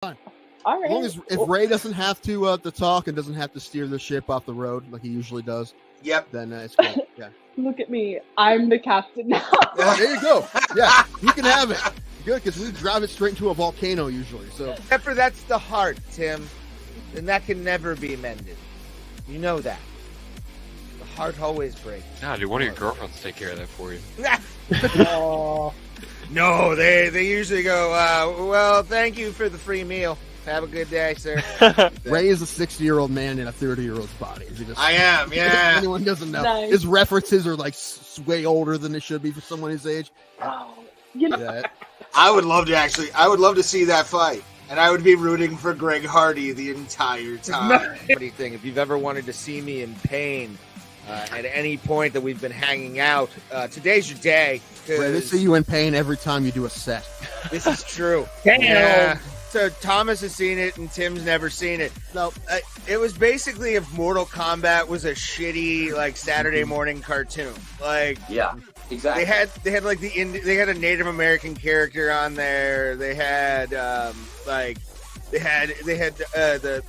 All As long right. as if Ray doesn't have to talk and doesn't have to steer the ship off the road like he usually does, then it's good. Yeah. Look at me. I'm the captain now. There you go. Yeah, you can have it. Good, because we drive it straight into a volcano usually. So Except for that's the heart, Tim. And that can never be mended. You know that. The heart always breaks. Nah, dude, one of your girlfriends take care of that for you. Oh. No, they usually go, well, thank you for the free meal. Have a good day, sir. Ray is a 60-year-old man in a 30-year-old's body. I am, yeah. If anyone doesn't know. Nice. His references are like way older than they should be for someone his age. Oh, you know, Yeah. I would love to see that fight. And I would be rooting for Greg Hardy the entire time. Funny thing, if you've ever wanted to see me in pain at any point that we've been hanging out, today's your day. Ray, they see you in pain every time you do a set. This is true. Damn. Yeah. So Thomas has seen it and Tim's never seen it. No, It was basically if Mortal Kombat was a shitty like Saturday morning cartoon. Like Yeah, exactly. they had like they had a Native American character on there. They had the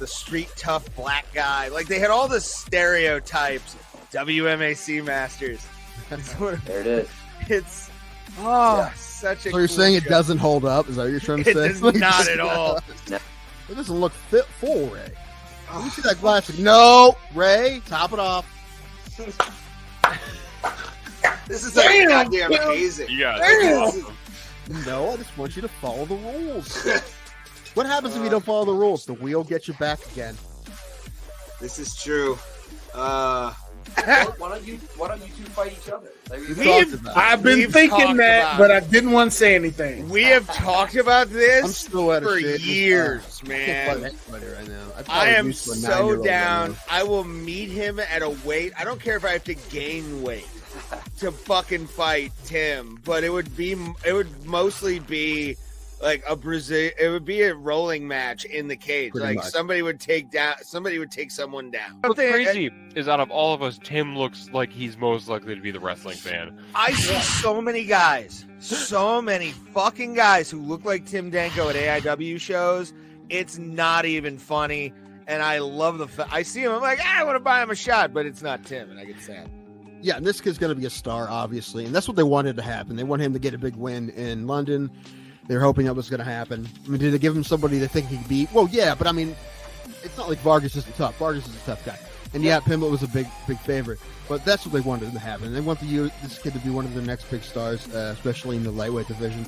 street tough black guy. Like they had all the stereotypes. WMAC masters. There it is. It's such a. so you're cool saying it show. doesn't hold up? Is that what you're trying to It say? does not at all. It doesn't look fit full, Ray. Let me see that glass. No, Ray, top it off. This is like goddamn amazing. You got No, I just want you to follow the rules. What happens if you don't follow the rules? The wheel gets you back again. This is true. Why don't you two fight each other? There you go. Talked about it. I've been We've thinking talked that, about but it. I didn't want to say anything. We have talked about I'm this still at a for shit. years, I can't man. fight anybody right now. I probably am lose to a so 9-year-old right down. now. I will meet him at a weight. I don't care if I have to gain weight to fucking fight Tim, but it would mostly be like it would be a rolling match in the cage. Pretty like much. somebody would take someone down. What's crazy is out of all of us, Tim looks like he's most likely to be the wrestling fan. I see so many fucking guys who look like Tim Danko at AIW shows. It's not even funny. And I love I see him, I'm like, I want to buy him a shot, but it's not Tim, and I get sad. Yeah, and this kid's going to be a star, obviously. And that's what they wanted to happen. They want him to get a big win in London. They're hoping that was going to happen. I mean, did they give him somebody they think he could beat? Well, yeah, but I mean, it's not like Vargas isn't tough. Vargas is a tough guy. And yeah, Pimblett was a big favorite. But that's what they wanted to happen. They want this kid to be one of their next big stars, especially in the lightweight division.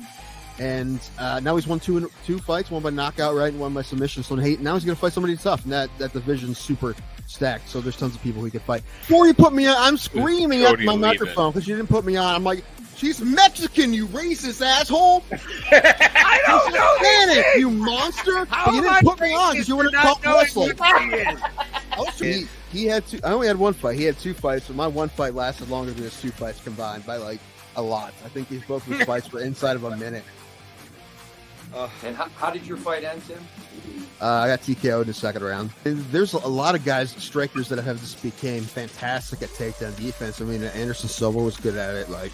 And now he's won two fights, one by knockout, right, and one by submission. So now he's going to fight somebody tough. And that division's super stacked. So there's tons of people he could fight. Before you put me on, I'm screaming at Cody my Lehman. microphone because you didn't put me on. I'm like, she's Mexican, you racist asshole. I don't know Hispanic, you monster. How But you am didn't I put me on because you were racist not for not talk knowing wrestling. who he is? He had two. I only had one fight. He had two fights, but my one fight lasted longer than his two fights combined by like a lot. I think these both of his fights were inside of a minute. And how did your fight end, Tim? I got TKO'd in the second round. And there's a lot of guys, strikers that have just became fantastic at takedown defense. I mean, Anderson Silva was good at it. Like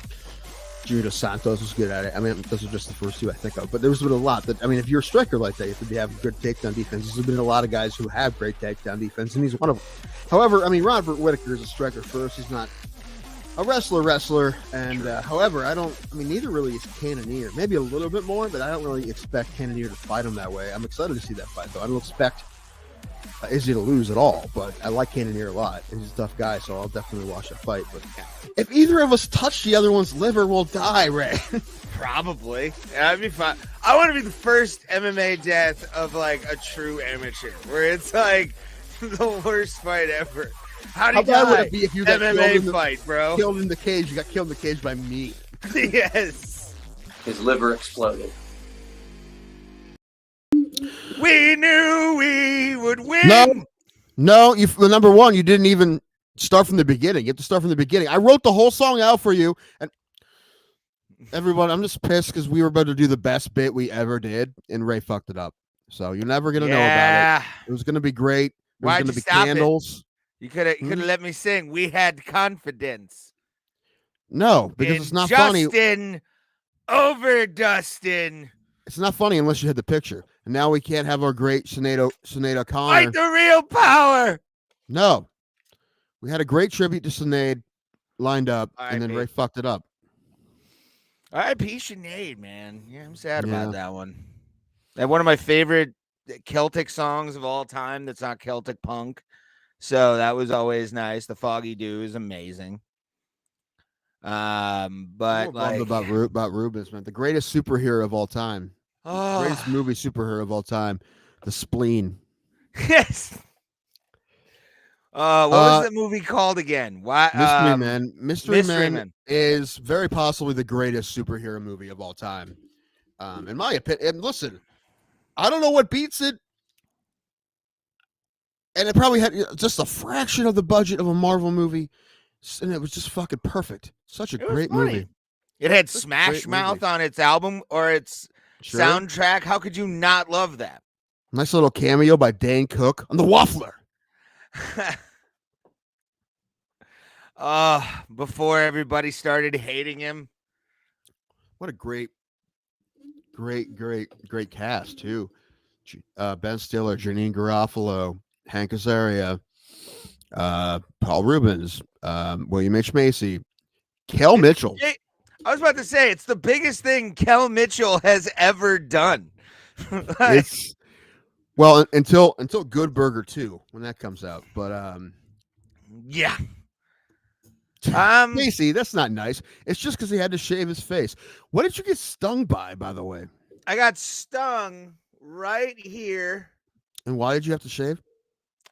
Judah Santos was good at it. I mean, those are just the first two I think of. But there's been a lot that, I mean, if you're a striker like that, you have to have good takedown defense. There's been a lot of guys who have great takedown defense, and he's one of them. However, I mean, Robert Whittaker is a striker first. He's not a wrestler. And however, neither really is Cannonier. Maybe a little bit more, but I don't really expect Cannonier to fight him that way. I'm excited to see that fight, though. I don't expect Izzy to lose at all, but I like Cannonier a lot. And he's a tough guy, so I'll definitely watch that fight. But if either of us touch the other one's liver, we'll die, Ray. Probably. That'd be fun. I want to be the first MMA death of like a true amateur, where it's like the worst fight ever. How bad would it be if you got MMA fight, bro? killed in the cage? You got killed in the cage by me. Yes. His liver exploded. We knew we would win. No. Number one, you didn't even start from the beginning. You have to start from the beginning. I wrote the whole song out for you, and everyone, I'm just pissed because we were about to do the best bit we ever did, and Ray fucked it up. So you're never gonna know about it. It was gonna be great. There was Why'd gonna you be stop it? candles. You could have let me sing. We had confidence. No, because in it's not funny. Justin over Dustin. It's not funny unless you had the picture. And now we can't have our great Sinead O'Connor. Fight the real power. No. We had a great tribute to Sinead lined up, and then R.I.P. Ray fucked it up. R.I.P. Sinead, man. Yeah, I'm sad Yeah. about that one. And one of my favorite Celtic songs of all time that's not Celtic punk. So that was always nice. The Foggy Dew is amazing. But like about Rubens, man, the greatest superhero of all time, greatest movie superhero of all time, the Spleen. Yes. What was the movie called again? Why? Mystery Man. Mystery Man. Man is very possibly the greatest superhero movie of all time. In my opinion, and listen, I don't know what beats it. And it probably had just a fraction of the budget of a Marvel movie. And it was just fucking perfect. Such a great movie. It had Smash Mouth on its album or its soundtrack. How could you not love that? Nice little cameo by Dane Cook on the Waffler. Before everybody started hating him. What a great cast, too. Ben Stiller, Janine Garofalo, Hank Azaria, Paul Rubens, William H. Macy, Kel Mitchell. I was about to say, it's the biggest thing Kel Mitchell has ever done. It's well until Good Burger 2 when that comes out, but yeah. Macy, that's not nice. It's just because he had to shave his face. What did you get stung by the way? I got stung right here. And why did you have to shave?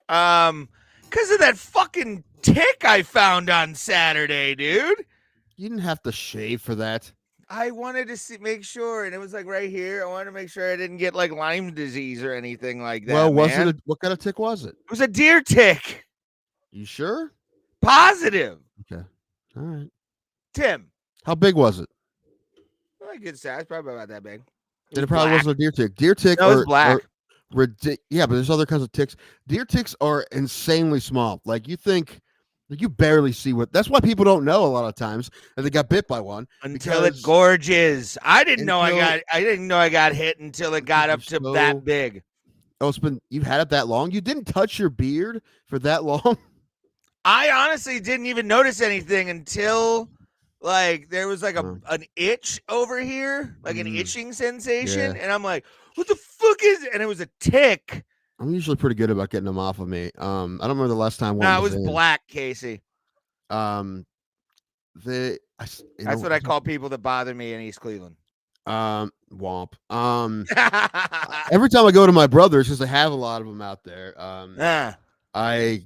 Because of that fucking tick I found on Saturday, dude. You didn't have to shave for that. I wanted to make sure, and it was like right here. I wanted to make sure I didn't get like Lyme disease or anything like that. Well, man. What kind of tick was it? It was a deer tick. You sure? Positive. Okay. All right. Tim. How big was it? Well, good size, probably about that big. It probably wasn't a deer tick. Deer tick no, it was black. Yeah, but there's other kinds of ticks. Deer ticks are insanely small. Like you think, like you barely see what. That's why people don't know a lot of times that they got bit by one until it gorges. I didn't know I got hit until it got up to that big. Oh, you've had it that long? You didn't touch your beard for that long? I honestly didn't even notice anything until like there was like an itch over here, like an itching sensation, and I'm like, what the fuck is it? And it was a tick. I'm usually pretty good about getting them off of me. I don't remember the last time one it was black, Casey. That's what I call people that bother me in East Cleveland. Womp. Every time I go to my brother's, because I have a lot of them out there, I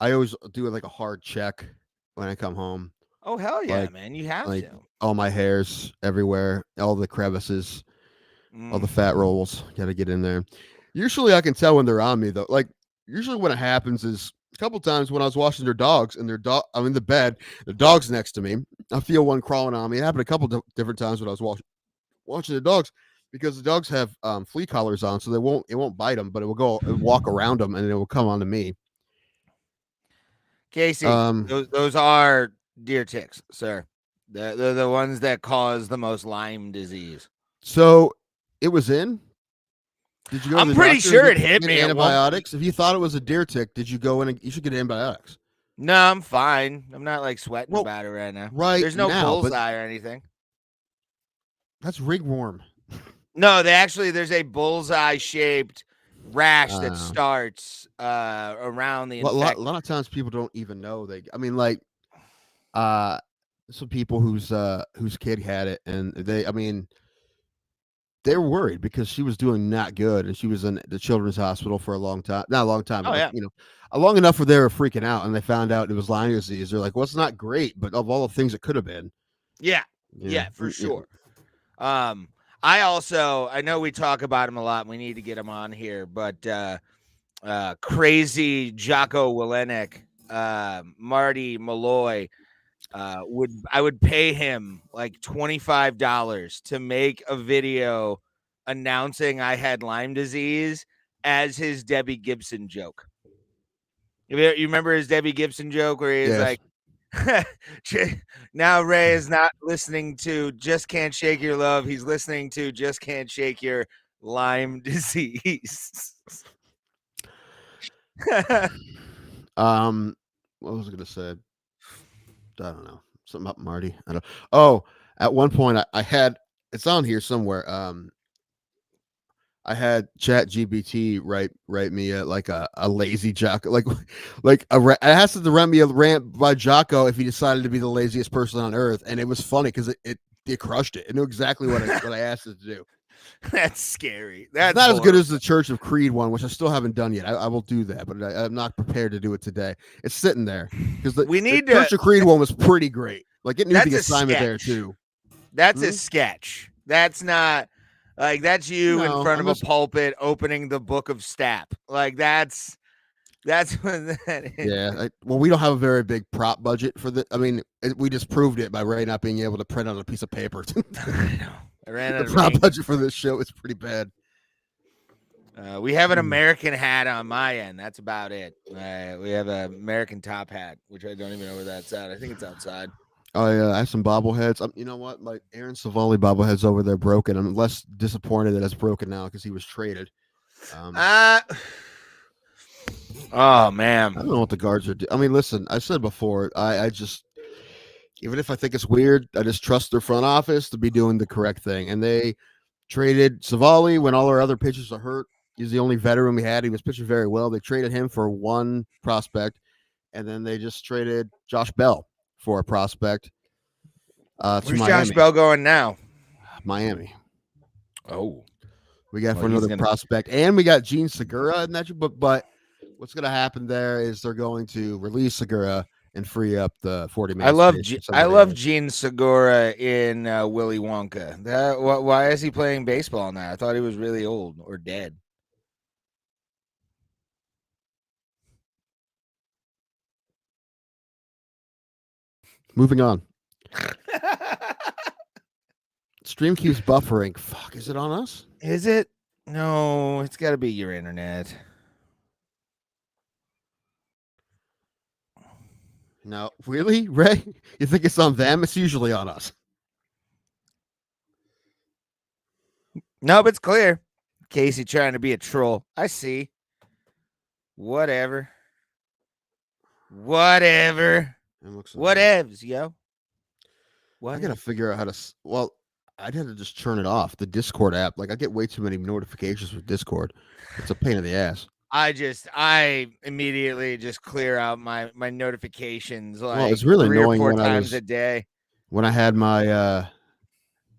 always do like a hard check when I come home. Oh hell yeah, man! You have to. All my hairs everywhere, all the crevices, all the fat rolls. Got to get in there. Usually, I can tell when they're on me though. Like usually, when it happens is a couple times when I was watching their dogs and I'm in the bed, the dog's next to me. I feel one crawling on me. It happened a couple different times when I was watching the dogs because the dogs have flea collars on, so it won't bite them, but it will walk around them and it will come onto me. Casey, those are deer ticks, sir. They're the ones that cause the most Lyme disease. So it was in. Did you go? I'm pretty sure it hit me. Antibiotics. If you thought it was a deer tick, did you go in and you should get antibiotics? No, I'm fine. I'm not like sweating about it right now. Right. There's no bullseye or anything. That's ringworm. No, there's a bullseye shaped rash that starts around the infect. A lot of times people don't even know some people whose kid had it and they're worried because she was doing not good and she was in the children's hospital for a long time. Not a long time, long enough where they were freaking out and they found out it was Lyme disease. They're like, well, it's not great, but of all the things it could have been. Yeah, for sure. I know we talk about him a lot and we need to get him on here, but crazy Jocko Willenick, Marty Malloy, I would pay him like $25 to make a video announcing I had Lyme disease as his Debbie Gibson joke. You remember his Debbie Gibson joke where he's like, now Ray is not listening to Just Can't Shake Your Love. He's listening to Just Can't Shake Your Lyme disease. What was I gonna say? I don't know. Something about Marty. I don't. Oh, at one point I had it's on here somewhere. I had Chat GBT write me like a lazy Jocko, I asked it to write me a rant by Jocko if he decided to be the laziest person on earth, and it was funny because it crushed it. It knew exactly what I asked it to do. That's scary. It's That's not as good horrible. as the Church of Creed one, which I still haven't done yet. I will do that, but I'm not prepared to do it today. It's sitting there because the Church of Creed one was pretty great. Like it knew the assignment there too. That's a sketch. That's not like that's you in front of a pulpit opening the book of Stap. Like that's what that is. Yeah. Well, we don't have a very big prop budget for the. I mean, we just proved it by Ray not being able to print on a piece of paper. I know. I ran out the prop budget for this show is pretty bad. We have an American hat on my end. That's about it. We have an American top hat, which I don't even know where that's at. I think it's outside. Oh yeah, I have some bobbleheads. You know what? My Aaron Savali bobblehead's over there broken. I'm less disappointed that it's broken now because he was traded. Oh man, I don't know what the guards are doing. I mean, listen, I said before, I just even if I think it's weird, I just trust their front office to be doing the correct thing. And they traded Savali when all our other pitchers are hurt. He's the only veteran we had. He was pitching very well. They traded him for one prospect, and then they just traded Josh Bell for a prospect. Where's Josh Bell going now? Miami. Oh, we got for another prospect, and we got Gene Segura in that. But what's going to happen there is they're going to release Segura and free up the 40 I love Gene Segura in Willy Wonka. Why is he playing baseball now? I thought he was really old or dead. Moving on. Stream keeps buffering. Fuck, is it on us? Is it? No, it's got to be your internet. No, really, Ray? You think it's on them? It's usually on us. No, but it's clear. Casey trying to be a troll. I see. Whatever. Whatevs, yo. What? I gotta figure out how to. Well, I'd have to just turn it off. The Discord app. Like I get way too many notifications with Discord. It's a pain in the ass. I immediately just clear out my notifications like it's really 3 or annoying 4 when times a day. When I had my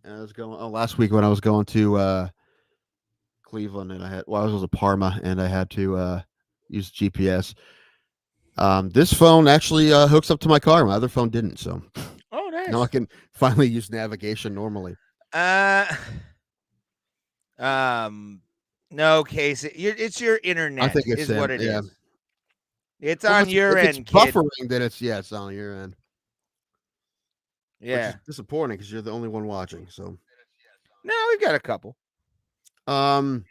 last week when I was going to Cleveland and I was at Parma and I had to use GPS. This phone actually hooks up to my car. My other phone didn't, so nice. Now I can finally use navigation normally. No, Casey, it's your internet. I think it's what it is. It's on your end. It's buffering. Then it's on your end. Yeah, which is disappointing because you're the only one watching. So no, we got a couple. I'll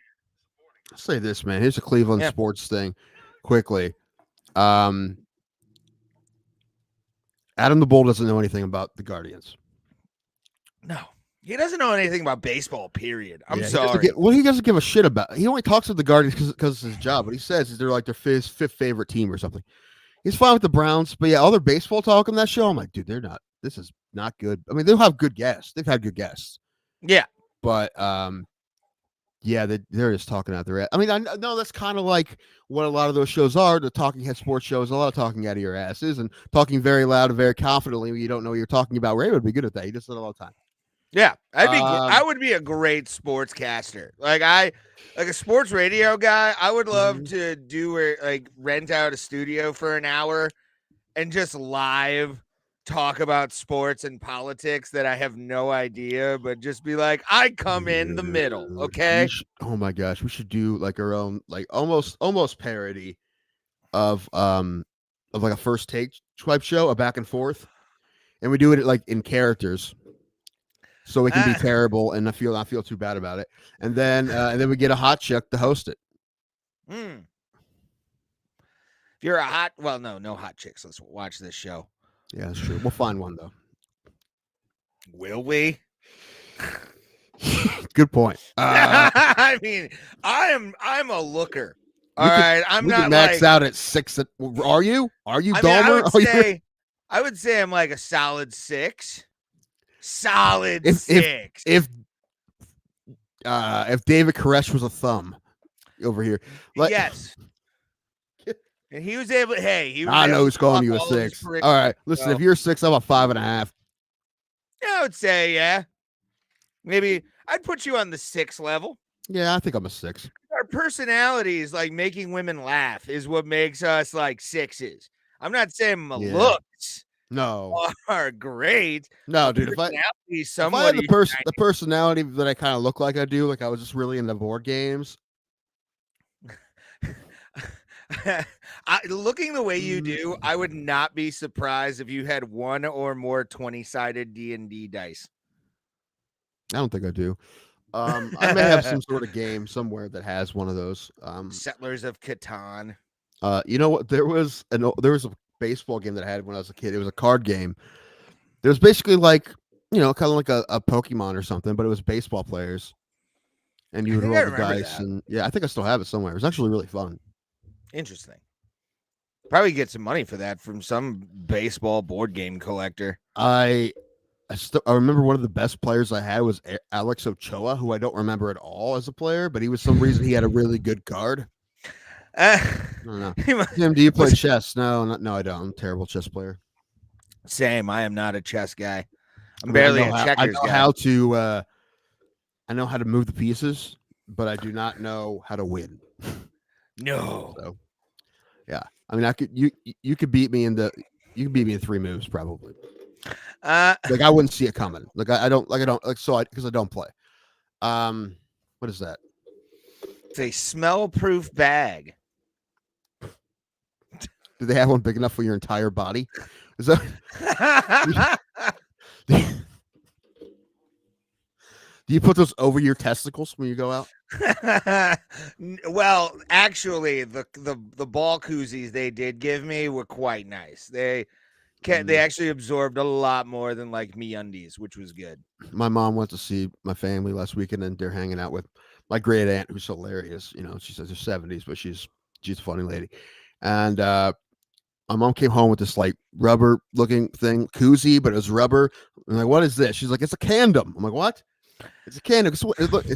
say this, man. Here's a Cleveland sports thing, quickly. Adam the Bull doesn't know anything about the Guardians. No. He doesn't know anything about baseball, period. I'm sorry. He doesn't give a shit about. He only talks with the Guardians because it's his job. But he says they're like their fifth favorite team or something. He's fine with the Browns, but yeah, other baseball talk on that show. I'm like, dude, they're not. This is not good. I mean, they'll have good guests. They've had good guests. Yeah, but yeah, they're just talking out their ass. I mean, I know that's kind of like what a lot of those shows are. The talking head sports shows, a lot of talking out of your asses and talking very loud and very confidently when you don't know what you're talking about. Ray would be good at that. He does it all the time. Yeah, I would be a great sportscaster. Like a sports radio guy. I would love to rent out a studio for an hour and just live talk about sports and politics that I have no idea, but just be like, I come in the middle. Okay. Oh my gosh, we should do like our own, like almost parody of like a first take type show, a back and forth, and we do it like in characters. So it can be terrible and not feel too bad about it. And then we get a hot chick to host it. If you're no hot chicks. Let's watch this show. Yeah, that's true. We'll find one though. Will we? Good point. I mean, I'm a looker. All right, I'm we not can max like, out at 6. Are you? Are you I mean, Dahmer? I would say I'm like a solid 6. Solid If 6. if David Koresh was a thumb over here, Yes. And he was able. Hey, he was I able know who's to calling you a block all of his 6. prick- All right, listen. So- If you're 6, I'm a 5.5. Yeah, I would say, yeah. Maybe I'd put you on the 6 level. Yeah, I think I'm a 6. Our personalities, like making women laugh, is what makes us like 6s. I'm not saying my Yeah. looks No, are great. no, dude. If I had the personality that I kind of look like I do, like I was just really into board games. Looking the way you do, I would not be surprised if you had 1 or more 20-sided D&D dice. I don't think I do. I may have some sort of game somewhere that has one of those. Settlers of Catan. You know what? There was a baseball game that I had when I was a kid. It was a card game. It was basically like, kind of like a Pokemon or something, but it was baseball players, and you would roll the dice. That. And yeah, I think I still have it somewhere. It was actually really fun. Interesting. Probably get some money for that from some baseball board game collector. I remember one of the best players I had was Alex Ochoa, who I don't remember at all as a player, but he was some reason he had a really good card. I don't know. Tim, do you play chess? No, I don't. I'm a terrible chess player. Same. I am not a chess guy. I'm barely a checkers guy. I know how to move the pieces, but I do not know how to win. No. So, yeah. I mean, you could beat me in 3 moves probably. Like I wouldn't see it coming. Like I don't because I don't play. What is that? It's a smell-proof bag. Do they have one big enough for your entire body? Is that? Do you put those over your testicles when you go out? Well, actually, the ball koozies they did give me were quite nice. They actually absorbed a lot more than like MeUndies, which was good. My mom went to see my family last weekend, and they're hanging out with my great aunt, who's hilarious. She says her 70s, but she's a funny lady. And my mom came home with this like rubber looking thing, koozie, but it was rubber. I'm like, what is this? She's like, it's a condom. I'm like, what? It's a condom. It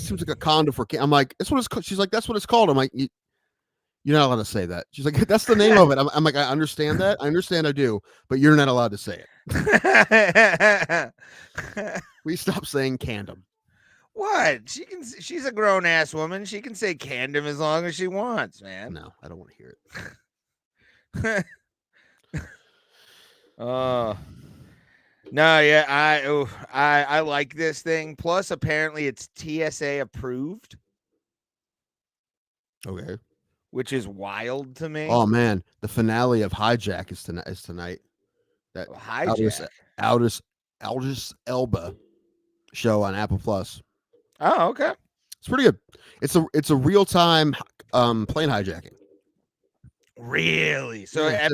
seems like a condom for. I'm like, that's what it's called. She's like, that's what it's called. I'm like, you're not allowed to say that. She's like, that's the name of it. I'm like, I understand that. I understand. I do, but you're not allowed to say it. We stop saying condom. What? She's a grown ass woman. She can say condom as long as she wants, man. No, I don't want to hear it. No, yeah, I like this thing. Plus, apparently, it's TSA approved. Okay. Which is wild to me. Oh man, the finale of Hijack is tonight. That Hijack, Aldous Elba show on Apple Plus. Oh, okay. It's pretty good. It's a real time plane hijacking. Really? So yeah,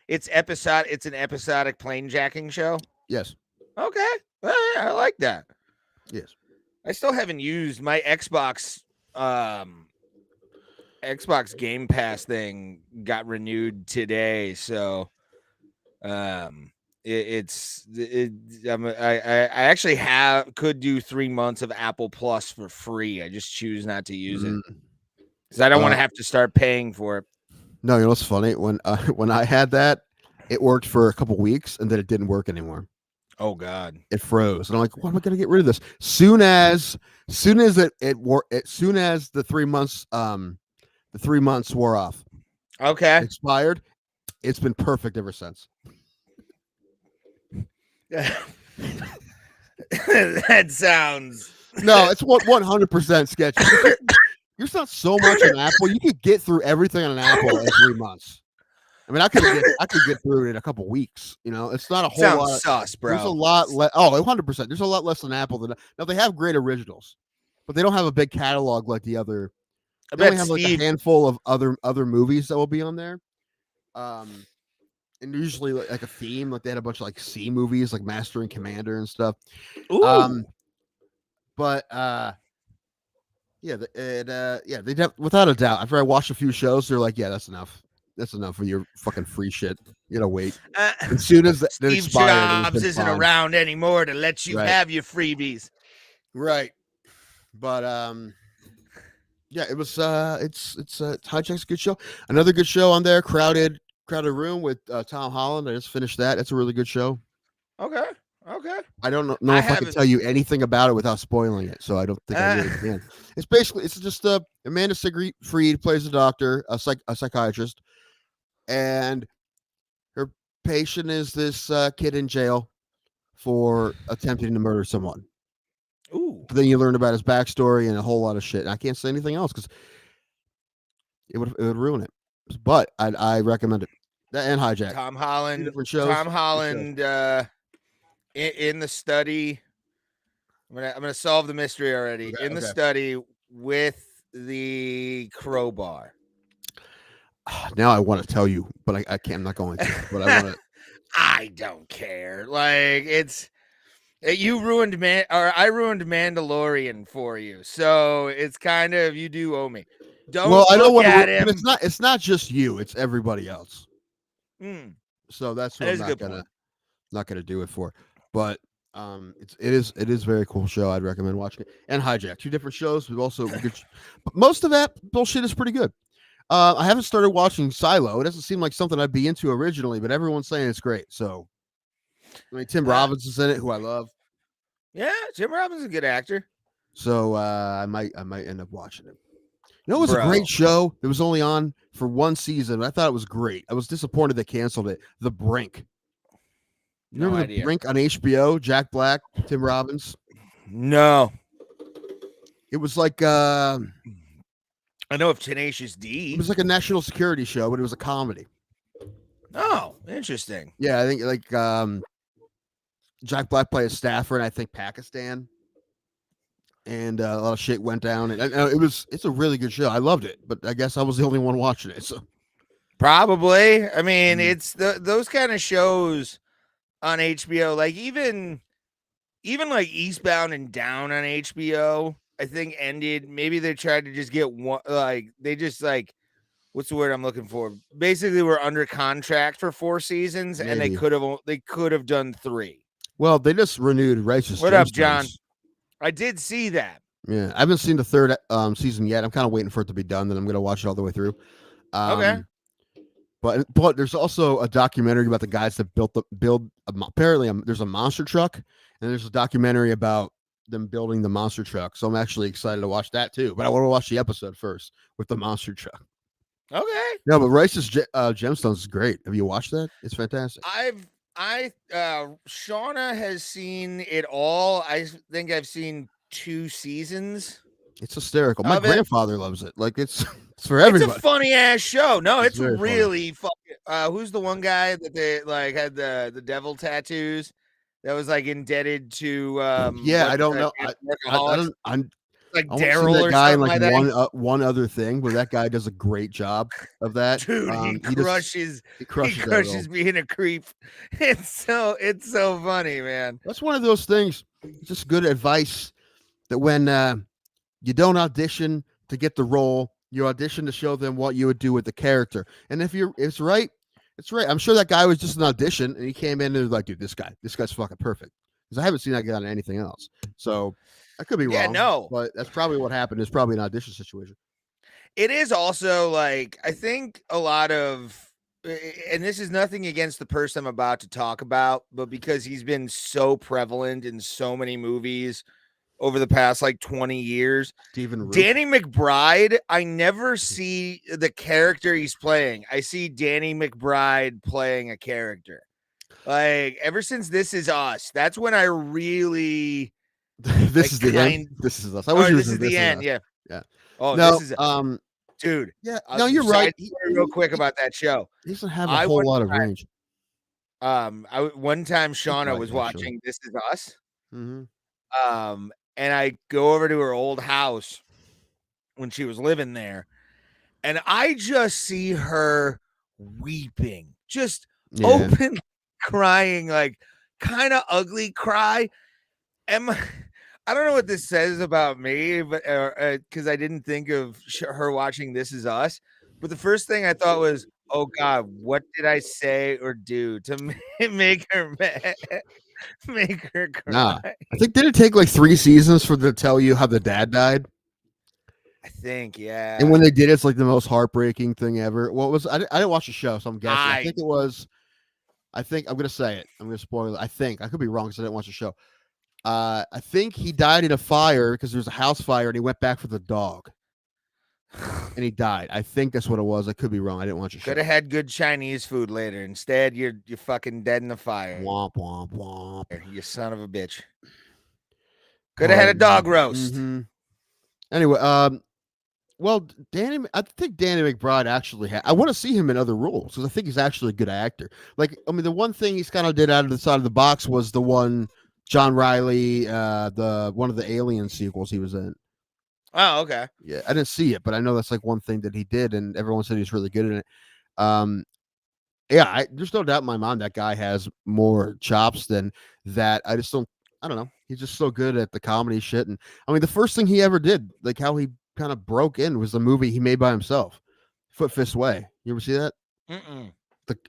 it's an episodic plane jacking show. Yes. Okay. I like that. Yes. I still haven't used my Xbox Game Pass thing got renewed today, so I actually could do 3 months of Apple Plus for free. I just choose not to use it because I don't want to have to start paying for it. No, you know what's funny? When I had that, it worked for a couple weeks and then it didn't work anymore. Oh God, it froze, and I'm like, "What am I going to get rid of this?" Soon as the 3 months the 3 months wore off. Okay, expired. It's been perfect ever since. That sounds no, it's 100% sketchy. You're not so much an Apple. You could get through everything on an Apple in 3 months. I mean, I could get through it in a couple weeks. It's not a whole sounds lot. Sus, bro. There's a lot less. Oh, 100%. There's a lot less than Apple. Now they have great originals, but they don't have a big catalog like the other. They only have like a handful of other movies that will be on there. And usually like a theme. Like they had a bunch of like C movies, like Master and Commander and stuff. Ooh. But without a doubt, after I watched a few shows, they're like, yeah, that's enough. That's enough for your fucking free shit. You know, wait. As soon as that Steve expired, Jobs isn't fine. around anymore to let you Right. have your freebies. Right. But yeah, it was it's Hijack's a good show. Another good show on there, Crowded Room with Tom Holland. I just finished that. It's a really good show. Okay. I don't know if I can tell you anything about it without spoiling it, so I don't think I really can. It's just Amanda Seyfried plays a doctor, a psychiatrist, and her patient is this kid in jail for attempting to murder someone. Ooh. But then you learn about his backstory and a whole lot of shit. And I can't say anything else because it would ruin it. But I recommend it. That and Hijack. Tom Holland. Different shows. Tom Holland in the study. I'm gonna solve the mystery already. Okay, in the study with the crowbar. Now I want to tell you, but I can't. I'm not going to. But I want to. I don't care. Like you ruined I ruined Mandalorian for you, so it's kind of you do owe me. Don't. Well, I don't want to. But it's not just you. It's everybody else. So that's what I'm not gonna do it for. But it is very cool show. I'd recommend watching it. And Hijack, 2 different shows. We've also good. But most of that bullshit is pretty good. I haven't started watching Silo. It doesn't seem like something I'd be into originally, but everyone's saying it's great. So, I mean, Tim Robbins is in it, who I love. Yeah, Tim Robbins is a good actor. So I might end up watching it. You know, it was a great show. It was only on for 1 season. I thought it was great. I was disappointed they canceled it. The Brink. You remember The Brink on HBO? Jack Black, Tim Robbins. No. It was like I know of Tenacious D. It was like a national security show, but it was a comedy. Oh, interesting. Yeah, I think like Jack Black played a staffer in I think Pakistan, and a lot of shit went down. And it's a really good show. I loved it, but I guess I was the only one watching it. So probably. I mean, it's those kind of shows on HBO, like even like Eastbound and Down on HBO. I think ended. Maybe they tried to just get one. Like they just like, what's the word I'm looking for? Basically, we're under contract for 4 seasons, and they could have done 3. Well, they just renewed Righteous. What up, John? I did see that. Yeah, I haven't seen the 3rd season yet. I'm kind of waiting for it to be done. Then I'm going to watch it all the way through. Okay. But there's also a documentary about the guys that apparently there's a monster truck, and there's a documentary about them building the monster truck. So I'm actually excited to watch that too. But I want to watch the episode first with the monster truck. Okay. No, but Rice's Gemstones is great. Have you watched that? It's fantastic. Shauna has seen it all. I think I've seen 2 seasons. It's hysterical. My grandfather loves it. Like it's for everybody. It's a funny ass show. No, it's really fucking. Who's the one guy that they like had the devil tattoos? That was like indebted to. I don't know. I'm like Daryl or guy something like that. one other thing, but that guy does a great job of that. Dude, he crushes being a creep. It's so funny, man. That's one of those things. Just good advice that when you don't audition to get the role, you audition to show them what you would do with the character. And if it's right. I'm sure that guy was just an audition, and he came in and was like, dude, this guy's fucking perfect. Because I haven't seen that guy on anything else. So I could be wrong. Yeah, no. But that's probably what happened. It's probably an audition situation. It is also like, I think a lot of, and this is nothing against the person I'm about to talk about, but because he's been so prevalent in so many movies over the past like 20 years. Danny McBride, I never see the character he's playing. I see Danny McBride playing a character. Like ever since This Is Us, that's when I really This is the end. This is us. I wish this is the end. Yeah. Oh, no, this is dude. Yeah. No, you're right. Real quick about that show. He doesn't have a whole lot of range. One time Shauna was watching This Is Us. And I go over to her old house when she was living there, and I just see her weeping, just open crying, like kind of ugly cry. And I don't know what this says about me, but because I didn't think of her watching This Is Us. But the first thing I thought was, "Oh God, what did I say or do to make her mad? Make her cry?" Nah, I think did it take like 3 seasons for them to tell you how the dad died? I think, yeah. And when they did, it's like the most heartbreaking thing ever. What was I didn't watch the show, so I'm guessing. I think it was. I think I'm gonna say it. I'm gonna spoil it. I think I could be wrong because I didn't watch the show. I think he died in a fire because there was a house fire and he went back for the dog. And he died. I think that's what it was. I could be wrong. I didn't watch the show. Could have had good Chinese food later. Instead, you're fucking dead in the fire. Womp womp womp. You son of a bitch. Could have had a dog roast. Mm-hmm. Anyway, well, I think Danny McBride actually I want to see him in other roles because I think he's actually a good actor. Like, I mean, the one thing he's kind of did out of the side of the box was the one John Riley, the one of the Alien sequels he was in. Oh, okay. Yeah, I didn't see it, but I know that's like one thing that he did, and everyone said he's really good in it. Yeah, there's no doubt in my mind that guy has more chops than that. I don't know. He's just so good at the comedy shit. And I mean, the first thing he ever did, like how he kind of broke in, was the movie he made by himself, Foot Fist Way. You ever see that? Mm-mm.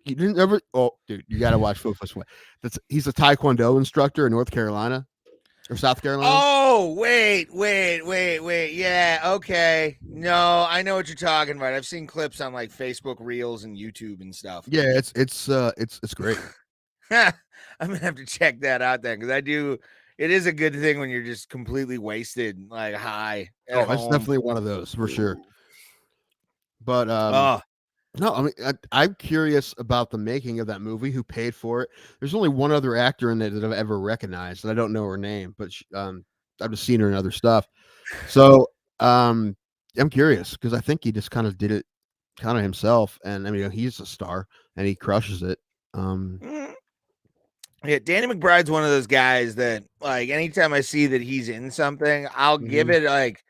You didn't ever? Oh, dude, you got to watch Foot Fist Way. He's a Taekwondo instructor in North Carolina or South Carolina. Oh, wait. Yeah, okay. No, I know what you're talking about. I've seen clips on like Facebook Reels and YouTube and stuff. Yeah, it's great. I'm gonna have to check that out then because it is a good thing when you're just completely wasted, like high. Oh, it's definitely one of those for sure. But no, I mean, I'm curious about the making of that movie. Who paid for it? There's only one other actor in it that I've ever recognized, and I don't know her name, but I've just seen her in other stuff. So I'm curious because I think he just kind of did it kind of himself, and I mean, he's a star and he crushes it. Yeah, Danny McBride's one of those guys that, like, anytime I see that he's in something, I'll give it like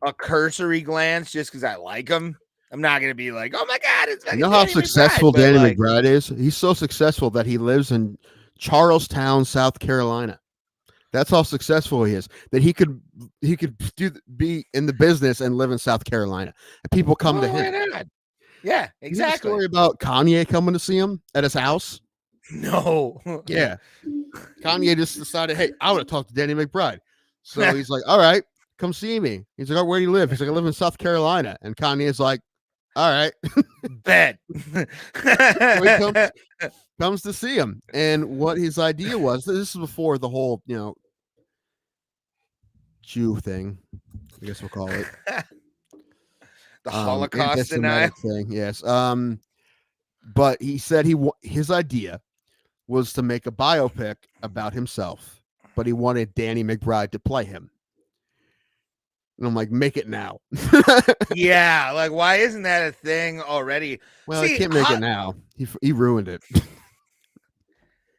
a cursory glance just because I like him. I'm not gonna be like, oh my God, it's you know how successful Danny McBride is? He's so successful that he lives in Charlestown, South Carolina. That's how successful he is. That he could be in the business and live in South Carolina, and people come to him. Yeah, exactly. Story about Kanye coming to see him at his house. No. Yeah. Kanye just decided, hey, I want to talk to Danny McBride. So he's like, all right, come see me. He's like, oh, where do you live? He's like, I live in South Carolina. And Kanye's like, all right. Bet. So he comes to see him. And what his idea was, this is before the whole, Jew thing, I guess we'll call it. The Holocaust denial thing. Yes. But he said his idea was to make a biopic about himself, but he wanted Danny McBride to play him. And I'm like, make it now. Yeah, like, why isn't that a thing already? Well, he can't make it now. He ruined it.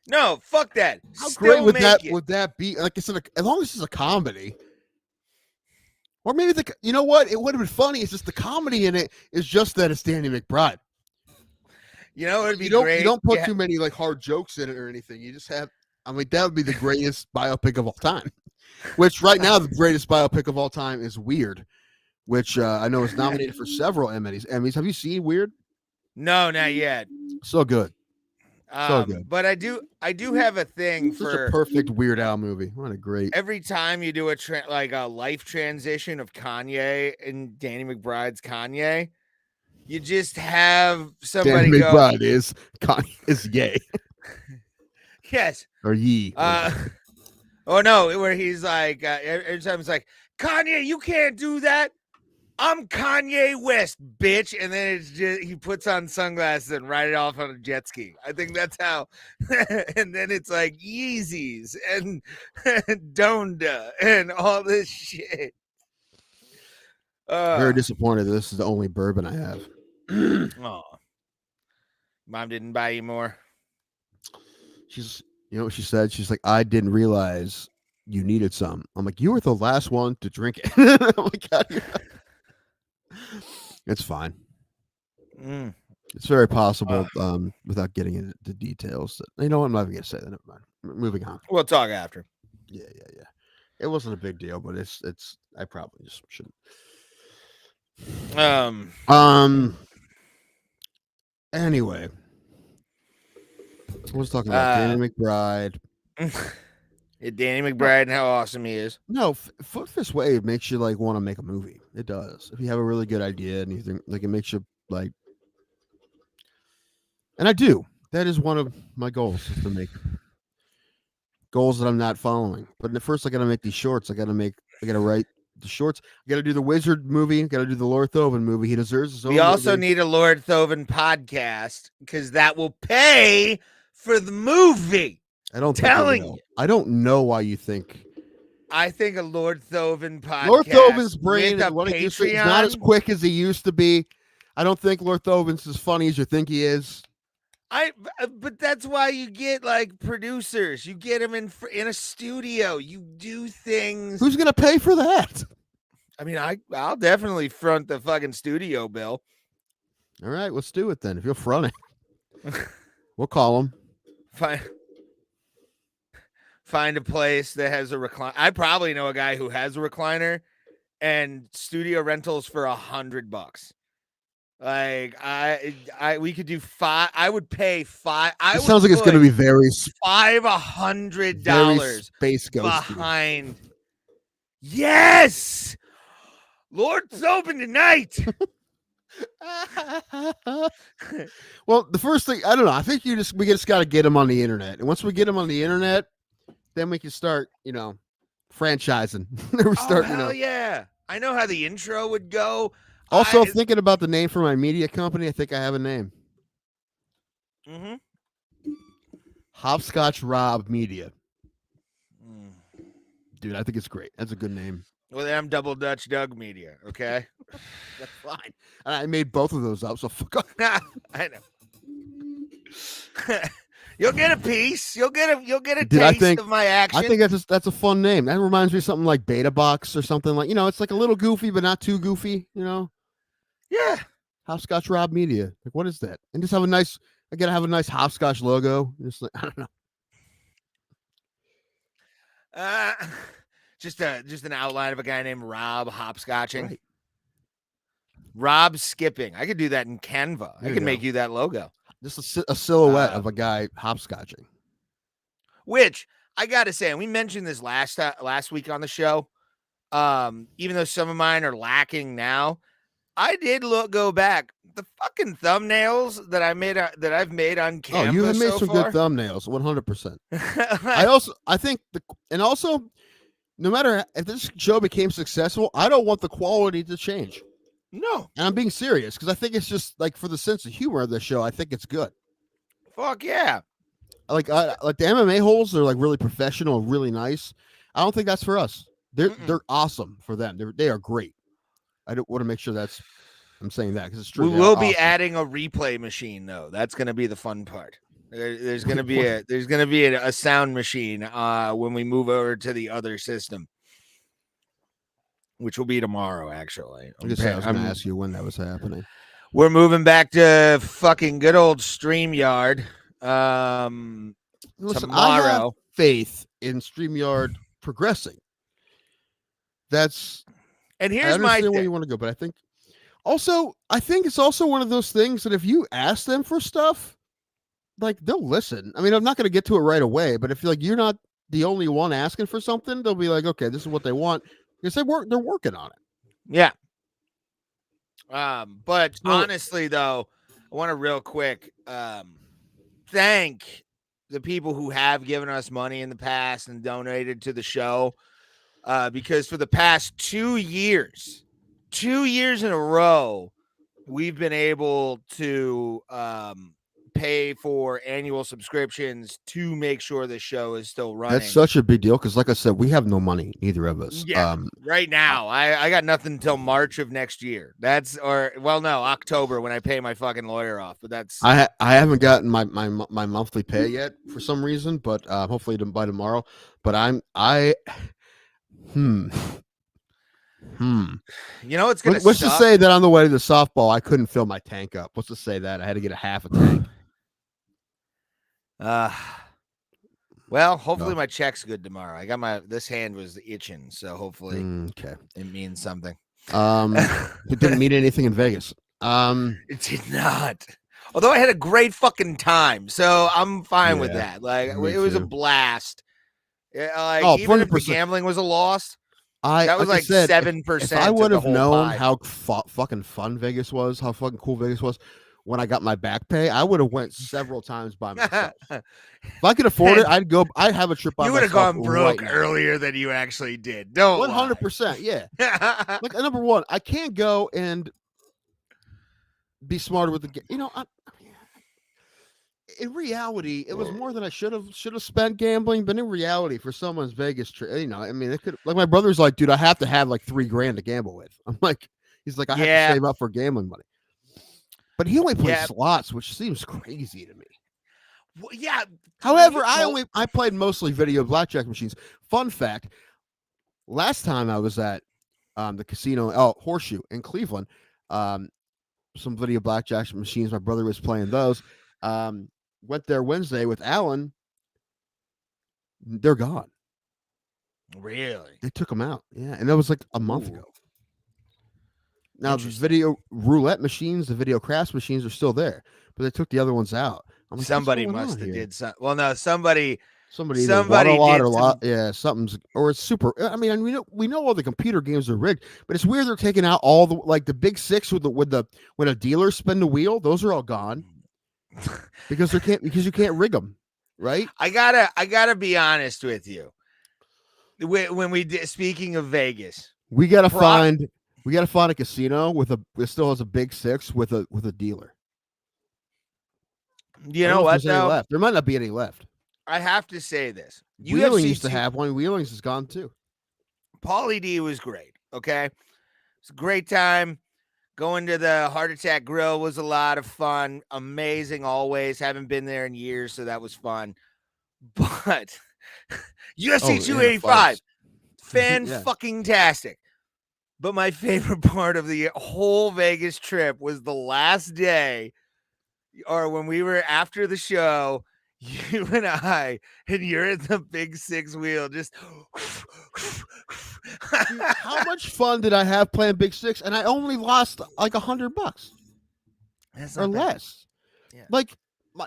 No, fuck that. How great would that be? Like I said, as long as it's a comedy. Or maybe you know what? It would have been funny. It's just the comedy in it is just that it's Danny McBride. You know, it'd be great. You don't put too many like hard jokes in it or anything. You just have, I mean, that would be the greatest biopic of all time. Which right now the greatest biopic of all time is Weird, which I know is nominated for several Emmys. Have you seen Weird? No, not yet. So good. So good. But I do have a thing for a perfect Weird Al movie. What a great. Every time you do a life transition of Kanye and Danny McBride's Kanye, you just have somebody Danny McBride is gay. Yes. Or ye. Oh no, where he's like every time it's like, Kanye, you can't do that. I'm Kanye West, bitch. And then it's just he puts on sunglasses and ride it off on a jet ski. I think that's how. And then it's like Yeezys and Donda and all this shit. Very disappointed that this is the only bourbon I have. Oh, Mom didn't buy you more. She's, you know what she said? She's like, I didn't realize you needed some. I'm like, you were the last one to drink it. Oh my God. It's fine. It's very possible, without getting into details. You know what? I'm not even going to say that. Never mind. Moving on. We'll talk after. Yeah. It wasn't a big deal, but it's. I probably just shouldn't. Anyway, I was talking about Danny McBride. Danny McBride and how awesome he is. No, Foot Fist Way makes you like want to make a movie. It does. If you have a really good idea and you think like it makes you like, and I do. That is one of my goals is to make goals that I'm not following. But first, I got to make these shorts. I got to write the shorts. I got to do the Wizard movie. Got to do the Lord Thoven movie. He deserves his own. We also need a Lord Thoven podcast because that will pay for the movie. I don't telling you. I don't know why you think. I think a Lord Thoven podcast. Lord Thoven's brain is not as quick as he used to be. I don't think Lord Thoven's as funny as you think he is. But that's why you get like producers. You get them in a studio. You do things. Who's gonna pay for that? I mean, I'll definitely front the fucking studio bill. All right, let's do it then. If you're fronting, we'll call him. Find a place that has a recliner. I probably know a guy who has a recliner and studio rentals for $100. Like we could do 5. I would pay 5. It sounds like it's going to be very $500 space ghost behind. Yes, Lord's open tonight. Well, the first thing I don't know. I think we just got to get him on the internet, and once we get him on the internet, then we can start, franchising. Yeah. I know how the intro would go. Also, thinking about the name for my media company, I think I have a name. Hopscotch Rob Media. Dude, I think it's great. That's a good name. Well, then I'm Double Dutch Doug Media, okay? That's fine. And I made both of those up, so fuck off. I know. You'll get a piece. You'll get a taste of my action. I think that's a fun name. That reminds me of something like Beta Box or something like, it's like a little goofy, but not too goofy, Yeah. Hopscotch Rob Media. Like, what is that? And just have a nice hopscotch logo. Just like, I don't know. Just an outline of a guy named Rob hopscotching. Right. Rob skipping. I could do that in Canva. I can make you that logo. Just a silhouette of a guy hopscotching. Which I gotta say, and we mentioned this last week on the show. Even though some of mine are lacking now, I did go back. The fucking thumbnails that I've made on Canva. Oh, you have made so some far. good thumbnails, 100%. I think no matter if this show became successful, I don't want the quality to change. No. And I'm being serious because I think it's just like for the sense of humor of the show, I think it's good. Fuck yeah. Like the MMA holes, they're like really professional, really nice. I don't think that's for us. They're awesome for them. They are great. I don't want to make sure I'm saying that because it's true. We will be adding a replay machine though. That's going to be the fun part. There's going to be a sound machine when we move over to the other system, which will be tomorrow. Actually, I was going to ask you when that was happening. We're moving back to fucking good old StreamYard. Listen, tomorrow. I have faith in StreamYard progressing. And here's I understand my where you want to go, but I think it's also one of those things that if you ask them for stuff, like they'll listen. I mean, I'm not going to get to it right away, but if you're not the only one asking for something, they'll be like, okay, this is what they want. Because they're working on it. Yeah. But honestly, though, I want to real quick thank the people who have given us money in the past and donated to the show. Because for the past 2 years in a row, we've been able to pay for annual subscriptions to make sure the show is still running. That's such a big deal because, like I said, we have no money, neither of us. Yeah, right now, I got nothing until March of next year. October when I pay my fucking lawyer off. But that's I haven't gotten my monthly pay yet for some reason, but hopefully by tomorrow. But it's gonna. Let's just say that on the way to the softball, I couldn't fill my tank up. Let's just say that I had to get a half a tank. Well, hopefully No. my check's good tomorrow. I got this hand was itching, so hopefully Okay. it means something. It didn't mean anything in Vegas. It did not. Although I had a great fucking time, so I'm fine with Yeah, that. Like me it was a too. blast. Like Oh, even if the 100%. gambling was a loss, I that was like I like said, 7% if I of would the have whole known pie. how fucking fun Vegas was, how fucking cool Vegas was, when I got my back pay, I would have went several times by myself. If I could afford it, I'd go. I'd have a trip by You would have myself gone broke right now. earlier than you actually did. Don't 100%. Yeah. Like number one, I can't go and be smarter with the. In reality, it was more than I should have spent gambling. But in reality, for someone's Vegas trip, I mean, it could. Like my brother's like, dude, I have to have like $3,000 to gamble with. I'm like, he's like, I have to save up for gambling money. But he only plays slots, which seems crazy to me. Well, yeah. However, I played mostly video blackjack machines. Fun fact: last time I was at the casino, Horseshoe in Cleveland, some video blackjack machines. My brother was playing those. Went there Wednesday with Alan. They're gone. Really? They took them out. Yeah, and that was like a month ago. Now the video roulette machines, the video craps machines are still there, but they took the other ones out. I'm like, somebody must have did something. Well, no, somebody either won a lot or lot. Yeah, something's or it's super. I mean, we know all the computer games are rigged, but it's weird they're taking out all the like the big six with when a dealer spin the wheel. Those are all gone because you can't rig them, right? I gotta be honest with you. When we did, speaking of Vegas, we gotta find a casino that still has a big six with a dealer. You know what? Left. There might not be any left. I have to say this. Wheeling used to have one. Wheeling's is gone too. Paulie D was great. Okay, it's a great time. Going to the Heart Attack Grill was a lot of fun. Amazing always. Haven't been there in years, so that was fun. But UFC 285, fan-fucking-tastic. But my favorite part of the whole Vegas trip was the last day, or when we were after the show, you and I, and you're in the big six wheel, just. Dude, how much fun did I have playing Big Six? And I only lost like $100 or less. Yeah. Like,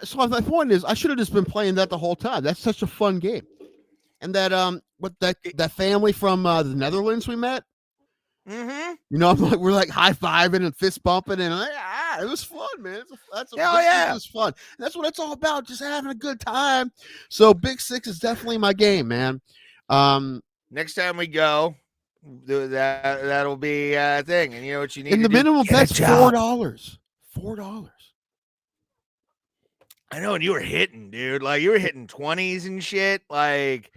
so my point is, I should have just been playing that the whole time. That's such a fun game. And that that family from the Netherlands we met. Mm-hmm. We're like high fiving and fist bumping, and it was fun, man. It was fun. And that's what it's all about, just having a good time. So Big Six is definitely my game, man. Next time we go, that'll be a thing. And you know what you need. And the minimum bet's $4. $4. I know, and you were hitting, dude. Like you were hitting 20s and shit. Like.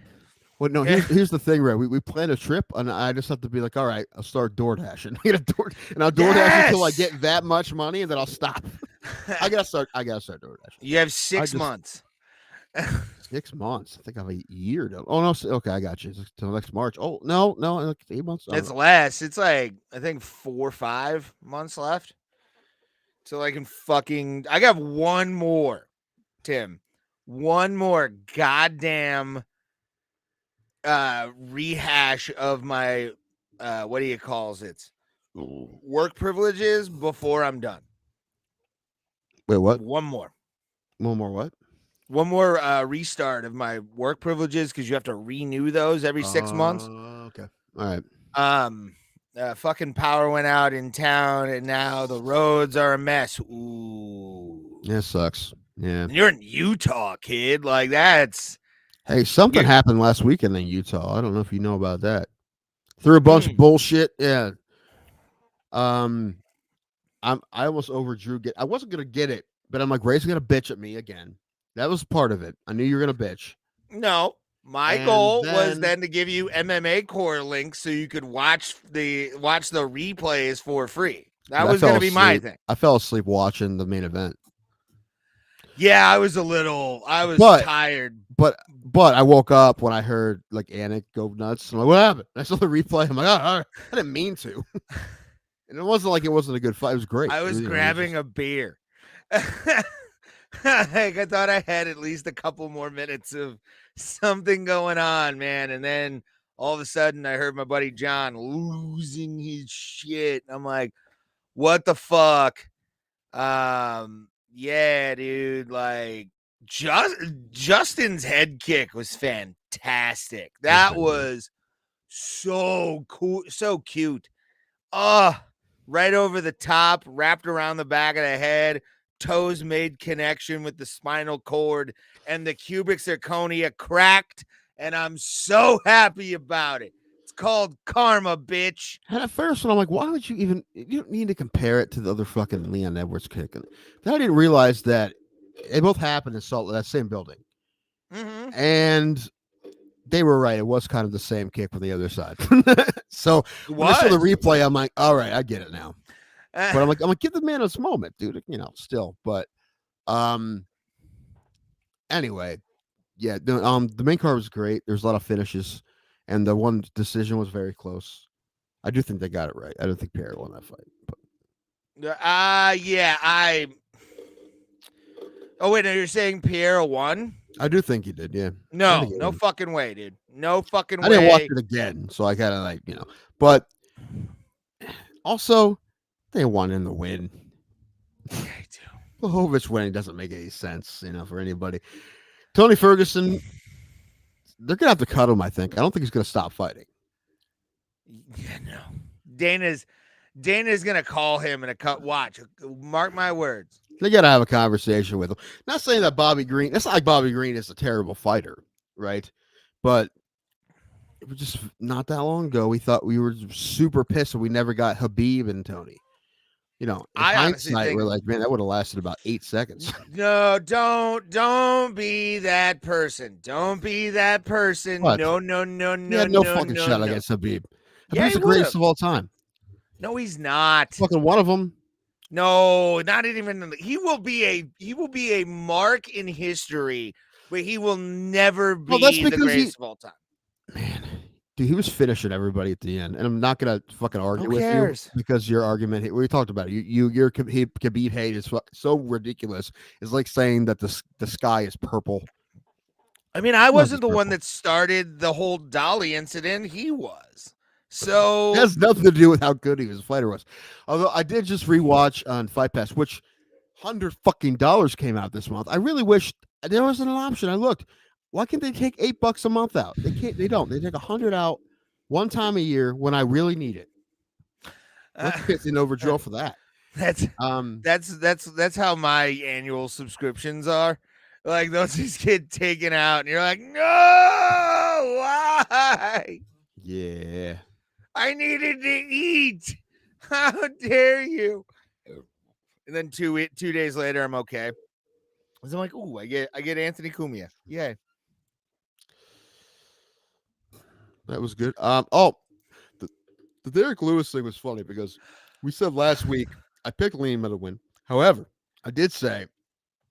Well, no, here's the thing, Ray. We plan a trip, and I just have to be like, all right, I'll start DoorDashing. And I'll DoorDash until I get that much money, and then I'll stop. I gotta start DoorDashing. You have 6 months. 6 months. I think I have a year. Oh no, okay, I got you. It's till next March. Oh no, 8 months. It's less. It's like I think 4 or 5 months left. So I got one more, Tim. One more goddamn rehash of my what do you calls it? Work privileges before I'm done. Wait, what? One more what? One more restart of my work privileges because you have to renew those every 6 months. Okay. All right. Fucking power went out in town and now the roads are a mess. Ooh. Yeah, it sucks. Yeah. And you're in Utah, kid. Like that's. Hey, something happened last weekend in Utah. I don't know if you know about that. Through a bunch of bullshit. Yeah. I almost overdrew. I wasn't gonna get it, but I'm like, Ray's gonna bitch at me again. That was part of it. I knew you were gonna bitch. No, my goal was then to give you MMA core links so you could watch the replays for free. That was gonna be my thing. I fell asleep watching the main event. Yeah, I was tired. But I woke up when I heard like Anik go nuts. I'm like, what happened? I saw the replay. I'm like, all right. I didn't mean to. And it wasn't like it wasn't a good fight. It was great. I was grabbing a beer. I thought I had at least a couple more minutes of something going on, man. And then all of a sudden I heard my buddy John losing his shit. I'm like, what the fuck? Yeah, dude, like Justin's head kick was fantastic. That was so cool, so cute. Right over the top, wrapped around the back of the head, toes made connection with the spinal cord, and the cubic zirconia cracked, and I'm so happy about it. It's called karma, bitch. And at first, I'm like, why would you even? You don't need to compare it to the other fucking Leon Edwards kick. Then I didn't realize that they both happened in that same building, and they were right. It was kind of the same kick from the other side. So when I saw the replay, I'm like, all right, I get it now. But I'm like, give the man his moment, dude. Still. But anyway, yeah. The main card was great. There's a lot of finishes, and the one decision was very close. I do think they got it right. I don't think Pierre won that fight. But... yeah, Oh wait, no, you're saying Pierre won? I do think he did, yeah. No fucking way, dude. No fucking way. I didn't watch it again, so I kind of but also they won in the win. Blachowicz winning doesn't make any sense, for anybody. Tony Ferguson, they're gonna have to cut him. I think. I don't think he's gonna stop fighting. Yeah, no. Dana's gonna call him in a cut. Watch, mark my words. They got to have a conversation with him. Not saying that Bobby Green, it's not like Bobby Green is a terrible fighter, right? But it was just not that long ago. We thought we were super pissed and we never got Habib and Tony. In hindsight, we're like, man, that would have lasted about 8 seconds. No, don't be that person. Don't be that person. What? No. He had no fucking shot against Habib. Habib's the greatest of all time. No, he's not. Fucking one of them. No, not even. He will be a mark in history, but he will never be the greatest of all time. Man, dude, he was finishing everybody at the end, and I'm not gonna fucking argue with you because your argument. We talked about it. Your Khabib hate is so ridiculous. It's like saying that the sky is purple. I mean, I wasn't the one that started the whole Dolly incident. He was. So it has nothing to do with how good he was a fighter was. Although I did just rewatch on Fight Pass, which $100 came out this month. I really wish there was an option. I looked. Why can't they take $8 a month out? They can't. They don't. They take 100 out one time a year when I really need it. Let's get an overdraw for that. That's how my annual subscriptions are. Like those just get taken out, and you're like, no, why? Yeah. I needed to eat. How dare you? And then two days later, I'm okay. So I'm like, ooh, I get Anthony Cumia. Yeah. That was good. The Derrick Lewis thing was funny because we said last week I picked Liam to win. However, I did say,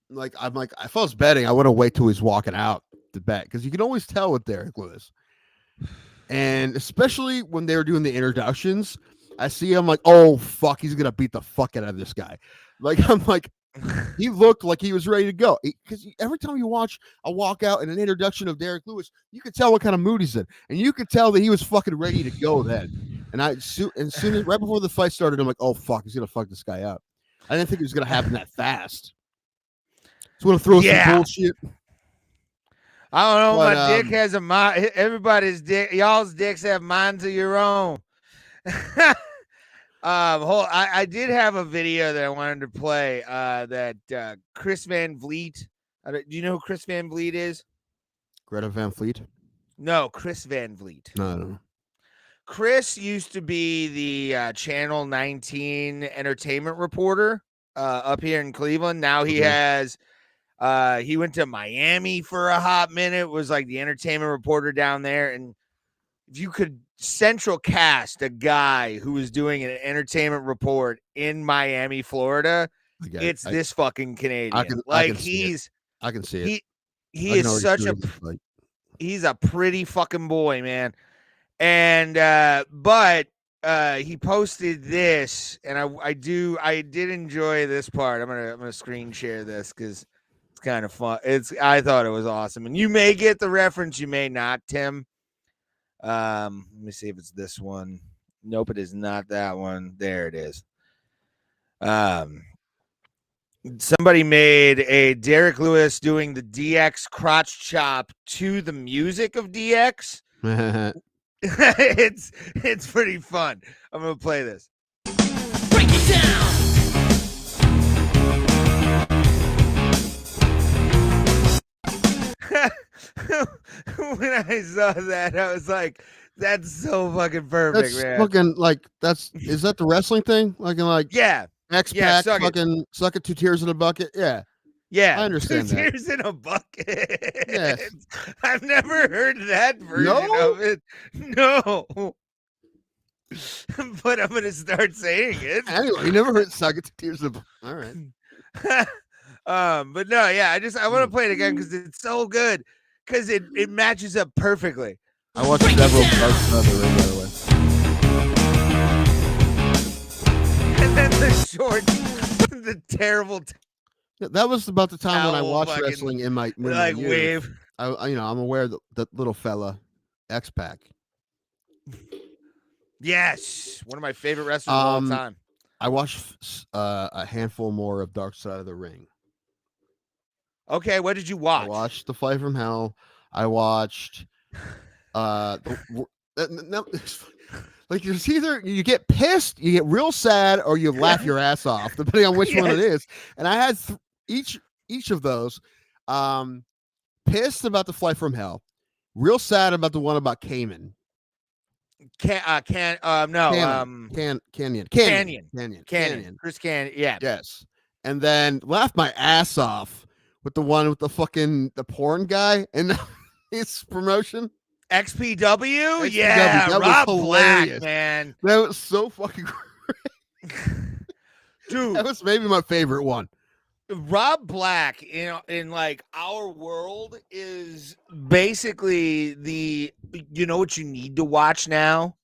if I was betting, I wouldn't wait till he's walking out to bet because you can always tell with Derrick Lewis. And especially when they were doing the introductions, I see him like, oh, fuck, he's going to beat the fuck out of this guy. I'm like, he looked like he was ready to go. Because every time you watch a walkout and an introduction of Derrick Lewis, you could tell what kind of mood he's in. And you could tell that he was fucking ready to go then. And right before the fight started, I'm like, oh, fuck, he's going to fuck this guy up. I didn't think it was going to happen that fast. So want to throw some bullshit. I don't know. My dick has a mind. Everybody's dick. Y'all's dicks have minds of your own. I did have a video that I wanted to play. That Chris Van Vliet. Do you know who Chris Van Vliet is? Greta Van Fleet? No, Chris Van Vliet. No, I don't know. Chris used to be the Channel 19 entertainment reporter up here in Cleveland. Now he has. He went to Miami for a hot minute, was like the entertainment reporter down there. And if you could central cast a guy who was doing an entertainment report in Miami, Florida, it's this fucking Canadian. I can see it. He is such he's a pretty fucking boy, man. And but he posted this, and I did enjoy this part. I'm gonna screen share this because kind of fun. I thought it was awesome, and you may get the reference, you may not, Tim. Let me see if it's this one. Nope, it is not that one. There it is. Somebody made a Derrick Lewis doing the DX crotch chop to the music of DX. It's pretty fun. I'm gonna play this. Break it down. When I saw that, I was like, "That's so fucking perfect, That's man." fucking is that the wrestling thing? Yeah, X-Pac, suck fucking suck it 2 tears in a bucket. Yeah, yeah. I understand 2 that. tears in a bucket. Yes. I've never heard that version No? of it. No. But I'm gonna start saying it. Anyway, you never heard suck it 2 tears in a bucket. All right. But no, yeah, I want to play it again because it's so good. Because it matches up perfectly. I watched several parts of the ring, by the way. And then the short, the terrible, That was about the time when I Owl watched fucking, wrestling in my like youth. wave. I'm aware that that little fella, X-Pac. Yes, one of my favorite wrestlers of all time. I watched a handful more of Dark Side of the Ring. Okay, what did you watch? I watched The Fight from Hell. I watched like there's either you get pissed, you get real sad, or you laugh your ass off, depending on which one it is. And I had each of those. Pissed about The Flight from Hell, real sad about the one about Cayman. Canyon. Chris Canyon. Yeah. Yes. And then laughed my ass off with the one with the porn guy and his promotion. XPW? Yeah, that Rob was hilarious. Black, man. That was so fucking great. Dude, that was maybe my favorite one. Rob Black in like our world is basically you know what you need to watch now?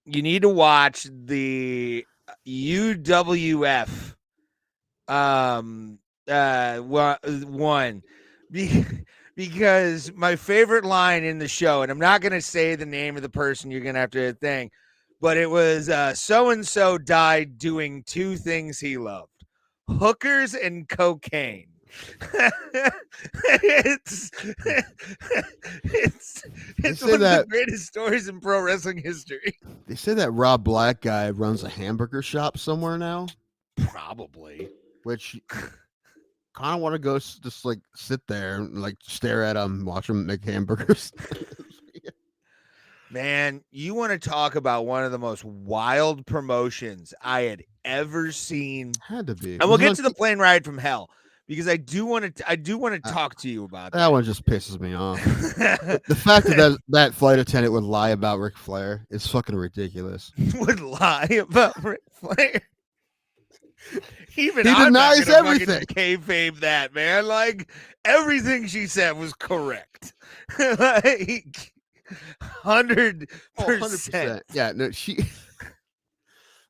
You need to watch the UWF one because my favorite line in the show, and I'm not going to say the name of the person, you're going to have to think, but it was so-and-so died doing 2 things he loved: hookers and cocaine. It's one of the greatest stories in pro wrestling history. They say that Rob Black guy runs a hamburger shop somewhere now. Probably. Which kind of want to go just like sit there and like stare at him, watch him make hamburgers. Man, you want to talk about one of the most wild promotions I had ever seen? Had to be. And we'll get to the plane ride from hell because I do want to talk to you about that. That one just pisses me off. The fact that flight attendant would lie about Ric Flair is fucking ridiculous. Would lie about Ric Flair. Even he denies everything. Kayfabe that, man. Like everything she said was correct. Like 100%. Yeah, no,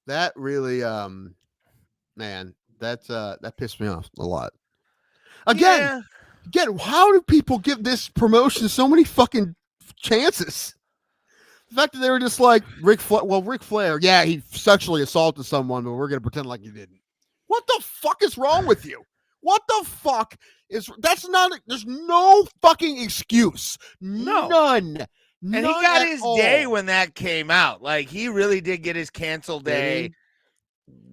that really man, that pissed me off a lot. Again, how do people give this promotion so many fucking chances? The fact that they were just like Ric Flair, yeah, he sexually assaulted someone, but we're gonna pretend like he didn't. What the fuck is wrong with you? What the fuck there's no fucking excuse. No. None. And he got his day when that came out. Like he really did get his canceled day.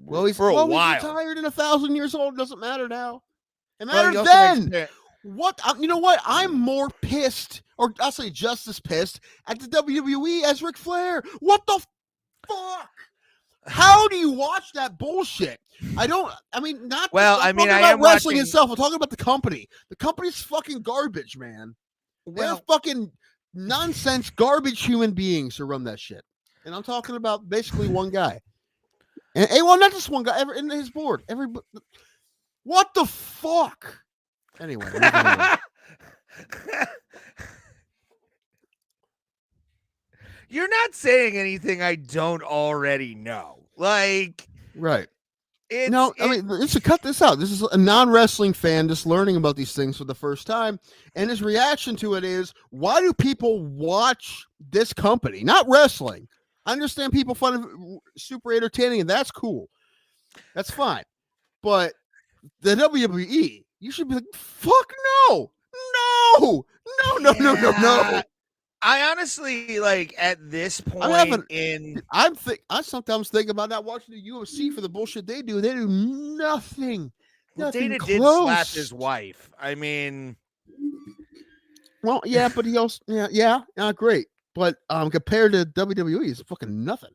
Well, he's for a while. He's retired and 1,000 years old. It doesn't matter now. It matters then. What? You know what? I'm more pissed, or I'll say just as pissed at the WWE as Ric Flair. What the fuck? How do you watch that bullshit? I'm talking about wrestling itself. I'm talking about the company. The company's fucking garbage, man. They're fucking nonsense, garbage human beings who run that shit. And I'm talking about basically one guy. And well, not just one guy. In his board. What the fuck? Anyway. You're not saying anything I don't already know. Like, right. No, I mean, let's cut this out. This is a non-wrestling fan just learning about these things for the first time, and his reaction to it is, why do people watch this company? Not wrestling. I understand people find it super entertaining, and that's cool. That's fine. But the WWE, you should be like, fuck no. No. No. I honestly, like, at this point I sometimes think about not watching the UFC for the bullshit they do. They do nothing. Well, Dana close. did slap his wife. I mean, well, yeah, but he also, great. But compared to WWE, it's fucking nothing.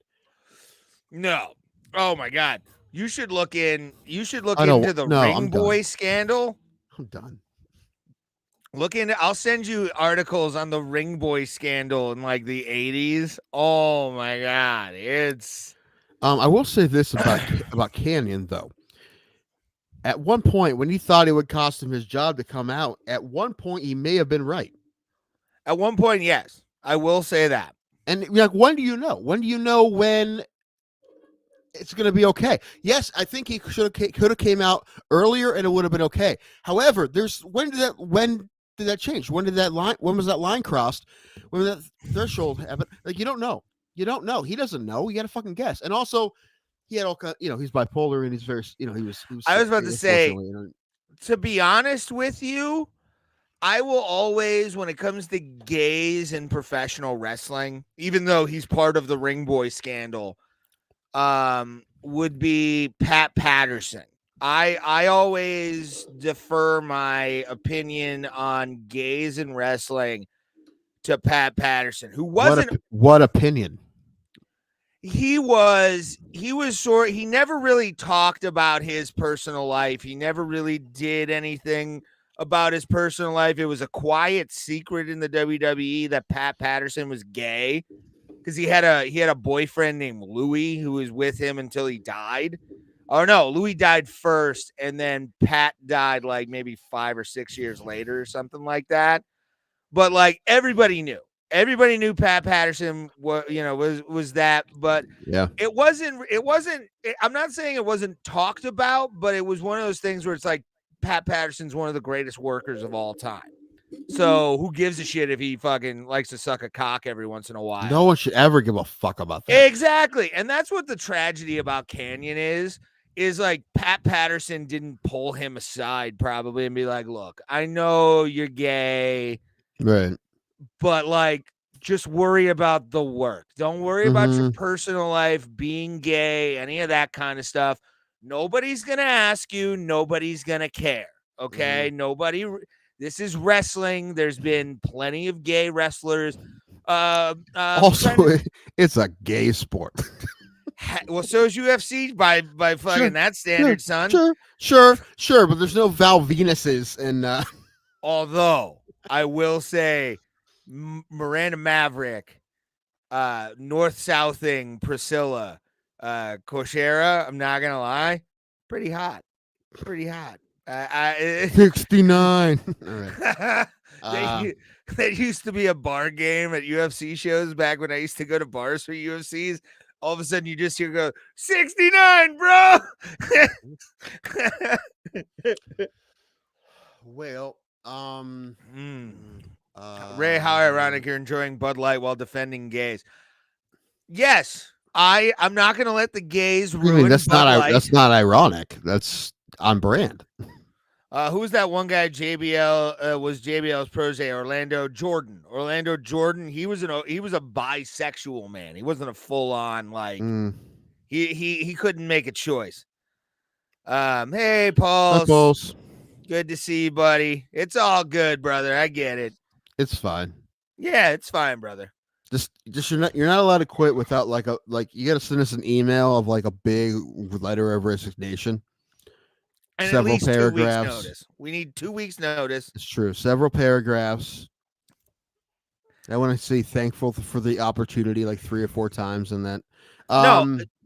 No. Oh my God. You should look into the Ring Boy scandal. I'm done. I'll send you articles on the Ring Boy scandal in like the 80s. Oh my God. It's I will say this about Canyon though. At one point when he thought it would cost him his job to come out, at one point he may have been right. At one point, yes. I will say that. And like, when do you know? When do you know when it's going to be okay? Yes, I think he could have came out earlier and it would have been okay. However, when did that change? When was that line crossed? When did that threshold happen? Like, you don't know. He doesn't know. You got to fucking guess. And also, he had all kind. He's bipolar and he's very. He was. I was about to say, to be honest with you, I will always, when it comes to gays in professional wrestling, even though he's part of the Ring Boy scandal, would be Pat Patterson. I always defer my opinion on gays in wrestling to Pat Patterson, who wasn't. What opinion? He never really talked about his personal life. He never really did anything about his personal life. It was a quiet secret in the WWE that Pat Patterson was gay, because he had a boyfriend named Louis who was with him until he died. Oh no, Louis died first, and then Pat died like maybe 5 or 6 years later or something like that. But like everybody knew Pat Patterson was that, but yeah, it wasn't. I'm not saying it wasn't talked about, but it was one of those things where it's like, Pat Patterson's one of the greatest workers of all time. So who gives a shit if he fucking likes to suck a cock every once in a while? No one should ever give a fuck about that. Exactly. And that's what the tragedy about Canyon is like, Pat Patterson didn't pull him aside probably and be like, look, I know you're gay, right? But like, just worry about the work. Don't worry about your personal life, being gay, any of that kind of stuff. Nobody's going to ask you. Nobody's going to care. Okay. This is wrestling. There's been plenty of gay wrestlers. Also, it's a gay sport. Well, so is UFC by fucking that standard, son. Sure. But there's no Val Venuses and. Although I will say, Miranda Maverick, North-Southing Priscilla, Koshera, I'm not gonna lie, pretty hot. 69. All right. There used to be a bar game at UFC shows back when I used to go to bars for UFCs. All of a sudden, you just hear go 69, bro. Well, Ray, how ironic you're enjoying Bud Light while defending gays. Yes, I'm not going to let the gays ruin that's Bud Light. That's not ironic. That's on brand. Who's that one guy? JBL was JBL's protege, Orlando Jordan. He was a bisexual man. He wasn't a full on like he couldn't make a choice. Hey, Paul. Hi, Pauls. Good to see you, buddy. It's all good, brother. I get it. It's fine. Yeah, it's fine, brother. Just you're not allowed to quit without you got to send us an email of like a big letter of resignation. And several at least paragraphs. 2 weeks notice. We need 2 weeks notice. It's true. Several paragraphs. I want to say thankful for the opportunity like 3 or 4 times and that.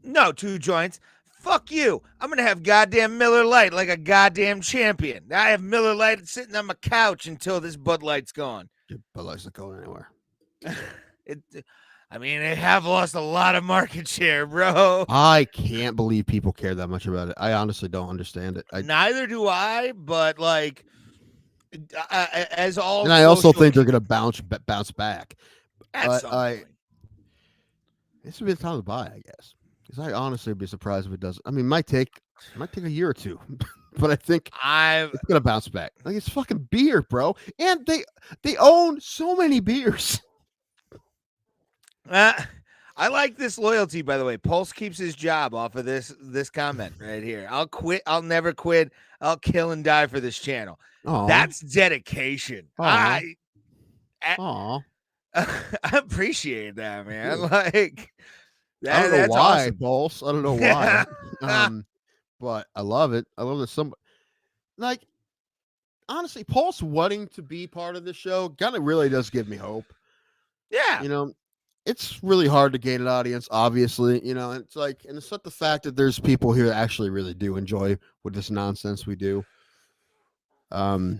No, 2 joints. Fuck you. I'm going to have goddamn Miller Lite like a goddamn champion. I have Miller Lite sitting on my couch until this Bud Light's gone. Bud Light's not going anywhere. I mean, they have lost a lot of market share, bro. I can't believe people care that much about it. I honestly don't understand it. Neither do I, but like, as all And I also social think they're going to bounce back. at some point. This would be the time to buy, I guess. Because I honestly would be surprised if it doesn't. I mean, it might take a year or two, but I think it's gonna bounce back. Like, it's fucking beer, bro, and they own so many beers. I like this loyalty, by the way. Pulse keeps his job off of this comment right here. I'll quit. I'll never quit. I'll kill and die for this channel. Aww. That's dedication. Aww. I appreciate that, man. Like, I don't know why, awesome. Pulse. I don't know why. But I love it. I love that somebody, like, honestly, Pulse wanting to be part of the show kind of really does give me hope. Yeah. You know, it's really hard to gain an audience, obviously, you know, it's like, and it's not the fact that there's people here that actually really do enjoy what this nonsense we do. Even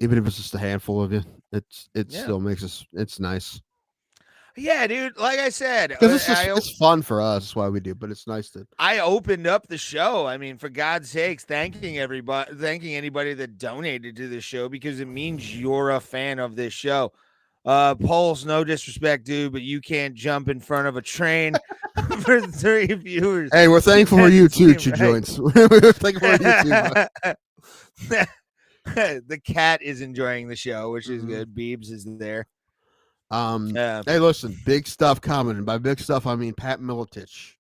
if it's just a handful of you, it still makes us, it's nice. Yeah, dude. Like I said, because it's fun for us. That's why we do. But it's nice that I opened up the show. I mean, for God's sakes, thanking anybody that donated to the show, because it means you're a fan of this show. Pulse, no disrespect, dude, but you can't jump in front of a train for 3 viewers. Hey, we're thankful for you too, Joints. We're thankful for you too. The cat is enjoying the show, which is good. Beebs is there. Hey, listen, big stuff coming. And by big stuff, I mean Pat Miletich.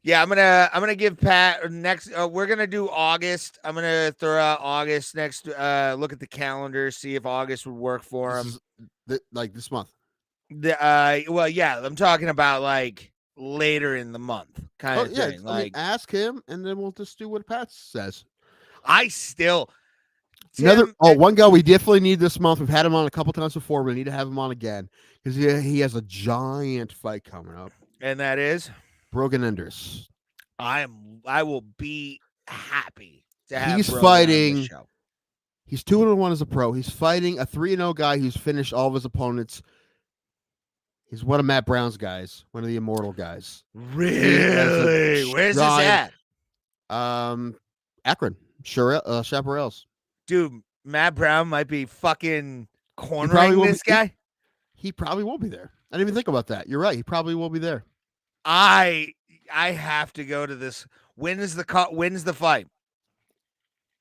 Yeah, I'm gonna give Pat next. We're gonna do August. I'm gonna throw out August next. Look at the calendar, see if August would work for him. Like this month. Well, yeah, I'm talking about like later in the month, kind of thing. Like, I mean, ask him, and then we'll just do what Pat says. One guy we definitely need this month. We've had him on a couple times before. We need to have him on again because he has a giant fight coming up, and that is Brogan Enders. I will be happy to have. He's Brogan fighting. On the show. He's 2-1 as a pro. He's fighting a 3-0 guy who's finished all of his opponents. He's one of Matt Brown's guys, one of the immortal guys. Really? Where's this at? Akron, Chaparrals. Dude, Matt Brown might be fucking cornering this guy. He probably won't be there. I didn't even think about that. You're right. He probably will be there. I have to go to this. When's the fight?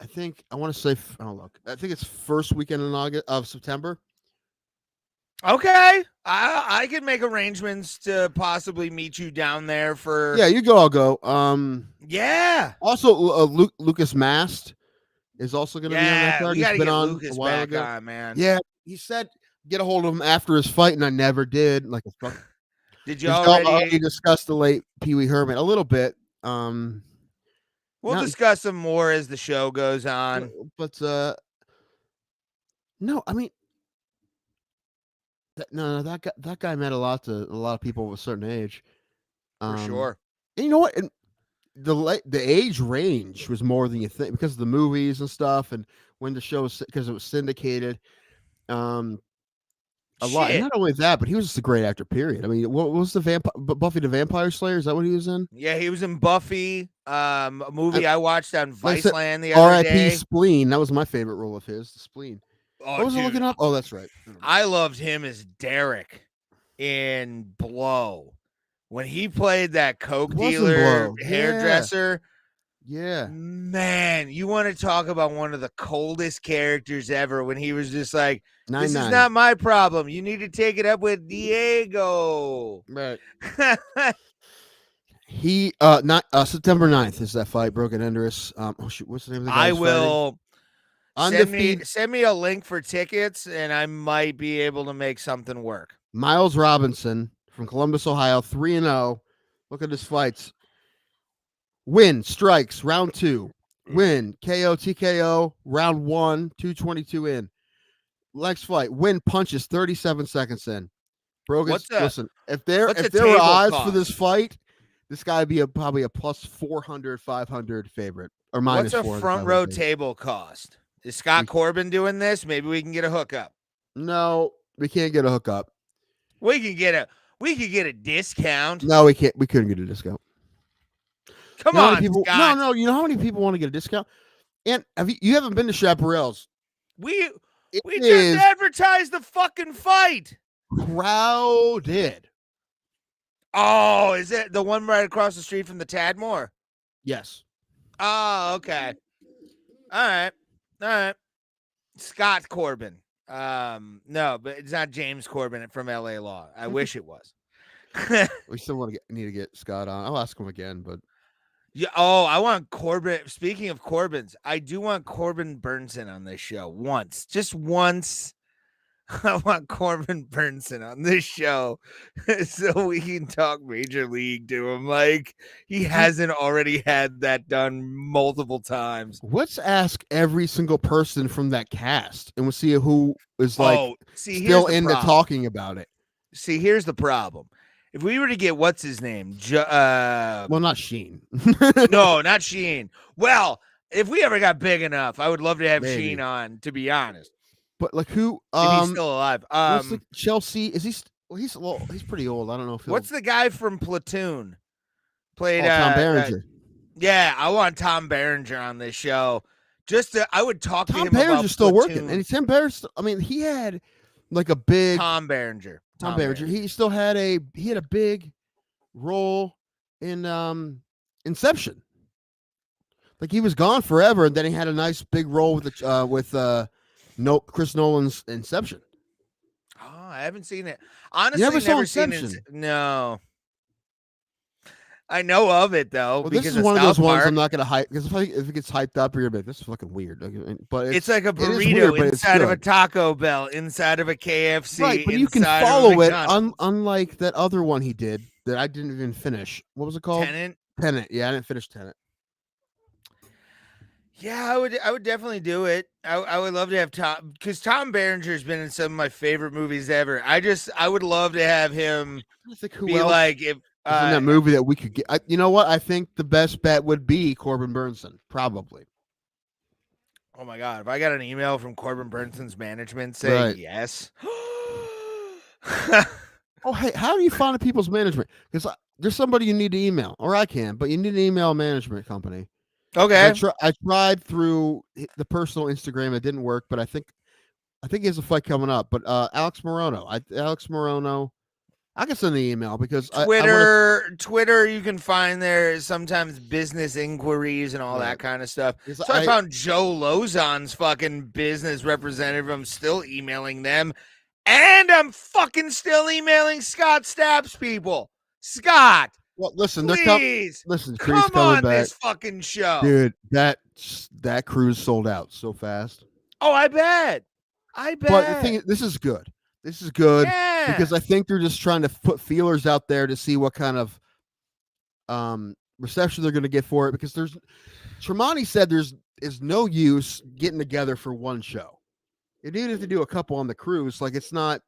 I want to say. Oh, look. I think it's first weekend of September. Okay, I can make arrangements to possibly meet you down there for. Yeah, you go. I'll go. Yeah. Also, Lucas Mast is also going to be on that card. He's been on Lucas a while ago. ago. Man. Yeah, he said get a hold of him after his fight, and I never did. Like, did you already discuss the late Pee Wee Herman a little bit? We'll discuss some more as the show goes on. But no, I mean, that guy meant a lot to a lot of people of a certain age. For sure. And you know what? And the age range was more than you think because of the movies and stuff, and when the show was, because it was syndicated. A lot. And not only that, but he was just a great actor. Period. I mean, what was the Buffy the Vampire Slayer? Is that what he was in? Yeah, he was in Buffy. A movie I watched on Viceland the other R.I.P. day. Spleen. That was my favorite role of his. The Spleen. Oh, what was I looking up? Oh, that's right. I loved him as Derrick in Blow when he played that coke dealer hairdresser. Yeah, man, you want to talk about one of the coldest characters ever when he was just like, this is 9-9. not my problem. You need to take it up with Diego. Right. He September 9th is that fight, Brogan Enders. Oh shoot, what's the name of the guy? I will undefeated. Send me a link for tickets, and I might be able to make something work. Miles Robinson from Columbus, Ohio, 3-0. Look at his fights. Win, strikes, round 2. Win, KO, TKO, round 1, 222 in. Next fight, win, punches, 37 seconds in. Brogan, listen, if there were odds for this fight, this guy would be probably a plus 400, 500 favorite. Or minus 400. What's a front row table cost? Is Scott Corbin doing this? Maybe we can get a hookup. No, we can't get a hookup. We could get a discount. No, we can't. We couldn't get a discount. Come You know how on, many people, Scott. No. You know how many people want to get a discount? And you haven't been to Chaparral's? We It just is advertised the fucking fight. crowded. Oh, is it the one right across the street from the Tadmore? Yes. Oh, okay. All right. Scott Corbin. No, but it's not James Corbin from LA Law. I wish it was. We still need to get Scott on. I'll ask him again, but Yeah. Oh, I want Corbin. Speaking of Corbins, I do want Corbin Burnson on this show once, just once. I want Corbin Burnson on this show so we can talk Major League to him. Like he hasn't already had that done multiple times. let's ask every single person from that cast, and we'll see who is like still into talking about it. See, here's the problem. If we were to get what's his name, Well, not Sheen. no, not Sheen. Well, if we ever got big enough, I would love to have Maybe. Sheen on. To be honest, But like who? if he's still alive. what's the Chelsea? Is he? Well, he's pretty old. I don't know if What's the guy from Platoon? Played Tom Berenger. Yeah, I want Tom Berenger on this show. I would talk to him about Berenger's still Platoon. working, and Tom Berenger. I mean, he had like a big Tom Berenger. Tom Berenger. He still had a big role in Inception. Like he was gone forever, and then he had a nice big role with Chris Nolan's Inception. Oh, I haven't seen it. Honestly, You never saw seen Inception? it. No. I know of it though. Well, because this is one of those South ones Park. I'm not gonna hype because if it gets hyped up, you're like, this is fucking weird. But It's like a it is burrito weird, but it's inside of a good. Taco Bell, inside of a KFC. Right, but you can inside of a follow it. McDonald's. Unlike that other one he did that I didn't even finish. What was it called? Tenant. Yeah, I didn't finish Tenet. Yeah, I would definitely do it. I would love to have Tom, because Tom Berenger's been in some of my favorite movies ever. I would love to have him I think who be else like if is in that movie that we could get. You know what? I think the best bet would be Corbin Burnson, probably. oh my god, if I got an email from Corbin Burnson's management saying Right. yes. Oh, hey, how do you find people's management? Because there's somebody you need to email, or I can, but you need to email a management company. Okay. I tried through the personal Instagram. It didn't work, but I think he has a fight coming up. But Alex Morono, I can send the email because Twitter, you can find there sometimes business inquiries and all that kind of stuff. So I found Joe Lozon's fucking business representative. I'm still emailing them, and I'm fucking still emailing Scott Stapp's people. Scott, well, listen, please, listen, come coming on back. this fucking show, Dude. That cruise sold out so fast. Oh, I bet. But the thing is, this is good. Yeah. Because I think they're just trying to put feelers out there to see what kind of reception they're going to get for it. Because Tremonti said is no use getting together for one show. And even if they do a couple on the cruise, like it's not.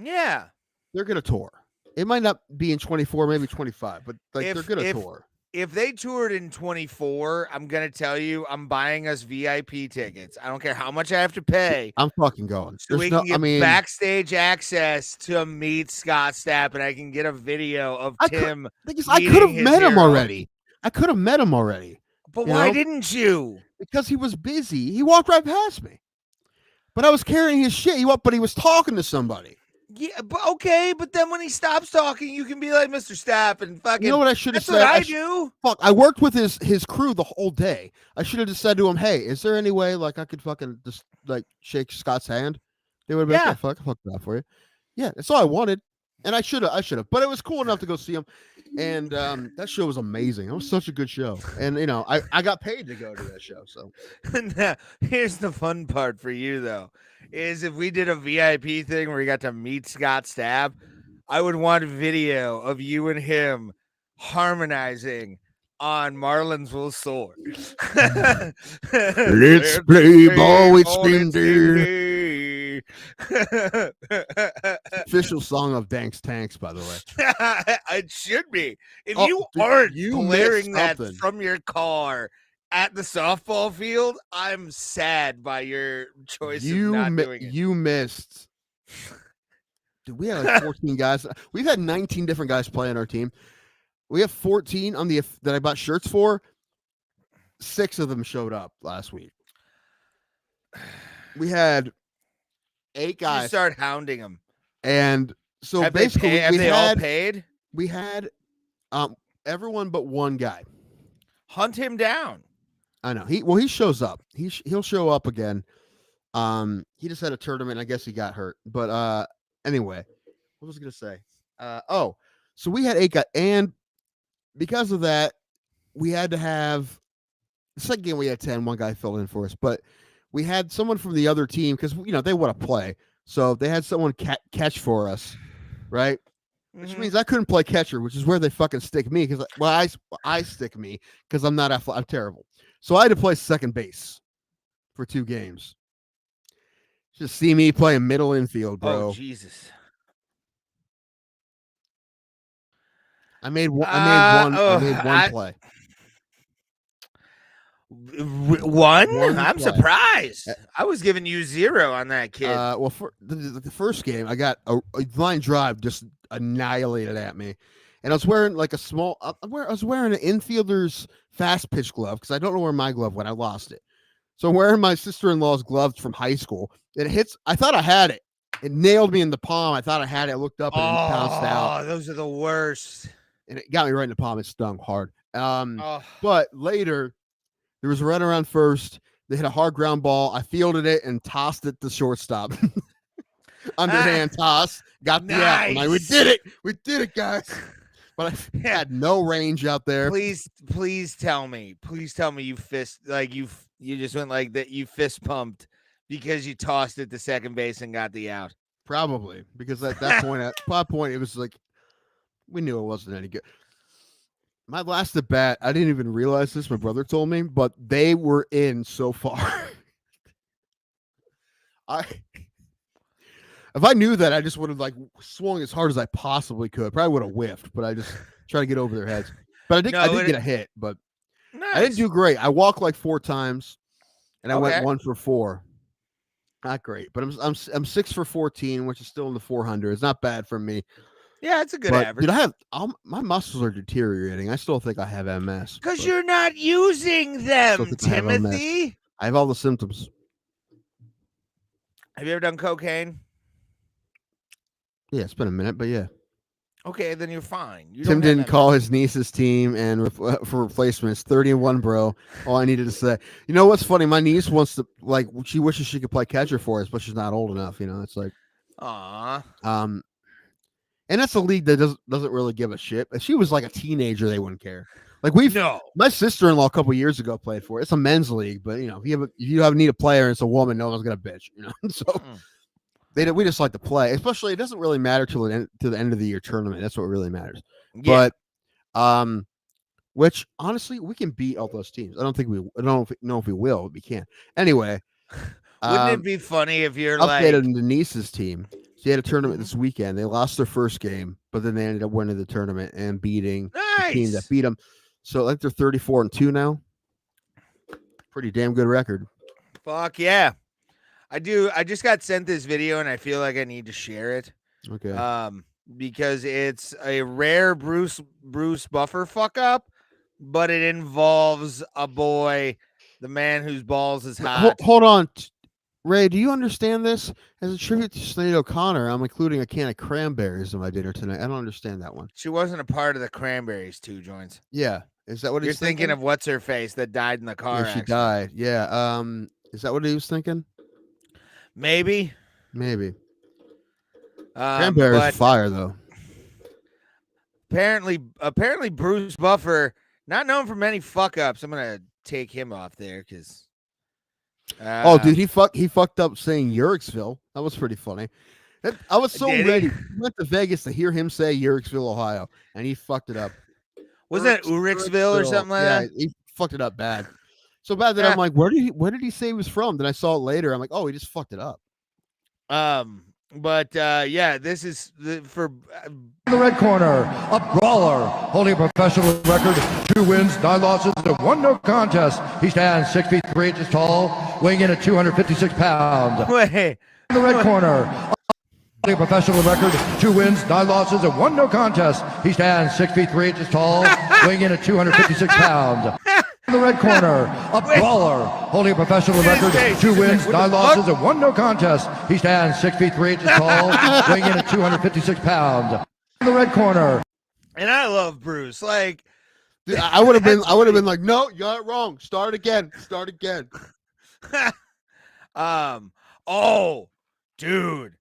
Yeah. They're going to tour. It might not be in 24, maybe 25, but they're going to tour. If they toured in 24, I'm going to tell you, I'm buying us VIP tickets. I don't care how much I have to pay. I'm fucking going. So we can get backstage access to meet Scott Stapp, and I can get a video of Tim. I could have met him already. But why didn't you? Because he was busy. He walked right past me. But I was carrying his shit. But he was talking to somebody. Yeah, but okay, but then when he stops talking, you can be like Mr. Stapp and fucking. You know what I should have said? That's what I do. Fuck, I worked with his crew the whole day. I should have just said to him, "Hey, is there any way like I could fucking just like shake Scott's hand?" They would have been, "Yeah, fuck that for you." Yeah, that's all I wanted, and I should have. But it was cool enough to go see him, and that show was amazing. It was such a good show, and I got paid to go to that show. So now, here's the fun part for you though. Is if we did a VIP thing where we got to meet Scott Stapp, I would want a video of you and him harmonizing on Marlins Will Soar. Let's play ball with Splendor. Official song of Danks Tanks, by the way. It should be. If you aren't blaring that from your car at the softball field, I'm sad by your choice of not doing it. You missed. Dude, we had like 14 guys. We've had 19 different guys play on our team. We have 14 on the that I bought shirts for. 6 of them showed up last week. We had 8 guys. You start hounding them. And so have basically, have they all paid? We had everyone but one guy. Hunt him down. I know. He shows up. He'll show up again. He just had a tournament. I guess he got hurt. But anyway, what was I gonna say? So we had 8 guys, and because of that, we had to have the second game. We had 10. One guy filled in for us, but we had someone from the other team because they want to play. So they had someone catch for us, right? Which means I couldn't play catcher, which is where they fucking stick me because I stick me because I'm not I'm terrible. So I had to play second base for 2 games. Just see me playing middle infield, bro. Oh Jesus! I made one play. One? I'm play. surprised. I was giving you 0 on that kid. Well, for the first game, I got a line drive just annihilated at me, and I was wearing like a small. I was wearing an infielder's fast pitch glove because I don't know where my glove went. I lost it, so I'm wearing my sister-in-law's gloves from high school. It hits. I thought I had it. It nailed me in the palm. I thought I had it. I looked up and it bounced out. Oh, those are the worst. And it got me right in the palm. It stung hard. But later, there was a run around first. They hit a hard ground ball. I fielded it and tossed it to shortstop. Underhand toss. Got the out. I'm like, we did it. We did it, guys. But I had no range out there. Please tell me. Please tell me you just went like that. You fist pumped because you tossed it to second base and got the out. Probably because at that point, it was like we knew it wasn't any good. My last at bat, I didn't even realize this. My brother told me, but they were in so far. If I knew that, I just would have like swung as hard as I possibly could. Probably would have whiffed, but I just try to get over their heads. But I did get a hit, but nice. I didn't do great. I walked like 4 times, and I went 1 for 4. Not great, but I'm 6 for 14, which is still in the 400. It's not bad for me. Yeah, it's a good average. Dude, my muscles are deteriorating. I still think I have MS. Because you're not using them, Timothy. I have all the symptoms. Have you ever done cocaine? Yeah, it's been a minute, but yeah. Okay, then you're fine. Tim didn't call his niece's team and for replacements. 30-1, bro. All I needed to say. You know what's funny? My niece wants to she wishes she could play catcher for us, but she's not old enough. It's like, aw. And that's a league that doesn't really give a shit. If she was like a teenager, they wouldn't care. Like my sister-in-law a couple years ago played for it. It's a men's league, but if you need a player and it's a woman, no one's gonna bitch. So we just like to play. Especially, it doesn't really matter to the end of the year tournament. That's what really matters. Yeah. But which honestly we can beat all those teams. I don't know if we will. But we can anyway. Wouldn't it be funny if you're updated the niece's team? She had a tournament this weekend. They lost their first game, but then they ended up winning the tournament and beating the team that beat them. So they're 34-2 now. Pretty damn good record. Fuck yeah. I do. I just got sent this video and I feel like I need to share it. Okay. Because it's a rare Bruce Buffer fuck up, but it involves a boy, the man whose balls is hot. Hold on. Ray, do you understand this? As a tribute to Sinead O'Connor, I'm including a can of cranberries in my dinner tonight. I don't understand that one. She wasn't a part of the cranberries 2 joints. Yeah. Is that what you're thinking of? What's her face that died in the car? Yeah, she died. Yeah. Is that what he was thinking? Maybe. Cranberries is fire though. Apparently Bruce Buffer, not known for many fuck ups. I'm gonna take him off there because. Dude, he fucked up saying Uricksville. That was pretty funny. I was so ready. We went to Vegas to hear him say Uricksville, Ohio, and he fucked it up. Was that Uricksville or something like that? Yeah, he fucked it up bad. So bad that I'm like, where did he say he was from? Then I saw it later. I'm like, oh, he just fucked it up. This is for in the red corner, a brawler holding a professional record, 2 wins, 9 losses, and 1 no contest. He stands 6 feet 3 inches tall, weighing in at 256 pounds. Wait. In the red corner. Holding a professional record, 2 wins, 9 losses, and 1 no contest. He stands 6 feet 3 inches tall, weighing in at 256 pounds. In the red corner, a brawler, holding a professional record, 2 wins, 9 losses, and 1 no contest. He stands 6 feet 3 inches tall, weighing in at 256 pounds. In the red corner. And I love Bruce. Like, Dude, I would have been like, no, you got it wrong. Start again. Oh, dude.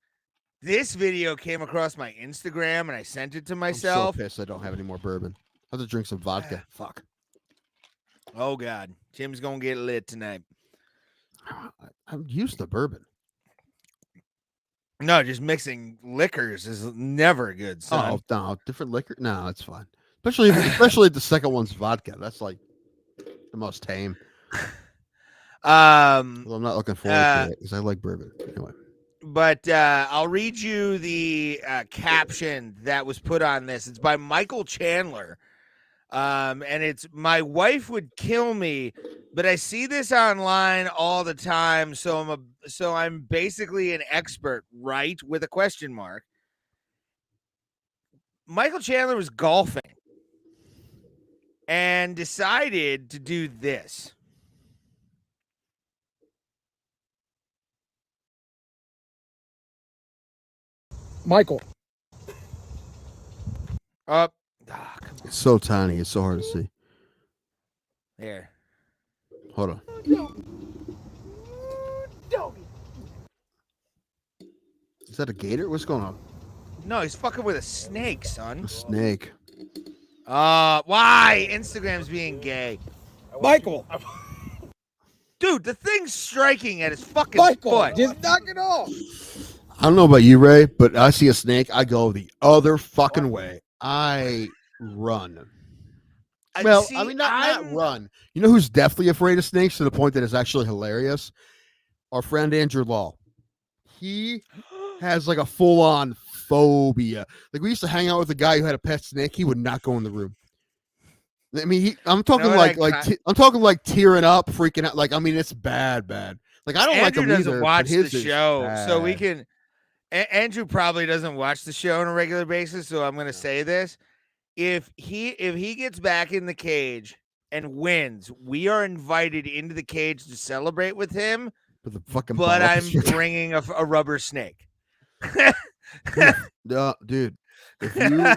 This video came across my Instagram and I sent it to myself. I'm so pissed I don't have any more bourbon. I have to drink some vodka. Fuck. Oh, God. Tim's going to get lit tonight. I'm used to bourbon. No, just mixing liquors is never good, son. Oh, no. Different liquor? No, it's fine. Especially if the second one's vodka. That's like the most tame. Well, I'm not looking forward to it because I like bourbon. Anyway. But I'll read you the caption that was put on this. It's by Michael Chandler. And it's, "My wife would kill me, but I see this online all the time, so I'm basically an expert, right?" With a question mark. Michael Chandler was golfing and decided to do this. Michael. Up. It's so tiny. It's so hard to see. There. Hold on. Is that a gator? What's going on? No, he's fucking with a snake, son. A snake. Why? Instagram's being gay. Michael. Dude, the thing's striking at his fucking Michael, foot. just knock it off. I don't know about you, Ray, but I see a snake, I go the other fucking way. I run. Well, See, I mean, not run. You know who's definitely afraid of snakes to the point that it's actually hilarious? Our friend Andrew Law. He has like a full-on phobia. Like, we used to hang out with a guy who had a pet snake. He would not go in the room. I mean, I'm talking I'm talking like tearing up, freaking out. Like, I mean, it's bad. Like, I don't Andrew like him doesn't either. watch but his the is show, bad. so we can. Andrew probably doesn't watch the show on a regular basis, so I'm going to say this: if he gets back in the cage and wins, we are invited into the cage to celebrate with him. With the fucking but I'm balls. bringing a rubber snake. No, dude. If you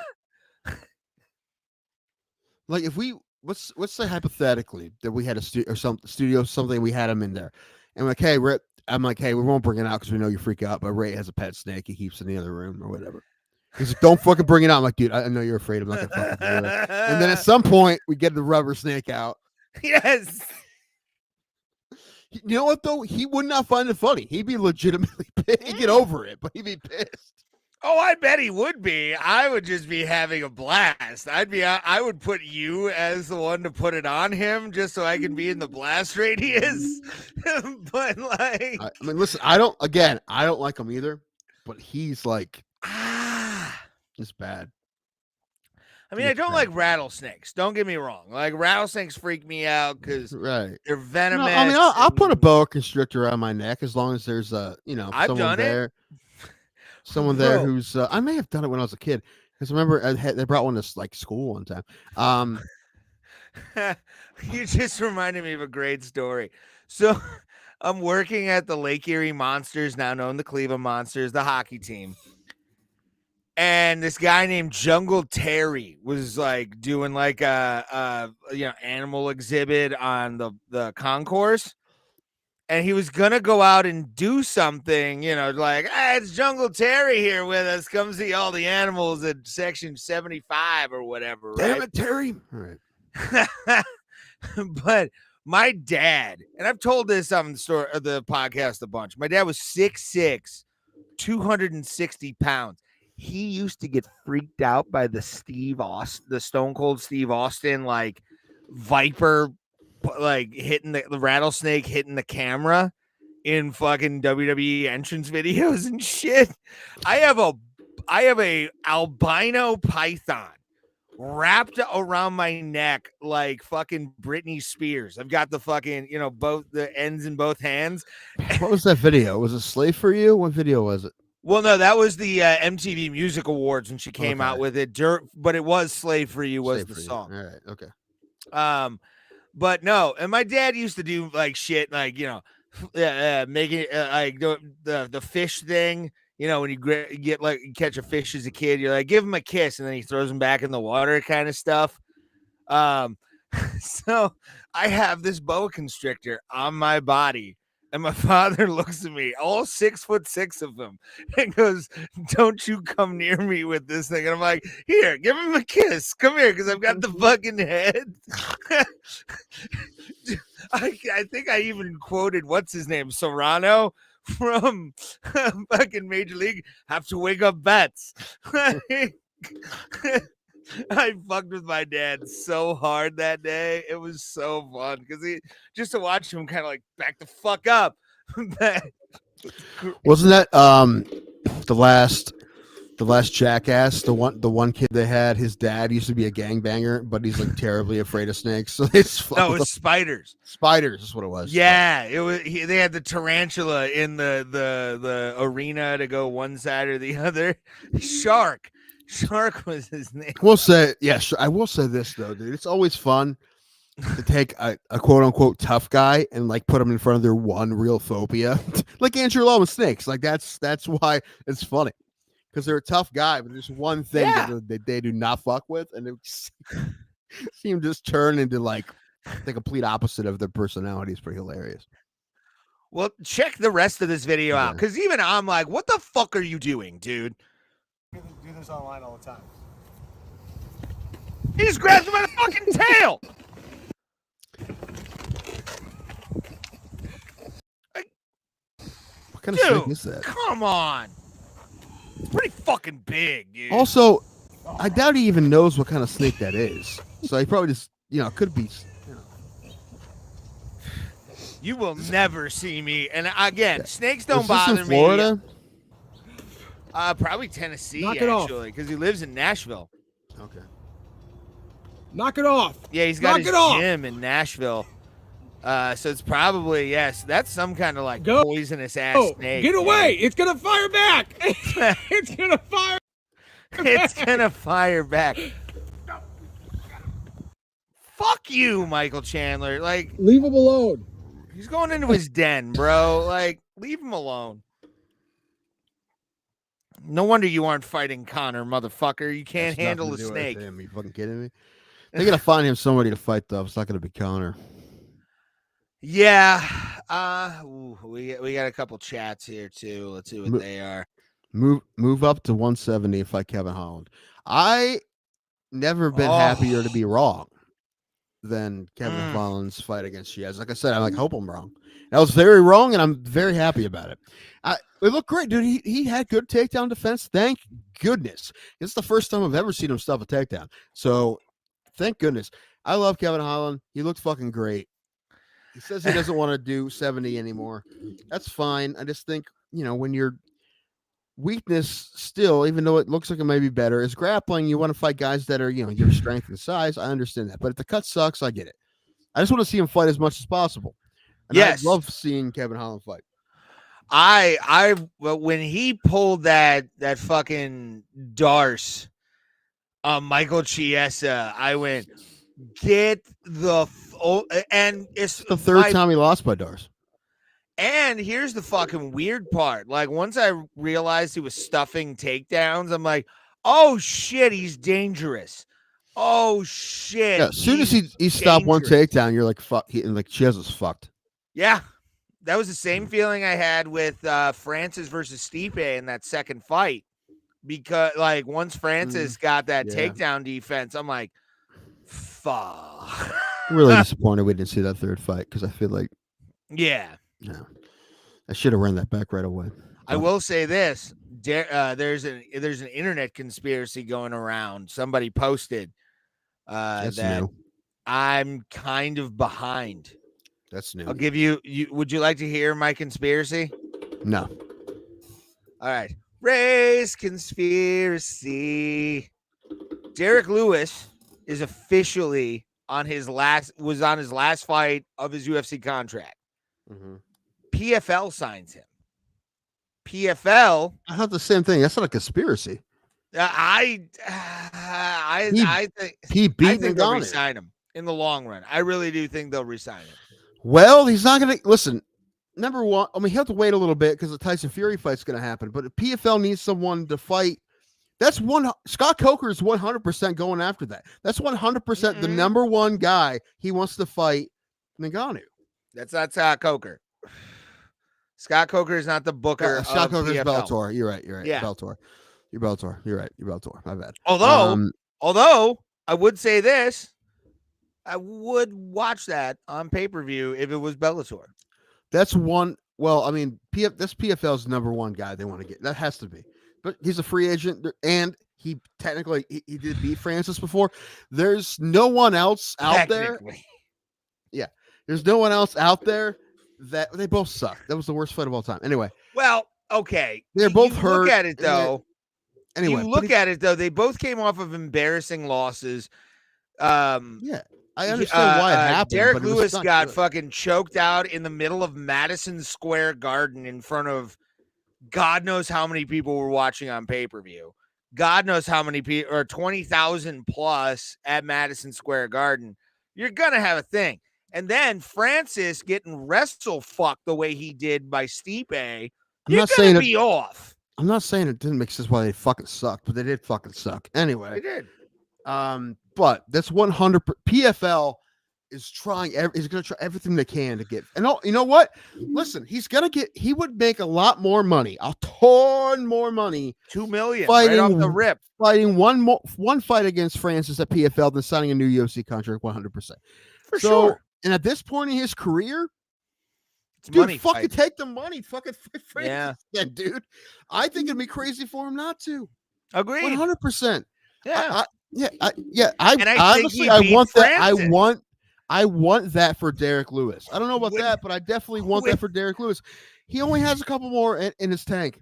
like, if we let's say hypothetically that we had a studio, something, we had him in there, and like, hey, I'm like, hey, we won't bring it out because we know you freak out, but Ray has a pet snake he keeps in the other room or whatever. He's like, don't fucking bring it out. I'm like, dude, I know you're afraid. I'm not gonna fucking do it. And then at some point, we get the rubber snake out. Yes. You know what though? He would not find it funny. He'd be legitimately pissed. He'd get over it, but he'd be pissed. Oh, I bet he would be. I would just be having a blast. I would put you as the one to put it on him just so I can be in the blast radius. But like, I mean, listen, I don't like him either, but he's like, it's bad. I mean, I don't like rattlesnakes. Don't get me wrong. Like, rattlesnakes freak me out because they're venomous. No, I mean, I'll put a boa constrictor around my neck as long as there's someone there. Someone there who's I may have done it when I was a kid because I remember they brought one to like school one time. You just reminded me of a great story. So I'm working at the Lake Erie Monsters, now known the Cleveland Monsters, the hockey team. And this guy named Jungle Terry was like doing like a animal exhibit on the concourse. And he was going to go out and do something, like, hey, it's Jungle Terry here with us. Come see all the animals at section 75 or whatever. Right? Damn it, Terry. All right. But my dad, and I've told this on the podcast a bunch. My dad was 6'6", 260 pounds. He used to get freaked out by the Stone Cold Steve Austin, like Viper, like hitting the rattlesnake, hitting the camera in fucking WWE entrance videos and shit. I have a albino python wrapped around my neck like fucking Britney Spears. I've got the fucking, both the ends in both hands. What was that video? Was it Slave for You? What video was it? Well, no, that was the MTV Music Awards when she came Okay. out with it. But it was "Slave for You" was Slave the for You. song. All right. Okay. But no, and my dad used to do like shit, like making like the fish thing. You know, when you get like you catch a fish as a kid, you're like, give him a kiss, and then he throws him back in the water, kind of stuff. So I have this boa constrictor on my body, and my father looks at me, all 6'6" of them, and goes, "Don't you come near me with this thing." And I'm like, "Here, give him a kiss. Come here, because I've got the fucking head." I think I even quoted what's his name, Serrano from fucking Major League. Have to wake up bats. I fucked with my dad so hard that day. It was so fun because just to watch him kind of like back the fuck up. Wasn't that the last Jackass? The one kid they had, his dad used to be a gangbanger, but he's like terribly afraid of snakes. So it's no, it was spiders. Spiders is what it was. Yeah, it was. They had the tarantula in the arena to go one side or the other. Shark was his name. I will say this though, dude. It's always fun to take a quote unquote tough guy and like put him in front of their one real phobia, like Andrew Lowe with snakes. Like that's why it's funny, because they're a tough guy, but there's one thing that they do not fuck with, and it see him just turn into like the complete opposite of their personality. Is pretty hilarious. Well, check the rest of this video out, because even I'm like, what the fuck are you doing, dude? Do this online all the time. He just grabs him by the fucking tail. What kind of snake is that? Come on. It's pretty fucking big, dude. Also, I doubt he even knows what kind of snake that is. So he probably just, could be. You will never see me. And again, snakes don't Was this bother in Florida? me. Probably Tennessee, Knock it off. actually, because he lives in Nashville. Okay. Knock it off. Yeah, he's got Knock his it off. gym in Nashville. So it's probably, yes, that's some kind of like poisonous ass snake. Get away. It's going to fire back. It's going to fire It's going to fire back. Fuck you, Michael Chandler. Like, Leave him alone. he's going into his den, bro. Like, leave him alone. No wonder you aren't fighting Connor, motherfucker. You can't handle the snake. Are you fucking kidding me? They're gonna find him somebody to fight though. It's not gonna be Connor. Yeah. We got a couple chats here too. Let's see what they are. Move up to 170 and fight Kevin Holland. I never been happier to be wrong than Kevin Holland's fight against Chiesa. Like I said, I hope I'm wrong. I was very wrong, and I'm very happy about it. It looked great, dude. He had good takedown defense. Thank goodness. It's the first time I've ever seen him stuff a takedown. So thank goodness. I love Kevin Holland. He looked fucking great. He says he doesn't want to do 70 anymore. That's fine. I just think, when your weakness still, even though it looks like it may be better, is grappling, you want to fight guys that are, your strength and size. I understand that. But if the cut sucks, I get it. I just want to see him fight as much as possible. And I love seeing Kevin Holland fight. When he pulled that fucking Darce on Michael Chiesa, I went, get the and it's the third time he lost by Darce. And here's the fucking weird part. Like, once I realized he was stuffing takedowns, I'm like, oh shit, he's dangerous. Oh shit. Yeah, as soon as he stopped one takedown, you're like, fuck, like Chiesa's fucked. Yeah. That was the same feeling I had with Francis versus Stipe in that second fight. Because, like, once Francis got that takedown defense, I'm like, fuck. I'm really disappointed we didn't see that third fight, because I feel like, I should have run that back right away. I will say this: there's an internet conspiracy going around. Somebody posted that new. I'm kind of behind. That's new. I'll give you. Would you like to hear my conspiracy? No. All right. Race conspiracy. Derrick Lewis is officially on his last fight of his UFC contract. Mm-hmm. PFL signs him. PFL. I thought the same thing. That's not a conspiracy. I think He beat they'll Ngannou. resign him in the long run. I really do think they'll resign him. Well, he's not going to listen. Number one, I mean, he'll have to wait a little bit because the Tyson Fury fight's going to happen. But if PFL needs someone to fight, that's one. Scott Coker is 100% going after that. That's 100% the number one guy he wants to fight Ngannou. That's not Scott Coker. Scott Coker is not the booker. Scott Coker is PFL. Bellator. You're right. Yeah. Bellator. You're Bellator. You're right. You're Bellator. My bad. Although I would say this, I would watch that on pay-per-view if it was Bellator. That's one. Well, I mean, that's PFL's number one guy they want to get. That has to be. But he's a free agent, and he technically he did beat Francis before. There's no one else out there. Yeah, there's no one else out there that they both suck. That was the worst fight of all time. Anyway. Well, okay. They're both hurt. Look at it though. Anyway, you look at it though. They both came off of embarrassing losses. Yeah. I understand why it happened. Derrick Lewis got fucking choked out in the middle of Madison Square Garden in front of God knows how many people were watching on pay-per-view. God knows how many people, or 20,000 plus at Madison Square Garden. You're going to have a thing. And then Francis getting wrestle fucked the way he did by Stipe. You're going to be off. I'm not saying it didn't make sense why they fucking sucked, but they did fucking suck. Anyway. They did. But that's 100. PFL is trying. He's going to try everything they can to get. And you know what? Listen, he would make a lot more money, a ton more money, $2 million fighting right off the rip, fighting one fight against Francis at PFL than signing a new UFC contract 100%. For sure. And at this point in his career, it's money. Fucking take the money. Fucking Francis. Yeah, dude. I think it'd be crazy for him not to. Agreed. 100%. Yeah. I want that. I want that for Derrick Lewis. I don't know about that, but I definitely want that for Derrick Lewis. He only has a couple more in his tank,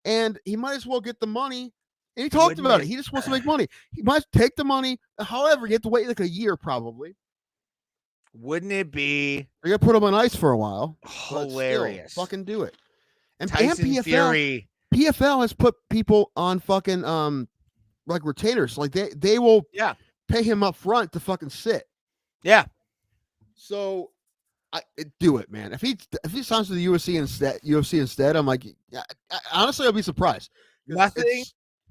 and he might as well get the money. And he talked about it. He just wants to make money. He might take the money. However, you have to wait like a year probably. Wouldn't it be? You're gonna put him on ice for a while. Hilarious. Still, fucking do it. And Tyson Fury. PFL has put people on fucking like retainers. Like they will pay him up front to fucking sit. Yeah. So do it, man. If he signs to the UFC instead, I'm like, honestly, I'll be surprised. Nothing.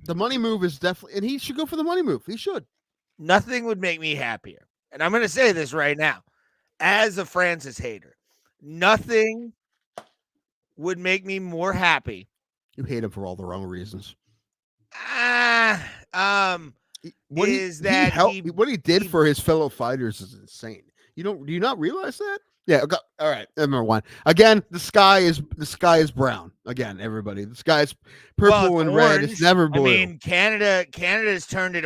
The money move is definitely, and he should go for the money move. He should. Nothing would make me happier. And I'm going to say this right now, as a Francis hater, nothing would make me more happy. You hate him for all the wrong reasons. What he did for his fellow fighters is insane. Do you not realize that? Yeah. Okay, all right. Number one. Again, the sky is brown. Again, everybody. The sky is purple and red. It's never blue. I mean, Canada's turned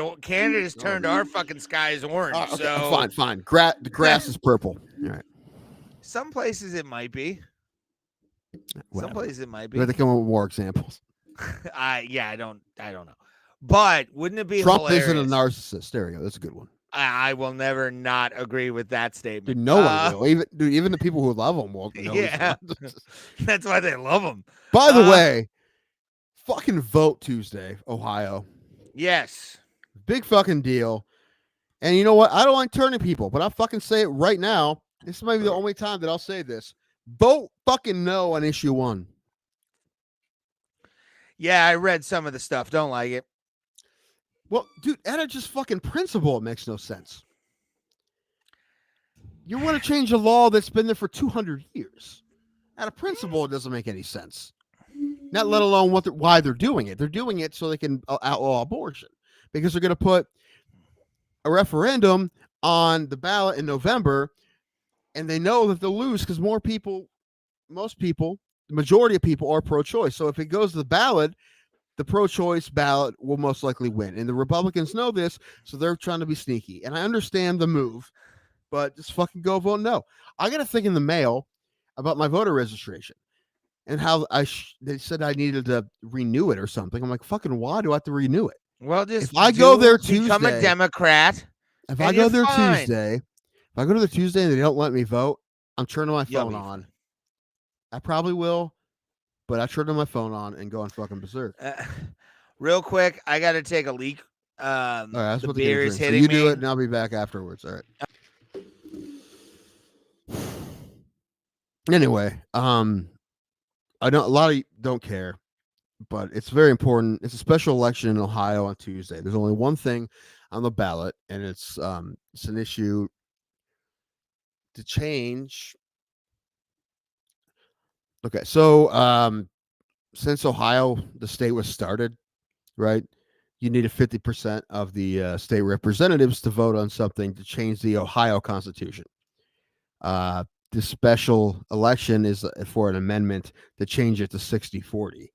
our fucking skies orange. Okay, so fine. The grass is purple. All right. Some places it might be. Whatever. Some places it might be. We have to come up with more examples. I don't know. But wouldn't it be Trump hilarious? isn't a narcissist. There you go. That's a good one. I will never not agree with that statement. Dude, no one will. Even the people who love him will. Yeah, that's why they love him. By the way, fucking vote Tuesday, Ohio. Yes. Big fucking deal. And you know what? I don't like turning people, but I'll fucking say it right now. This might be the only time that I'll say this. Vote fucking no on issue 1. Yeah, I read some of the stuff. Don't like it. Well, dude, out of just fucking principle, it makes no sense. You want to change a law that's been there for 200 years. Out of principle, it doesn't make any sense. Not let alone why they're doing it. They're doing it so they can outlaw abortion. Because they're going to put a referendum on the ballot in November, and they know that they'll lose because most people, the majority of people are pro-choice. So if it goes to the ballot, the pro-choice ballot will most likely win. And the Republicans know this, so they're trying to be sneaky. And I understand the move, but just fucking go vote no. I got a thing in the mail about my voter registration and how they said I needed to renew it or something. I'm like, fucking why do I have to renew it? Well, just if I go there Tuesday, become a Democrat. If I go there Tuesday and they don't let me vote, I'm turning my phone on. I probably will. but I turned my phone on and go on fucking berserk. Real quick, I got to take a leak. All right, I was The about to get a beer is drink. So hitting you me. do it, and I'll be back afterwards. All right. Anyway, I know a lot of you don't care, but it's very important. It's a special election in Ohio on Tuesday. There's only one thing on the ballot, and it's an issue to change. Okay, so since Ohio, the state was started, right? You needed 50% of the state representatives to vote on something to change the Ohio Constitution. This special election is for an amendment to change it to 60-40.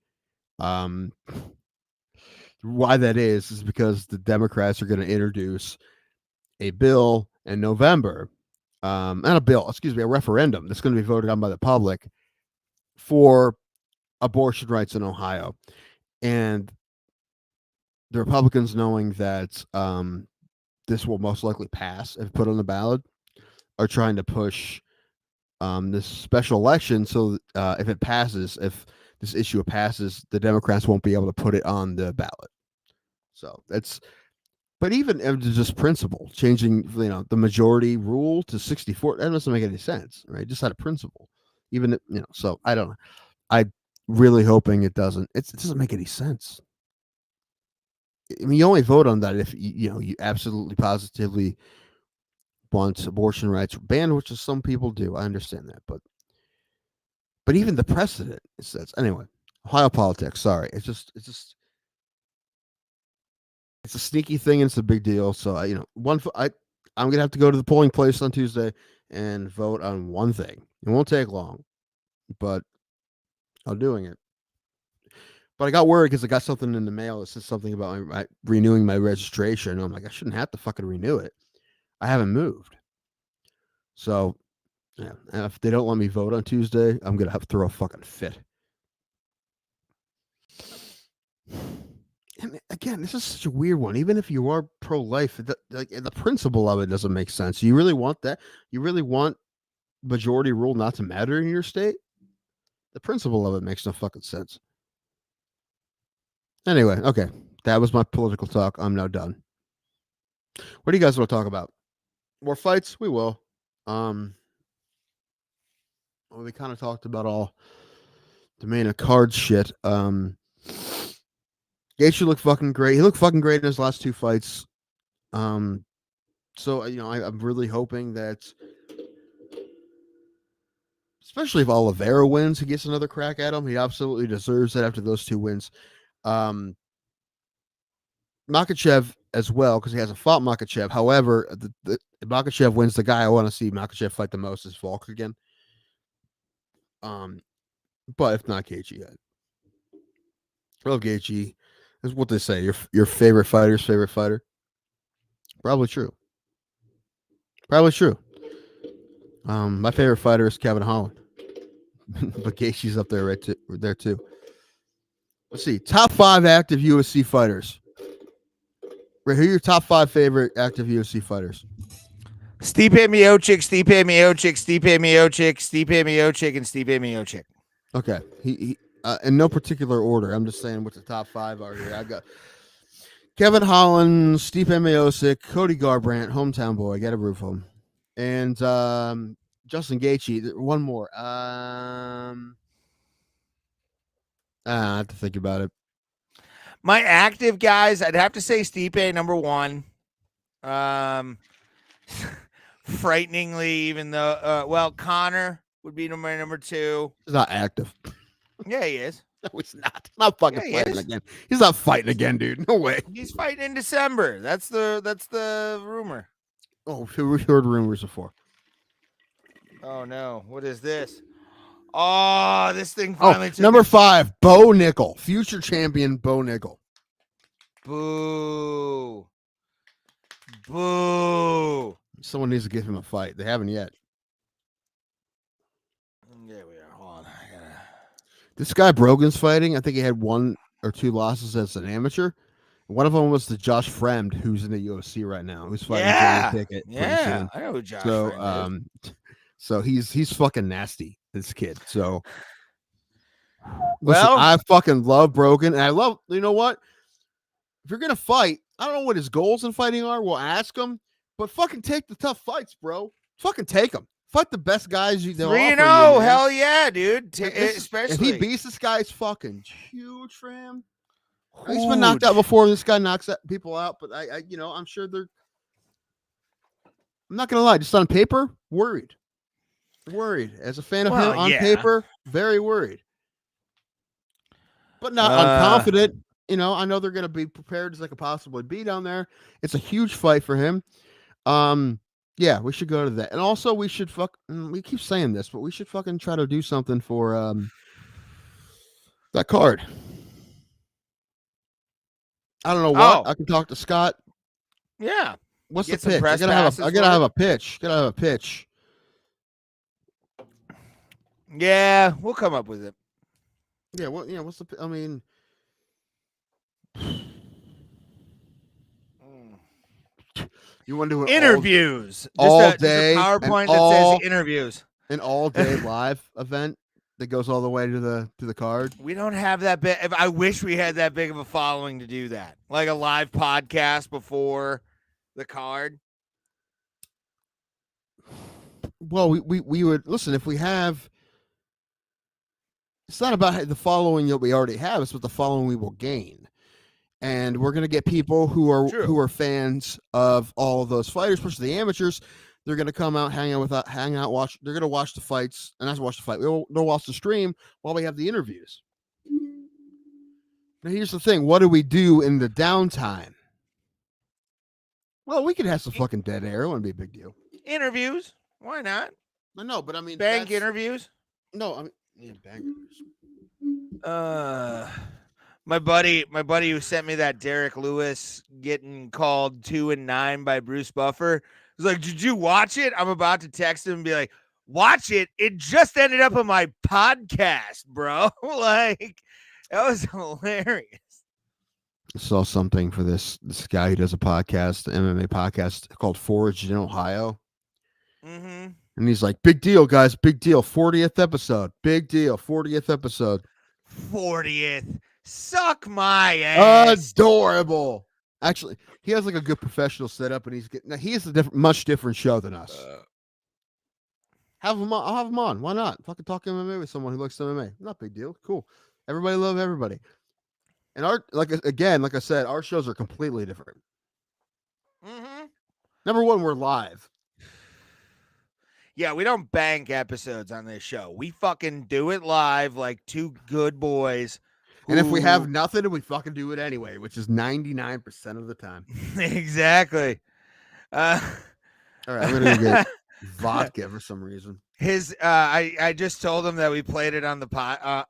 Why that is because the Democrats are going to introduce a bill in November, not a bill, excuse me, a referendum that's going to be voted on by the public for abortion rights in Ohio. And the Republicans, knowing that this will most likely pass if put on the ballot, are trying to push this special election so if it passes, if this issue passes, the Democrats won't be able to put it on the ballot. So that's, but even just principle, changing the majority rule to 64, that doesn't make any sense, right? Just out of principle, even so I don't know. I really hoping it doesn't. It doesn't make any sense. I mean, you only vote on that if you absolutely positively want abortion rights banned, which is some people do. I understand that, but even the precedent says anyway. Ohio politics. Sorry, it's just it's a sneaky thing and it's a big deal. So I'm gonna have to go to the polling place on Tuesday and vote on one thing. It won't take long, but I'm doing it. But I got worried because I got something in the mail that says something about my renewing my registration. I'm like, I shouldn't have to fucking renew it. I haven't moved. So, yeah, if they don't let me vote on Tuesday, I'm going to have to throw a fucking fit. And again, this is such a weird one. Even if you are pro-life, the principle of it doesn't make sense. You really want that? You really want majority rule not to matter in your state? The principle of it makes no fucking sense. Anyway, okay. That was my political talk. I'm now done. What do you guys want to talk about? More fights? We will. Well, we kind of talked about all the main card shit. Gaethje looked fucking great. He looked fucking great in his last two fights. So I'm really hoping that, especially if Oliveira wins, he gets another crack at him. He absolutely deserves it after those two wins. Makhachev as well, because he hasn't fought Makhachev. However, the Makhachev wins. The guy I want to see Makhachev fight the most is Volk again. But if not Gaethje, I love Gaethje. That's what they say. Your favorite fighter's favorite fighter. Probably true. Probably true. My favorite fighter is Kevin Holland, but Gaethje's up there there too. Let's see. Top 5 active UFC fighters. Who are your top 5 favorite active UFC fighters? Stipe Miocic, Stipe Miocic, Stipe Miocic, Stipe Miocic, and Stipe Miocic. Okay. He in no particular order. I'm just saying what the top 5 are here. I got Kevin Holland, Stipe Miocic, Cody Garbrandt, hometown boy, got a roof home, and Justin Gaethje. One more. I have to think about it. My active guys, I'd have to say Stipe number 1. Frighteningly, even though Connor would be number 2. He's not active. Yeah, he is. No, he's not. Not fucking fighting again. He's not fighting again, dude. No way. He's fighting in December. That's the rumor. Oh, we heard rumors before. Oh no, what is this? Oh, this thing finally took number 5, Bo Nickel, future champion Bo Nickel. Boo. Boo. Someone needs to give him a fight. They haven't yet. There we are. Hold on. This guy Brogan's fighting. I think he had 1 or 2 losses as an amateur. One of them was the Josh Fremd, who's in the UFC right now. Who's fighting Johnny Pickett. Yeah, I know who Josh Fremd is. So he's fucking nasty, this kid. So Listen, Well- I fucking love Brogan, and I love. You know what? If you're gonna fight, I don't know what his goals in fighting are. We'll ask him, but fucking take the tough fights, bro. Fucking take them. Fight the best guys you. 3-0, hell yeah, dude. Especially if he beats this guy, it's fucking huge for him. He's been knocked out before. This guy knocks people out, but I I'm sure they're. I'm not gonna lie, just on paper, worried. As a fan of him on paper, very worried. But not unconfident. I know they're gonna be prepared as they could possibly be down there. It's a huge fight for him. Yeah, we should go to that. And also we should we keep saying this, but we should fucking try to do something for that card. I don't know what. I can talk to Scott. Yeah. What's Get the pitch? I gotta have a pitch. Gotta have a pitch. Yeah, we'll come up with it. Yeah, what's the I mean you want to do it interviews all just day, a PowerPoint that says interviews. An all-day live event that goes all the way to the card. We don't have that big. I wish we had that big of a following to do that, like a live podcast before the card. Well, we would listen if we have. It's not about the following that we already have; it's what the following we will gain, and we're going to get people who are fans of all of those fighters, especially the amateurs. They're going to come out, hang out, watch. They're going to watch the fights, and not watch the fight. They'll watch the stream while we have the interviews. Now, here's the thing: what do we do in the downtime? Well, we could have some fucking dead air. It wouldn't be a big deal. Interviews? Why not? No, but I mean, bank interviews. No, I mean, yeah, bank interviews. My buddy who sent me that Derrick Lewis getting called 2-9 by Bruce Buffer. He's like, did you watch it? I'm about to text him and be like, watch it. It just ended up on my podcast, bro. Like, that was hilarious. I saw something for this guy who does a podcast, an MMA podcast called Forged in Ohio. Mm-hmm. And he's like, big deal, guys. Big deal. 40th episode. Big deal. 40th episode. 40th. Suck my ass. Adorable. Actually, he has like a good professional setup, and he has a much different show than us. Have him on. I'll have him on. Why not? Fucking talk MMA with someone who likes MMA. Not a big deal. Cool. Everybody love everybody. And like I said, our shows are completely different. Mm-hmm. Number one, we're live. Yeah, we don't bank episodes on this show. We fucking do it live like two good boys. And if we have nothing, we fucking do it anyway, which is 99% of the time. Exactly. All right, I'm gonna get vodka for some reason. I just told him that we played it on the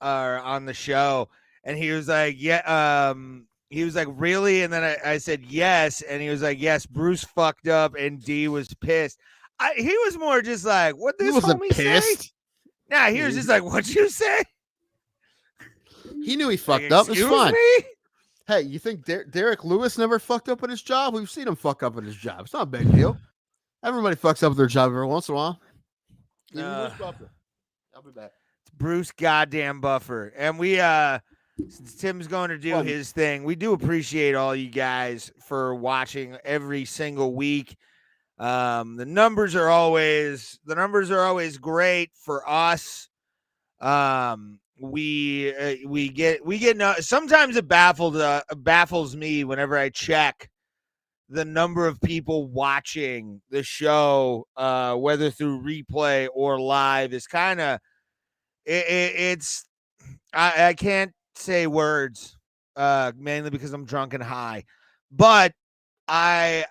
on the show, and he was like, yeah. He was like, really? And then I said yes, and he was like, yes. Bruce fucked up, and D was pissed. He was more just like, what this homie say? Nah, he was just like, what'd you say? He knew he fucked up. It's fine. Hey, you think Derrick Lewis never fucked up at his job? We've seen him fuck up at his job. It's not a big deal. Everybody fucks up at their job every once in a while. Bruce Buffer. I'll be back. It's Bruce goddamn Buffer. And we since Tim's going to do his thing, we do appreciate all you guys for watching every single week. The numbers are always great for us. We get sometimes it baffles me whenever I check the number of people watching the show, whether through replay or live, is kind of it's I can't say words, mainly because I'm drunk and high, but I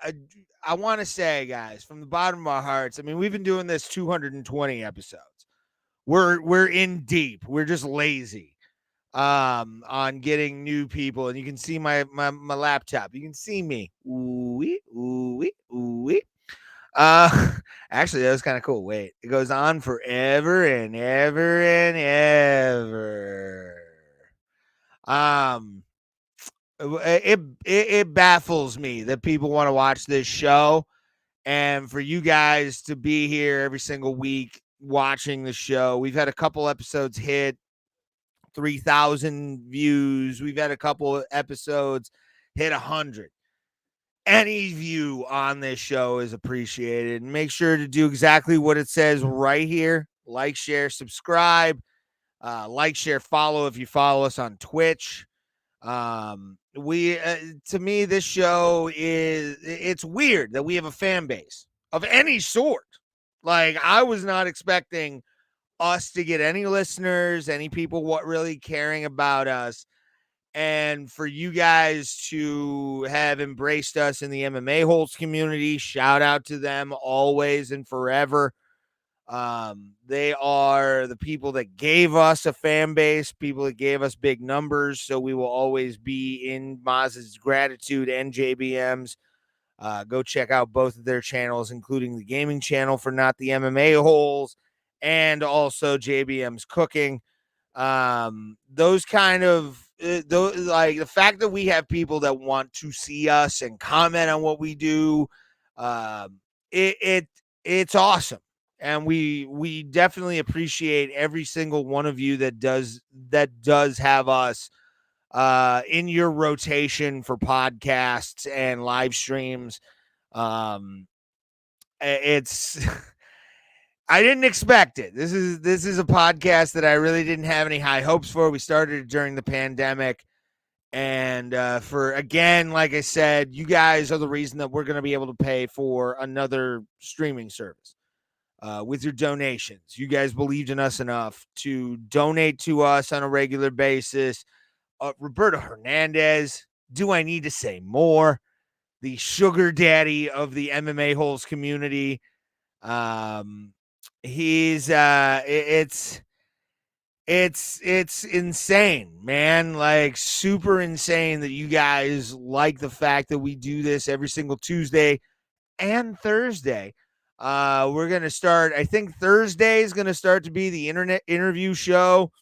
want to say, guys, from the bottom of our hearts, I mean, we've been doing this 220 episodes. We're in deep. We're just lazy on getting new people. And you can see my laptop. You can see me. Ooh-wee, ooh-wee, ooh-wee. Actually, that was kind of cool. Wait, it goes on forever and ever and ever. It baffles me that people want to watch this show, and for you guys to be here every single week watching the show. We've had a couple episodes hit 3,000 views. We've had a couple of episodes hit 100. Any view on this show is appreciated. Make sure to do exactly what it says right here. Like, share, subscribe. Like, share, follow if you follow us on Twitch. To me, this show it's weird that we have a fan base of any sort. Like, I was not expecting us to get any listeners, any people really caring about us. And for you guys to have embraced us in the MMA Holes community, shout out to them always and forever. They are the people that gave us a fan base, people that gave us big numbers. So we will always be in Maz's gratitude and JBM's. Go check out both of their channels, including the gaming channel for Not the MMA Holes and also JBM's Cooking. Those kind of like the fact that we have people that want to see us and comment on what we do, it's awesome. And we definitely appreciate every single one of you that does have us in your rotation for podcasts and live streams. It's I didn't expect it. This is a podcast that I really didn't have any high hopes for. We started it during the pandemic. And again, like I said, you guys are the reason that we're going to be able to pay for another streaming service with your donations. You guys believed in us enough to donate to us on a regular basis. Roberto Hernandez, do I need to say more? The sugar daddy of the MMA Holes community. He's it's insane, man. Like, super insane that you guys like the fact that we do this every single Tuesday and Thursday. We're gonna start, I think Thursday is gonna start to be the internet interview show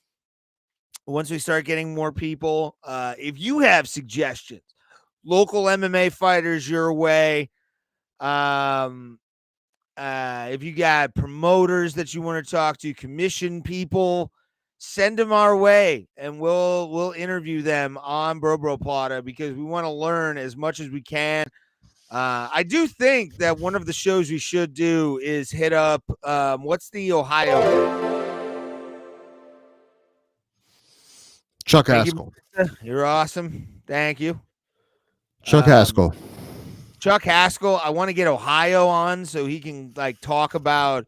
once we start getting more people. If you have suggestions, local MMA fighters your way, if you got promoters that you want to talk to, commission people, send them our way and we'll interview them on Bro Plata, because we want to learn as much as we can. I do think that one of the shows we should do is hit up what's the Ohio? Chuck Haskell. You're awesome. Thank you. Chuck Haskell. Chuck Haskell. I want to get Ohio on so he can like talk about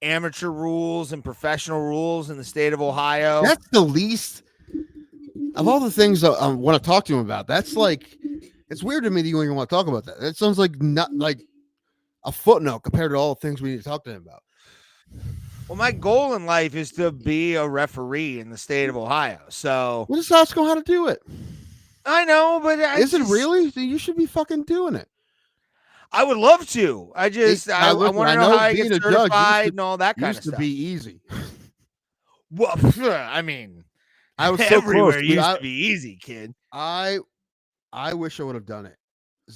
amateur rules and professional rules in the state of Ohio. That's the least of all the things that I want to talk to him about. That's like, it's weird to me that you even want to talk about that. That sounds like not like a footnote compared to all the things we need to talk to him about. Well, my goal in life is to be a referee in the state of Ohio. So what does Haskell how to do it? I know, but is it really? You should be fucking doing it. I would love to. I want to know how I get certified and all that kind of stuff. Used to be easy. Well, I mean, I was so everywhere close. used to be easy, kid. I wish I would have done it.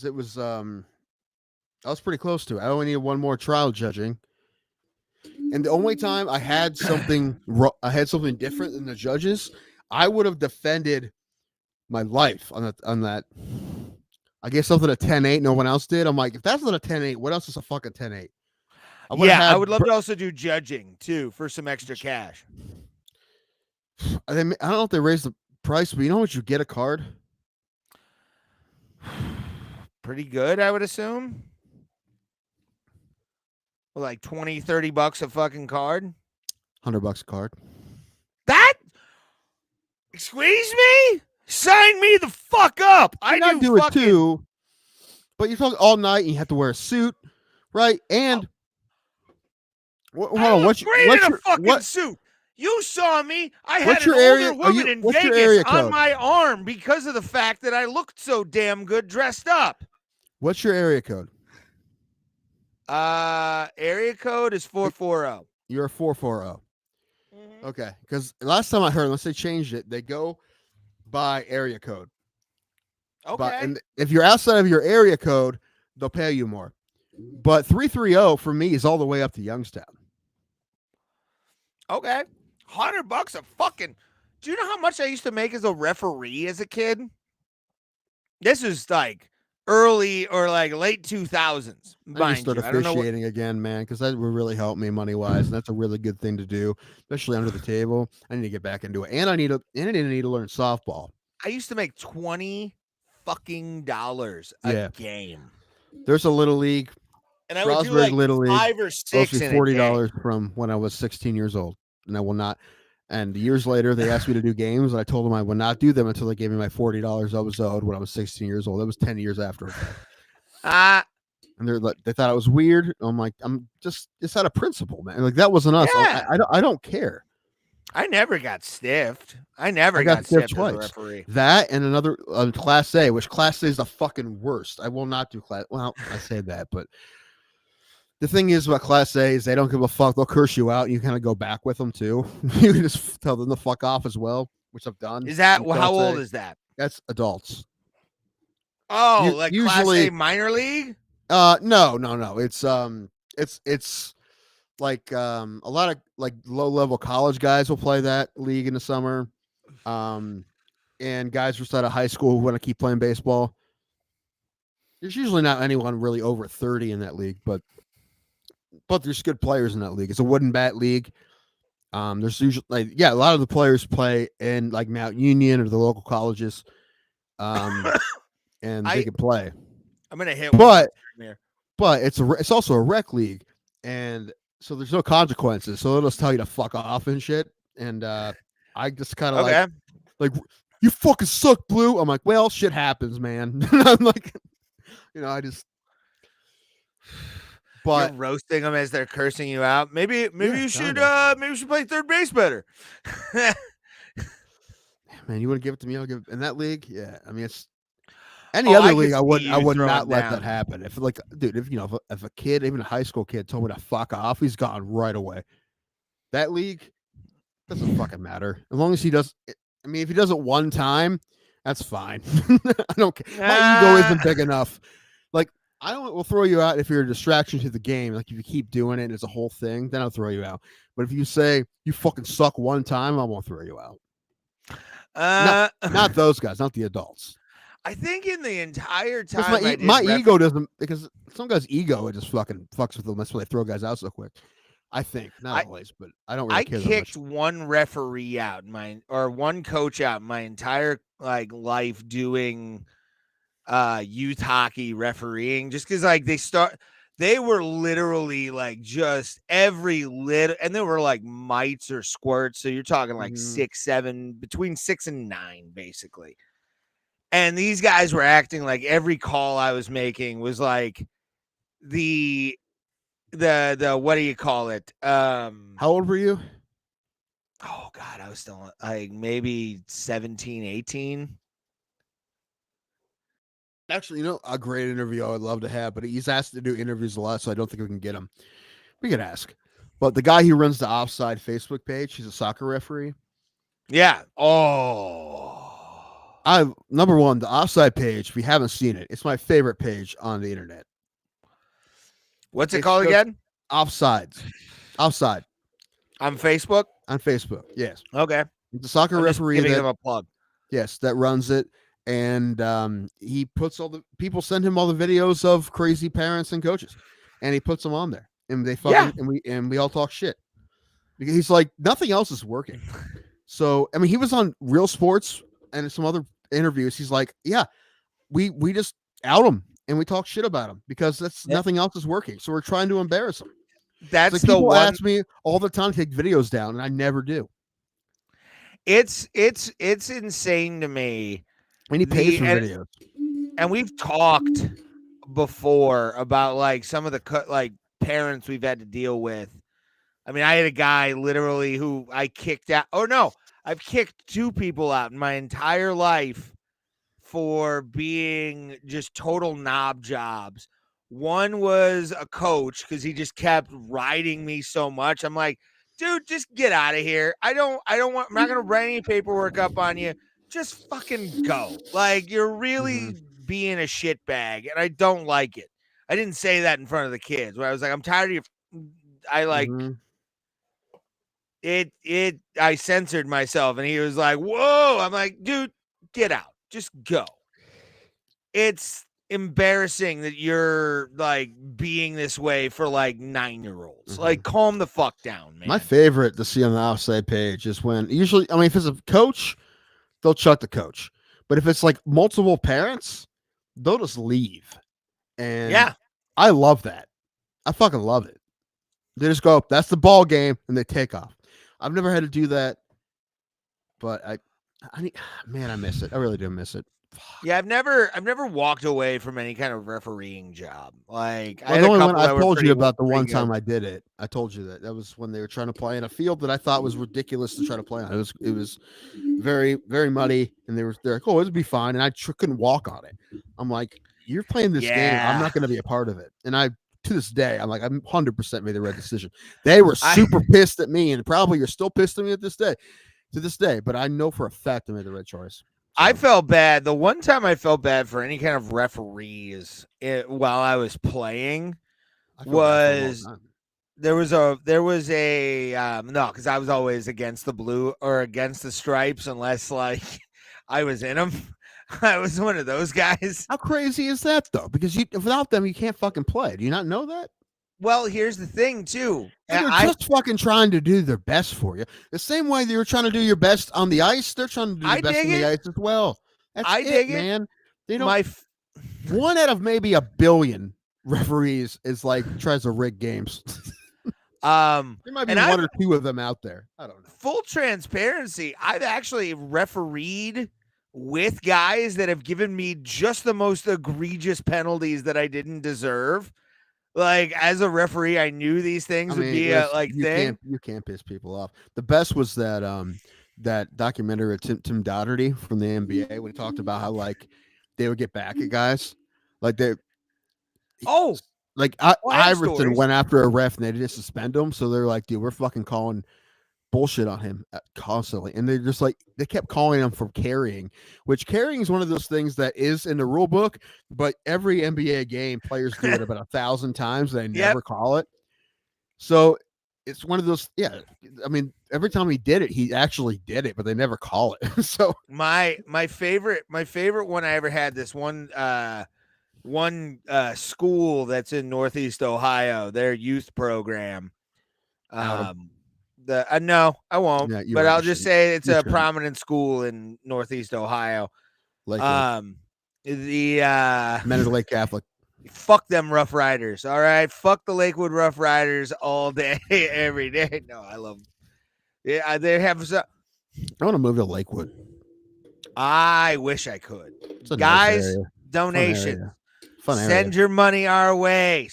It was I was pretty close to it. I only needed one more trial judging, and the only time I had something different than the judges, I would have defended my life on that. I gave something a 10-8. No one else did. I'm like, if that's not a 10-8, what else is a fucking 10-8? I would love to also do judging too for some extra cash. I don't know if they raised the price, but you know what you get a card? Pretty good, I would assume. Like $20-$30 a fucking card. $100 a card. That? Squeeze me? Sign me the fuck up. I do it too. But you're talking all night and you have to wear a suit, right? And hold on, what's your fucking suit? You saw me. I had an older woman in Vegas on my arm because of the fact that I looked so damn good dressed up. What's your area code? Area code is 440. You're a 440. Mm-hmm. Okay, because last time I heard, unless they changed it, they go by area code. Okay. And if you're outside of your area code, they'll pay you more. But 330 for me is all the way up to Youngstown. Okay. $100 a fucking Do you know how much I used to make as a referee as a kid? This is like early or like late 2000s. I need to Mind start you, I don't know what. officiating again, man, because that would really help me money wise, and that's a really good thing to do, especially under the table. I need to get back into it, and I need to learn softball. I used to make $20 fucking a game. There's a little league, And I would do Strasburg like Little League. 5 or 6 Mostly in a day. $40 from when I was 16 years old, and I will not. And years later, they asked me to do games, and I told them I would not do them until they gave me my $40 I was owed when I was 16 years old. That was 10 years after. And they thought it was weird. I'm like, it's out of principle, man. Like that wasn't us. Yeah. I don't care. I never got stiffed. I got stiffed twice. As a referee. That and another Class A, which Class A is the fucking worst. I will not do Class. Well, I say that, but the thing is about Class A is they don't give a fuck. They'll curse you out, and you kind of go back with them too. You can just tell them to fuck off as well, which I've done. Is that how old is that? That's adults. Oh, like usually Class A minor league? No. It's like a lot of like low level college guys will play that league in the summer. And guys just out of high school who want to keep playing baseball. There's usually not anyone really over 30 in that league, but there's good players in that league. It's a wooden bat league. There's usually a lot of the players play in like Mount Union or the local colleges. And they can play. I'm gonna hit but it's also a rec league, and so there's no consequences. So they'll just tell you to fuck off and shit. And I just kind of like you fucking suck, Blue. I'm like, well, shit happens, man. I'm like, I just. But you're roasting them as they're cursing you out. Maybe you should play third base better. Man, you want to give it to me? I'll give it in that league. Yeah, I mean it's any other league. I would not let that happen. If like, dude, if a kid, even a high school kid, told me to fuck off, he's gone right away. That league doesn't fucking matter as long as he does. I mean, if he does it one time, that's fine. I don't care. My ego isn't big enough. Like. We'll throw you out if you're a distraction to the game. Like if you keep doing it and it's a whole thing, then I'll throw you out. But if you say you fucking suck one time, I won't throw you out. Not those guys, not the adults. I think in the entire time, my ego doesn't, because some guys' ego it just fucking fucks with them. That's why they throw guys out so quick. I think not always, but I don't really care. I kicked one referee out, one coach out my entire life doing youth hockey refereeing, just because they were literally like just every little, and they were like mites or squirts, so you're talking like 6, 7, between 6 and 9 basically. And these guys were acting like every call I was making was like the what do you call it? How old were you? Oh God, I was still like maybe 17, 18. Actually, a great interview I would love to have, but he's asked to do interviews a lot, so I don't think we can get him. We could ask. But the guy who runs the Offside Facebook page, he's a soccer referee. Yeah. Oh. Number one, the Offside page, if you haven't seen it, it's my favorite page on the internet. What's it called again? Offside. Offside. On Facebook? On Facebook, yes. Okay. It's a soccer referee. Giving him a plug. Yes, that runs it. And he puts people send him all the videos of crazy parents and coaches, and he puts them on there, and they fucking and we all talk shit because he's like nothing else is working. So I mean, he was on Real Sports and some other interviews. He's like, yeah, we just out him and we talk shit about him because nothing else is working. So we're trying to embarrass him. That's like the people one. Ask me all the time to take videos down, and I never do. It's insane to me. And he pays for videos. And we've talked before about like some of the parents we've had to deal with. I mean, I had a guy literally who I kicked out. Oh no, I've kicked 2 people out in my entire life for being just total knob jobs. One was a coach because he just kept riding me so much. I'm like, dude, just get out of here. I'm not going to write any paperwork up on you. Just fucking go. Like, you're really being a shitbag, and I don't like it. I didn't say that in front of the kids. Where I was like, I'm tired of you. I censored myself, and he was like, "Whoa!" I'm like, "Dude, get out, just go." It's embarrassing that you're like being this way for like 9-year-olds. Like, calm the fuck down, man. My favorite to see on the outside page is when usually, I mean, if it's a coach, they'll chuck the coach. But if it's like multiple parents, they'll just leave. And yeah, I love that. I fucking love it. They just go, that's the ball game, and they take off. I've never had to do that, but I miss it. I really do miss it. Fuck. Yeah, I've never walked away from any kind of refereeing job. Like, I told you about the one time I did it. I told you that was when they were trying to play in a field that I thought was ridiculous to try to play on. It was very, very muddy, and they're like, "Oh, it'll be fine," and I couldn't walk on it. I'm like, "You're playing this game. I'm not going to be a part of it." And to this day, I'm like, I'm 100% made the right decision. They were super pissed at me, and probably you're still pissed at me to this day. But I know for a fact I made the right choice. So. I felt bad. The one time I felt bad for any kind of referees while I was playing was there was a no, because I was always against the blue or against the stripes unless like I was in them. I was one of those guys. How crazy is that though? Because without them you can't fucking play. Do you not know that? Well, here's the thing too. They're just fucking trying to do their best for you. The same way they were trying to do your best on the ice, they're trying to do their best on the ice as well. That's man. They don't. One out of maybe a billion referees is like tries to rig games. There might be one or two of them out there. I don't know. Full transparency, I've actually refereed with guys that have given me just the most egregious penalties that I didn't deserve. Like, as a referee, I knew these things would be a thing. You can't piss people off. The best was that documentary of Tim Doherty from the NBA when he talked about how like they would get back at guys. Like Iverson went after a ref and they didn't suspend him, so they're like, dude, we're fucking calling bullshit on him constantly, and they're just like they kept calling him for carrying, which carrying is one of those things that is in the rule book, but every NBA game players do it about 1,000 times and they never call it. So it's one of those. Yeah, I mean, every time he did it, he actually did it, but they never call it. So my favorite one I ever had, this one school that's in Northeast Ohio, their youth program. No, I won't. Yeah, but I'll just say it's a prominent school in Northeast Ohio. Lakewood. The Mentor Catholic. Fuck them Rough Riders. All right, fuck the Lakewood Rough Riders all day, every day. No, I love them. Yeah, they have. I want to move to Lakewood. I wish I could. Guys, nice donation. Fun area. Send your money our way.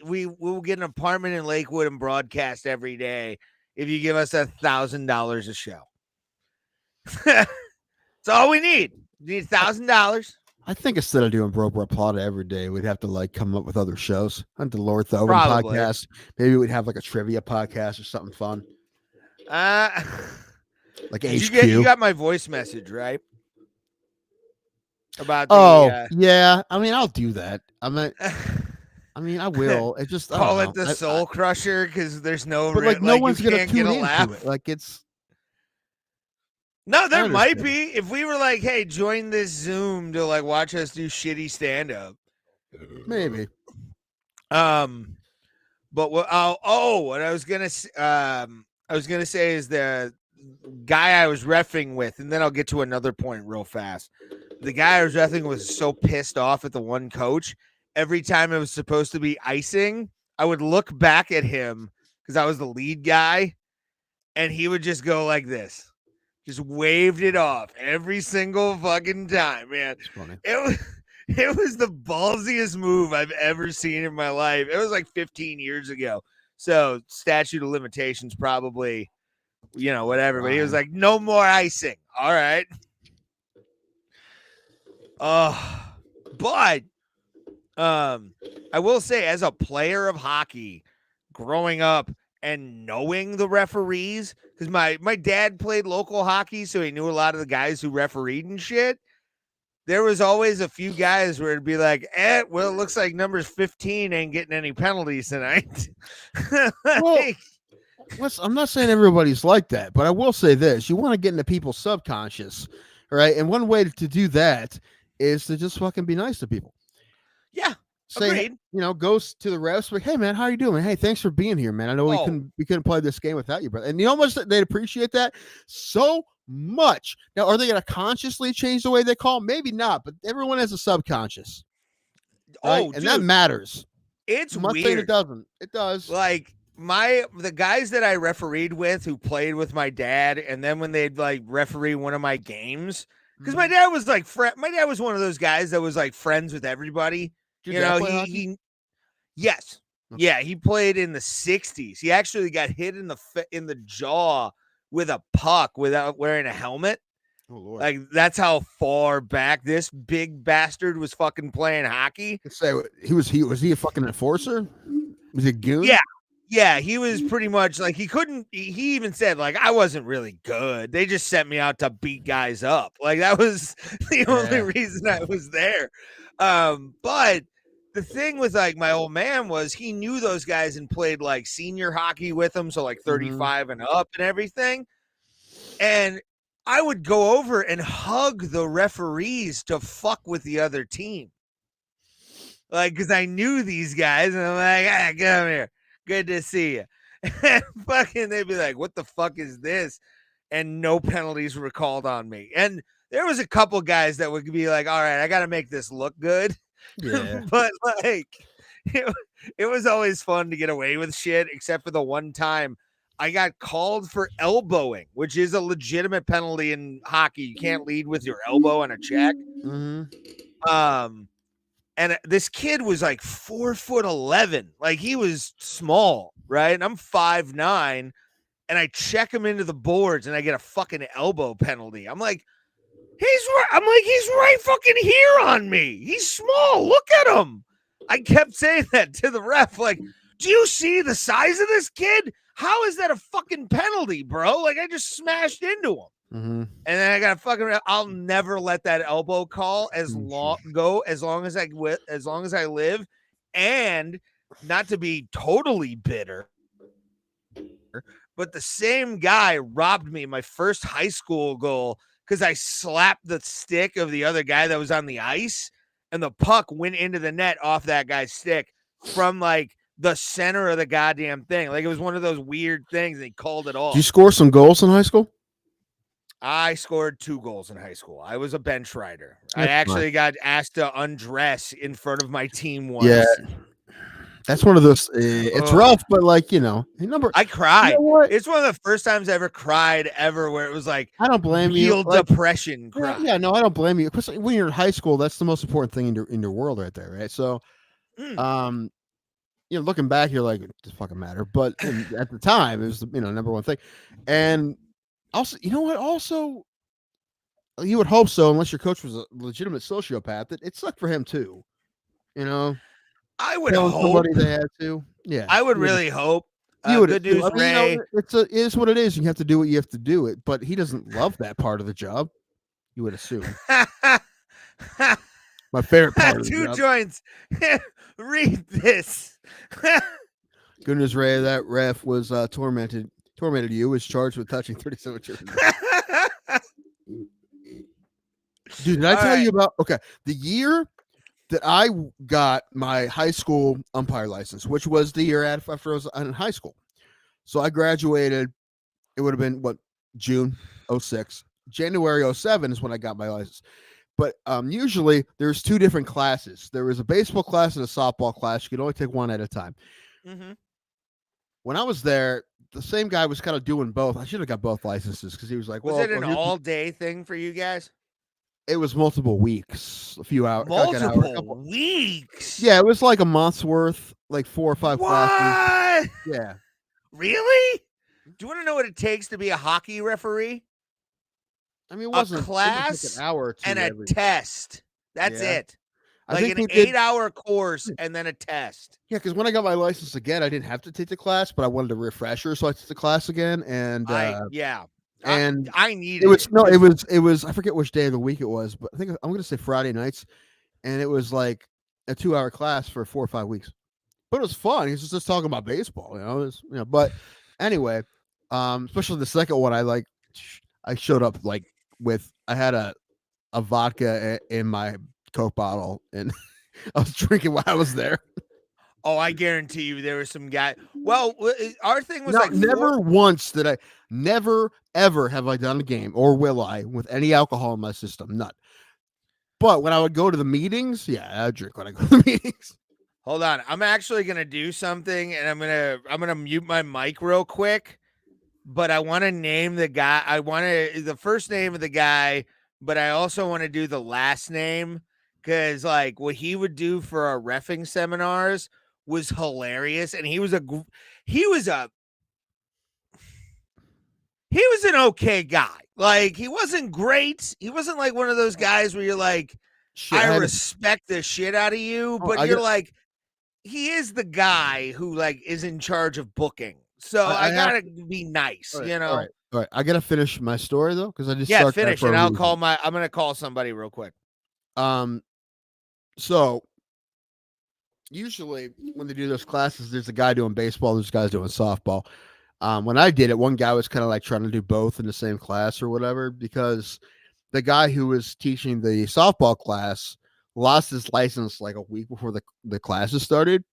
We will get an apartment in Lakewood and broadcast every day if you give us $1,000 a show. That's all we need. We need $1,000. I think instead of doing Bro Plata every day, we'd have to like come up with other shows. On the Lord Thoven podcast. Maybe we'd have like a trivia podcast or something fun. Like HQ. You got my voice message, right? About yeah. I mean, I'll do that. I mean, I will. It just call it the Soul Crusher because there's no. But like, no one's gonna tune into it. Like it's. No, there might be. If we were like, hey, join this Zoom to like watch us do shitty stand up. Maybe. But what I was gonna say is the guy I was reffing with, and then I'll get to another point real fast. The guy I was reffing was so pissed off at the one coach. Every time it was supposed to be icing, I would look back at him because I was the lead guy, and he would just go like this. Just waved it off every single fucking time, man. It was the ballsiest move I've ever seen in my life. It was like 15 years ago. So statute of limitations probably, whatever. But he was like, no more icing. All right. But I will say, as a player of hockey growing up and knowing the referees, because my dad played local hockey, so he knew a lot of the guys who refereed and shit. There was always a few guys where it'd be like, well, it looks like numbers 15 ain't getting any penalties tonight. I'm not saying everybody's like that, but I will say this: you want to get into people's subconscious, right? And one way to do that is to just fucking be nice to people. Yeah, Say, agreed. Goes to the refs like, "Hey man, how you doing? Hey, thanks for being here, man. I know we couldn't play this game without you, brother." And you know how much they'd appreciate that so much. Now, are they going to consciously change the way they call? Maybe not, but everyone has a subconscious. Right? And that matters. It's I'm not weird. saying it doesn't. It does. Like the guys that I refereed with who played with my dad, and then when they'd like referee one of my games, because my dad was like my dad was one of those guys that was like friends with everybody. Yes. Yeah, he played in the 60s. He actually got hit in the jaw with a puck without wearing a helmet. Oh, Lord. Like, that's how far back this big bastard was fucking playing hockey. Say, was he a fucking enforcer? Was he a goon? Yeah, he was pretty much like he even said, like, I wasn't really good. They just sent me out to beat guys up. Like, that was the only reason I was there. But the thing with like my old man was he knew those guys and played like senior hockey with them, so like 35 and up and everything. And I would go over and hug the referees to fuck with the other team. Like, because I knew these guys, and I'm like, come here. Good to see you. And fucking, they'd be like, what the fuck is this? And no penalties were called on me. And there was a couple guys that would be like, all right, I got to make this look good. Yeah. But, like, it was always fun to get away with shit, except for the one time I got called for elbowing, which is a legitimate penalty in hockey. You can't lead with your elbow on a check. Mm-hmm. And this kid was like 4'11". Like, he was small, right? And I'm 5'9", and I check him into the boards, and I get a fucking elbow penalty. I'm like, he's right fucking here on me. He's small. Look at him. I kept saying that to the ref. Like, do you see the size of this kid? How is that a fucking penalty, bro? Like, I just smashed into him. Mm-hmm. And then I got I'll never let that elbow call as long as I live. And not to be totally bitter, but the same guy robbed me my first high school goal because I slapped the stick of the other guy that was on the ice, and the puck went into the net off that guy's stick from like the center of the goddamn thing. Like, it was one of those weird things. And he called it off. Did you score some goals in high school? I scored 2 goals in high school. I was a bench rider. I actually got asked to undress in front of my team once. Yeah. That's one of those. It's rough, but like, I cried. It's one of the first times I ever cried ever, where it was like, I don't blame you. Depression cry. Yeah, no, I don't blame you. Because when you're in high school, that's the most important thing in your world right there, right? So, looking back, you're like, it doesn't fucking matter. But at the time, it was the number one thing. And also, you know what? Also, you would hope so, unless your coach was a legitimate sociopath. That it sucked for him too. I would hope somebody they had to. Yeah, I would really hope. Good news, Ray. It is what it is. You have to do what you have to do. It, but he doesn't love that part of the job. You would assume. My favorite part of the job. 2 joints. Read this. Good news, Ray. That ref was tormented you. Was charged with touching 37 children. Dude, did I tell you about? Okay, the year that I got my high school umpire license, which was the year after I was in high school. So I graduated. It would have been June 06. January 07 is when I got my license. But usually there's 2 different classes. There was a baseball class and a softball class. You could only take one at a time. Mm-hmm. When I was there, the same guy was kind of doing both. I should have got both licenses because he was like, was it an all-day thing for you guys? It was multiple weeks, a few hours. Multiple weeks? Yeah, it was like a month's worth, like 4 or 5 classes. Yeah. Really? Do you want to know what it takes to be a hockey referee? I mean, it wasn't a class an hour or 2 and a test. That's it. Like an 8-hour course and then a test. Yeah, because when I got my license again, I didn't have to take the class, but I wanted a refresher, so I took the class again. And and I needed it was I forget which day of the week it was, but I think I'm gonna say Friday nights, and it was like a 2-hour class for 4 or 5 weeks. But it was fun. He was just talking about baseball, but Anyway, especially the second one, I showed up like I had a vodka in my Coke bottle, and I was drinking while I was there. Oh, I guarantee you there was some guy. Well, our thing was Never ever have I done a game, or will I, with any alcohol in my system. None. But when I would go to the meetings, yeah, I drink when I go to the meetings. Hold on, I'm actually gonna do something, and I'm gonna mute my mic real quick. But I want to name the guy. I want to the first name of the guy, but I also want to do the last name because like what he would do for our reffing seminars was hilarious, and he was an okay guy. Like he wasn't great. He wasn't like one of those guys where you're like, I respect the shit out of you, but you're like, he is the guy who like is in charge of booking. So I gotta be nice, you know. All right. I gotta finish my story though, because I just finish, and I'm gonna call somebody real quick. So usually when they do those classes, there's a guy doing baseball, there's guys doing softball. When I did it, one guy was kind of like trying to do both in the same class or whatever, because the guy who was teaching the softball class lost his license like a week before the classes started,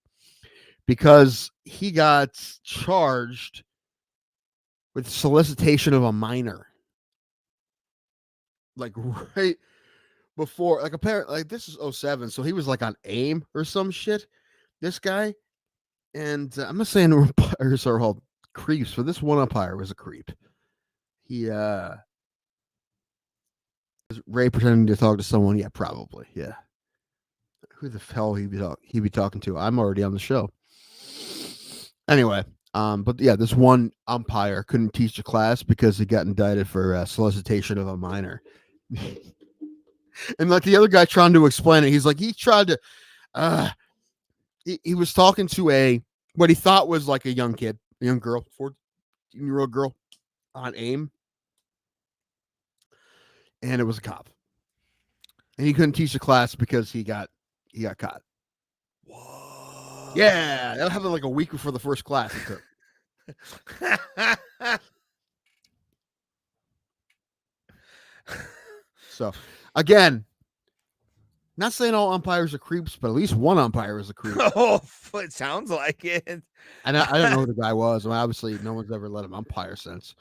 because he got charged with solicitation of a minor. Like right before, like apparently, like this is 2007, so he was like on AIM or some shit, this guy. And I'm not saying umpires are all creeps, but this one umpire was a creep. He was Ray pretending to talk to someone? Yeah, probably. Yeah. Who the hell he'd be talking to? I'm already on the show. Anyway, but yeah, this one umpire couldn't teach a class because he got indicted for solicitation of a minor. And like the other guy trying to explain it, he's like, he tried to, he was talking to what he thought was like a young girl, 14-year-old girl on AIM. And it was a cop. And he couldn't teach the class because he got caught. Whoa. Yeah, that happened like a week before the first class it took. So, again, not saying all umpires are creeps, but at least one umpire is a creep. Oh, it sounds like it. And I don't know who the guy was. I mean, obviously, no one's ever let him umpire since.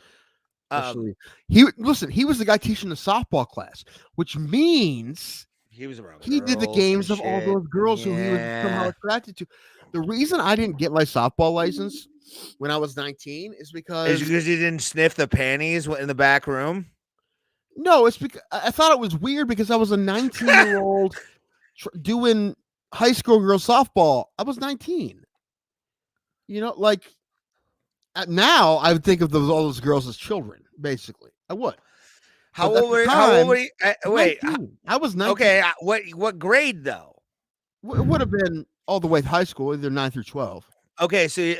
He was the guy teaching the softball class, which means he was around. He did the games of all those girls who he was somehow attracted to. The reason I didn't get my softball license when I was 19 is because you didn't sniff the panties in the back room. No, it's because I thought it was weird because I was a 19-year-old doing high school girl softball. I was 19. You know, like now I would think of all those girls as children. Basically, I would. How old were you? Wait, 19. I was 19. Okay, what grade though? It would have been all the way to high school, either 9 through 12. Okay, so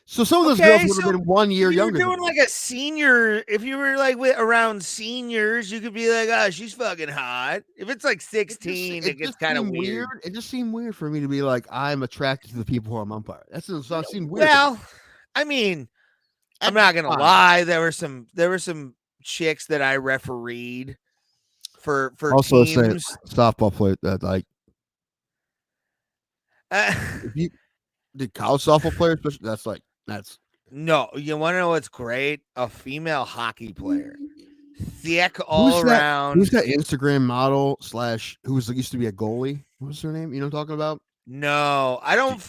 some of those girls would have been 1 year younger. If you were doing like a senior, if you were like around seniors, you could be like, oh, she's fucking hot. If it's like 16, it gets kind of weird. It just seemed weird for me to be like, I'm attracted to the people who I'm umpire. That seemed weird. Well, I mean, I'm not gonna lie. There were some chicks that I refereed for also teams. Softball player that like. Did college softball players? That's no. You want to know what's great? A female hockey player, thick all around. Who's that Instagram model / who used to be a goalie? What was her name? You know what I'm talking about? No, I don't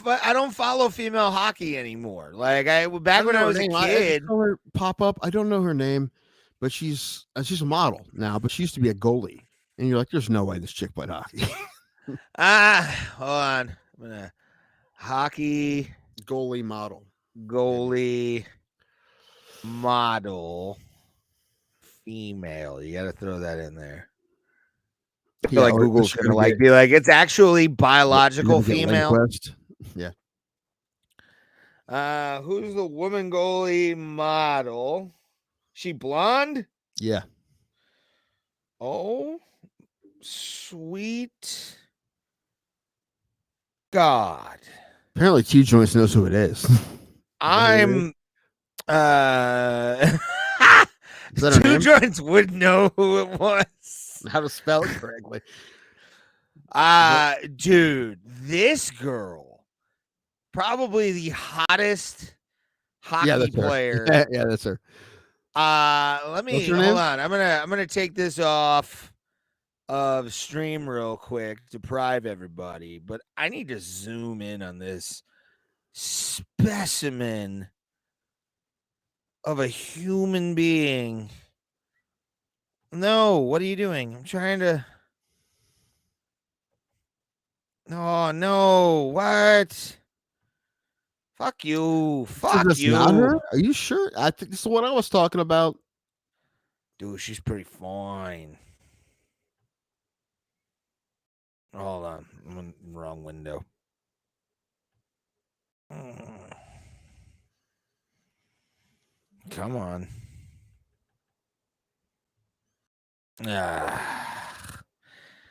follow female hockey anymore. Like back when I was a kid. I saw her pop up. I don't know her name, but she's a model now. But she used to be a goalie, and you're like, there's no way this chick played hockey. Hold on. I'm gonna hockey goalie model female. You got to throw that in there. I Yeah, feel like Google's gonna be like it's actually biological female. Yeah. Who's the woman goalie model? She blonde? Yeah. Oh, sweet God. Apparently, T Joints knows who it is. I'm Is that her Two name? Joints would know who it was. How to spell it correctly? Dude, this girl, probably the hottest hockey Yeah, that's her. player. Yeah, that's her. Let me What's her hold name? on. I'm gonna take this off of stream real quick, deprive everybody, but I need to zoom in on this specimen of a human being. No, what are you doing? I'm trying to. No, what? Fuck you. So Fuck that's you. not her? Are you sure? I think this is what I was talking about. Dude, she's pretty fine. Hold on. I'm in the wrong window. Come on. No,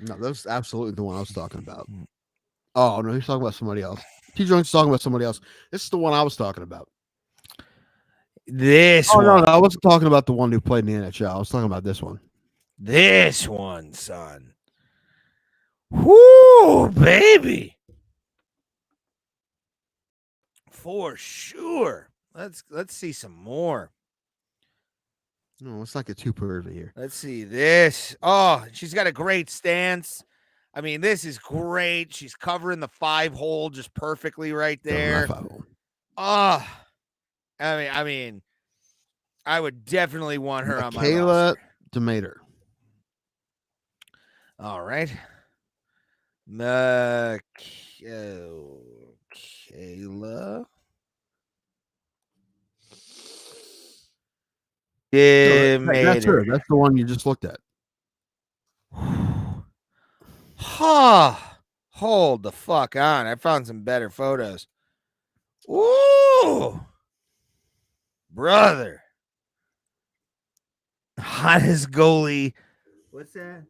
that's absolutely the one I was talking about. Oh no, he's talking about somebody else. T-Joint's talking about somebody else. This is the one I was talking about. This Oh one. no, I wasn't talking about the one who played in the NHL. I was talking about this one. This one, son. Whoo, baby. For sure. Let's see some more. No, let's not get too pervy here. Let's see this. Oh, she's got a great stance. I mean, this is great. She's covering the 5-hole just perfectly right there. Oh, I mean, I would definitely want her on my Kayla roster. Demeter. All right. Kayla. That's her. That's the one you just looked at. Hold the fuck on. I found some better photos. Ooh. Brother. Hottest goalie. What's that?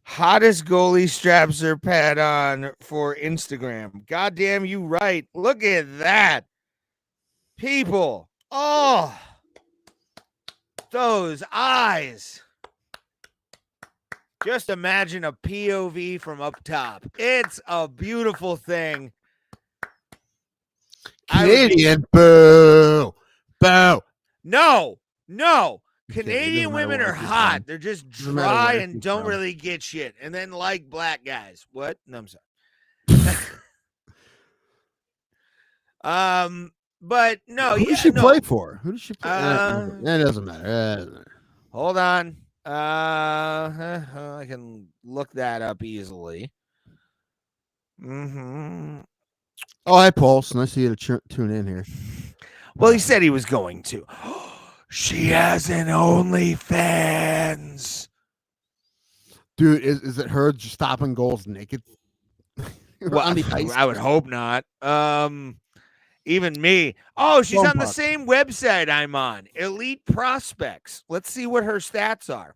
Hottest goalie straps her pad on for Instagram. Goddamn you right. Look at that. People. Oh. Those eyes. Just imagine a POV from up top. It's a beautiful thing. Canadian. Boo. Boo. No. Okay, Canadian women are hot. They're just dry and don't really get shit. And then like black guys. What? No, I'm sorry. But no, who does she play for? Who does she play? It doesn't matter. Hold on. I can look that up easily. Mm-hmm. Oh, hi, Pulse. Nice of you to tune in here. Well, he said he was going to. She has an OnlyFans. Dude, is it her just stopping goals naked? Well, I would hope not. Even me. Oh, she's on the same website I'm on. Elite Prospects. Let's see what her stats are.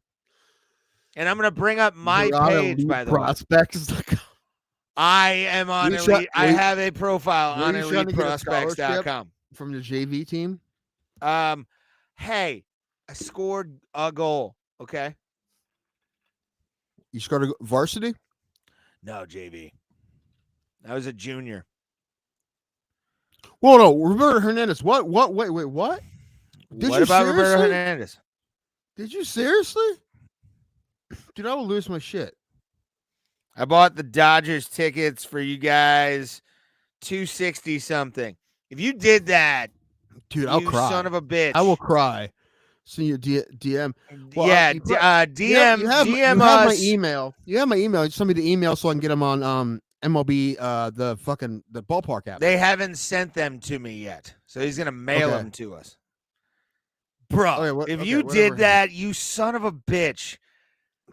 And I'm going to bring up my page, by the way. Prospects. I am on Elite. I have a profile on EliteProspects.com. From the JV team? Hey, I scored a goal. Okay. You scored a varsity? No, JV. I was a junior. Whoa, no, Roberto Hernandez. What? Wait, what? What about Roberto Hernandez? Did you seriously? Dude, I will lose my shit. I bought the Dodgers tickets for you guys, $260 something. If you did that, dude, I'll cry. Son of a bitch. I will cry. Send your DM. Well, yeah, DM. You have DM my us. email. You have my email. Send me the email so I can get them on MLB, the ballpark app. They haven't sent them to me yet, so he's gonna mail them to us, bro. If you did that, you son of a bitch.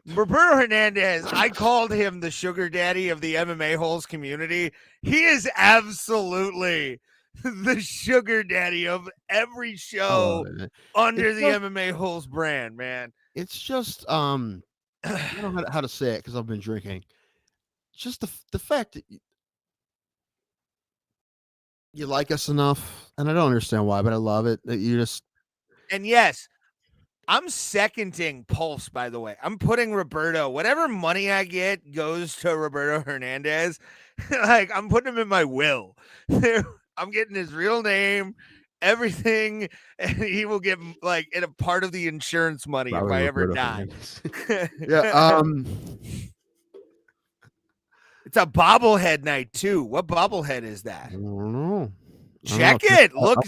Roberto Hernandez, I called him the sugar daddy of the MMA holes community. He is absolutely the sugar daddy of every show under the MMA holes brand, man. It's just I don't know how to say it because I've been drinking. Just the fact that you like us enough and I don't understand why, but I love it. That you just And yes, I'm seconding Pulse, by the way. I'm putting Roberto. Whatever money I get goes to Roberto Hernandez. Like, I'm putting him in my will. I'm getting his real name, everything, and he will get like in a part of the insurance money if probably I ever Roberto die. Fernandez. Yeah. It's a bobblehead night too. What bobblehead is that? I don't know. Check it. Look,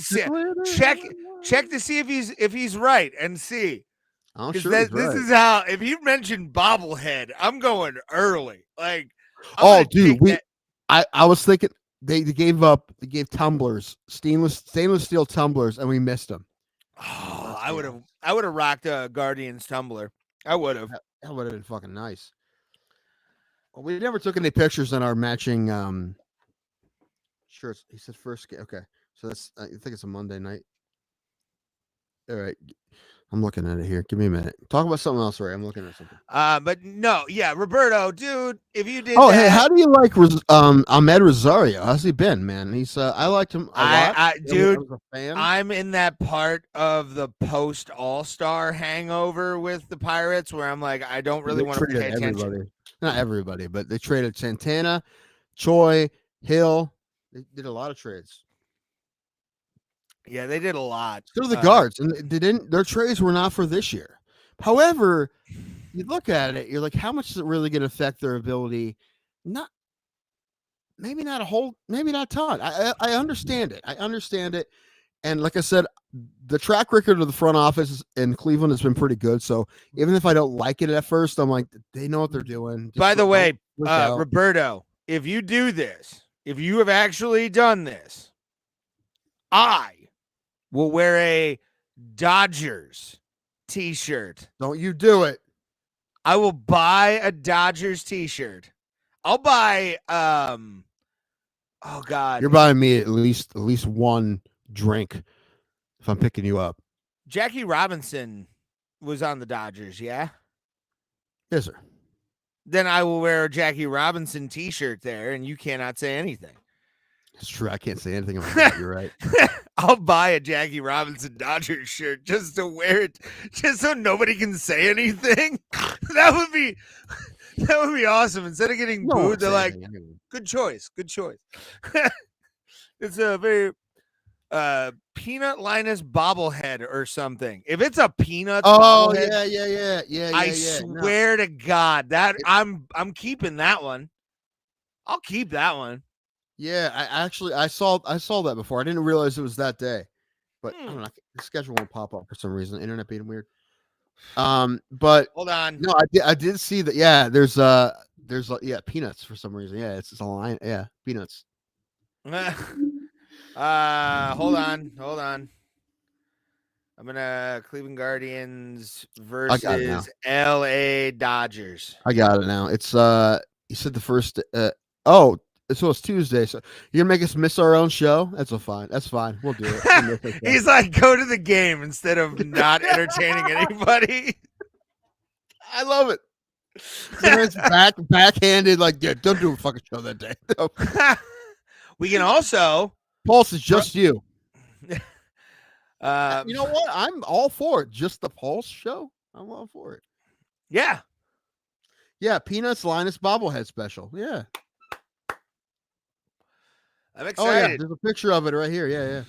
check check to see if he's right and see. I'm Because sure this he's right. is how, if you mention bobblehead, I'm going early. Like, Oh, dude, I was thinking they gave tumblers, stainless steel tumblers, and we missed them. Oh, I would have rocked a Guardians tumbler. I would have. That would have been fucking nice. Well, we never took any pictures on our matching shirts. He said first game. Okay, so that's I think it's a Monday night. All right. I'm looking at it here. Give me a minute. Talk about something else, Ray. I'm looking at something. But no, yeah, Roberto, dude, if you did. Oh, hey, how do you like Ahmed Rosario? How's he been, man? He's I liked him a lot. Dude, I was a fan. I'm in that part of the post All-Star hangover with the Pirates where I'm like, I don't really want to pay attention. Not everybody, but they traded Santana, Choi, Hill. They did a lot of trades. Yeah, they did a lot. So did the guards, and they didn't. Their trades were not for this year. However, you look at it, you're like, how much is it really going to affect their ability? Maybe not a ton. I understand it. I understand it. And like I said, the track record of the front office in Cleveland has been pretty good. So even if I don't like it at first, I'm like, they know what they're doing. By the way, Roberto, if you do this, if you have actually done this, I will wear a Dodgers t-shirt. Don't you do it. I will buy a Dodgers t-shirt. I'll buy oh God. You're buying me at least one drink if I'm picking you up. Jackie Robinson was on the Dodgers, yeah? Yes, sir. Then I will wear a Jackie Robinson t-shirt there and you cannot say anything. It's true. I can't say anything about that. You're right. I'll buy a Jackie Robinson Dodgers shirt just to wear it, just so nobody can say anything. That would be awesome. Instead of getting booed, they're like, good choice. It's a very Peanut Linus bobblehead or something. If it's a peanut bobblehead, yeah. I swear to God that I'm keeping that one. I'll keep that one. Yeah, I saw that before. I didn't realize it was that day, but I don't know. The schedule won't pop up for some reason. Internet being weird. But hold on. No, I did see that. Yeah, there's peanuts for some reason. Yeah, it's a line. Yeah, peanuts. Hold on. I'm gonna Cleveland Guardians versus LA Dodgers. I got it now. It's you said the first so it's Tuesday, so you're gonna make us miss our own show? That's fine. We'll do it. He's like, go to the game instead of not entertaining anybody. I love it. It's backhanded, like, yeah, don't do a fucking show that day. We can also Pulse is just you. You know what? I'm all for it. Just the Pulse show. I'm all for it. Yeah. Yeah, Peanuts Linus bobblehead special. Yeah. I'm excited. Oh, yeah. There's a picture of it right here. Yeah.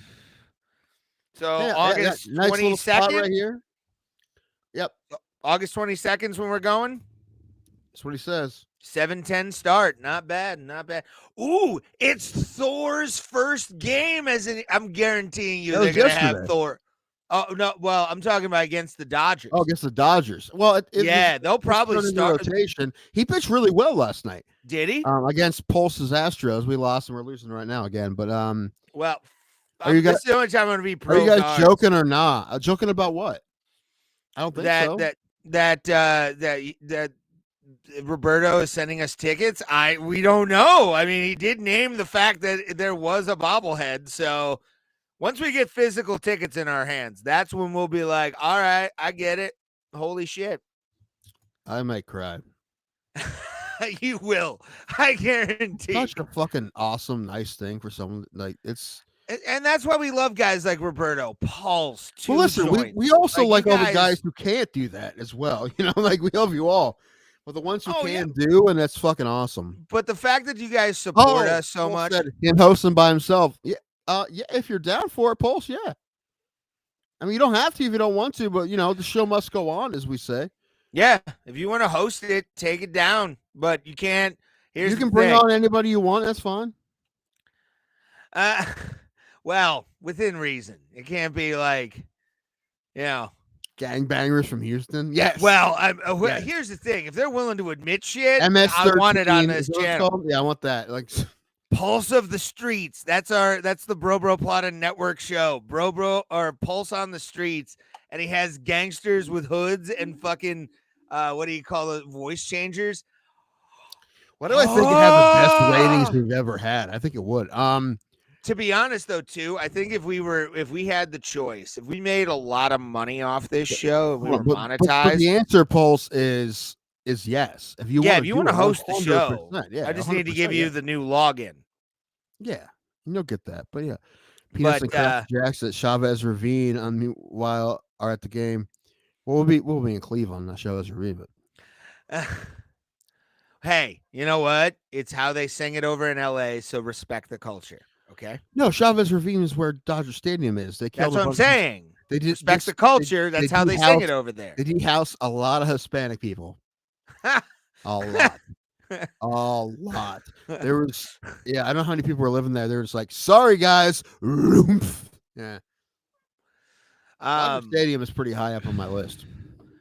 So August 22nd right here. Yep. August 22nd is when we're going. That's what he says. 7:10 start. Not bad. Ooh, it's Thor's first game. I'm guaranteeing you they're gonna have Thor. Oh no, well, I'm talking about against the Dodgers. Oh, against the Dodgers. Well, they'll probably start rotation. He pitched really well last night. Did he? Against Pulse's Astros. We lost and we're losing right now again. But well, this is the only time I'm gonna be pro. Are you guys joking or not? Joking about what? I don't think so. That Roberto is sending us tickets. We don't know. I mean, he did name the fact that there was a bobblehead. So once we get physical tickets in our hands, that's when we'll be like, all right, I get it. Holy shit. I might cry. You will. I guarantee. Such a fucking awesome, nice thing for someone. Like, it's And that's why we love guys like Roberto, Pulse, two Well, listen, joints. we also Like, like you all the guys who can't do that as well. You know, like we love you all, but the ones who can do, and that's fucking awesome. But the fact that you guys support us so Pulse much, said him hosting by himself. Yeah, yeah. If you're down for it, Pulse, yeah. I mean, you don't have to if you don't want to, but you know, the show must go on, as we say. yeah, if you want to host it, take it down. But you can't. Here's You can the bring thing. on anybody you want. That's fine. Well, within reason. It can't be like, you know, gangbangers from Houston. Yes. Well, Yes. Here's the thing: if they're willing to admit shit, MS I want it on this channel. Yeah, I want that. Like Pulse of the Streets. That's the Bro Plotted Network show. Bro or Pulse on the Streets, and he has gangsters with hoods and fucking what do you call it? Voice changers. What do I think it had the best ratings we've ever had? I think it would. To be honest, though, too, I think if we had the choice, if we made a lot of money off this show, if we were monetized, but the answer, Pulse, is yes. If you want to host the show, yeah, I just need to give you the new login. Yeah, you'll get that. But yeah, Peanuts and Craft Jacks at Chavez Ravine while are at the game. We'll be in Cleveland, not Chavez Ravine, but. Hey, you know what? It's how they sing it over in LA, so respect the culture, okay? No, Chavez Ravine is where Dodger Stadium is. That's what I'm saying. They did respect the culture. That's how they sing it over there. They de-house a lot of Hispanic people. A lot. A lot. There was, I don't know how many people were living there. There was like, sorry guys. Yeah. Dodger Stadium is pretty high up on my list.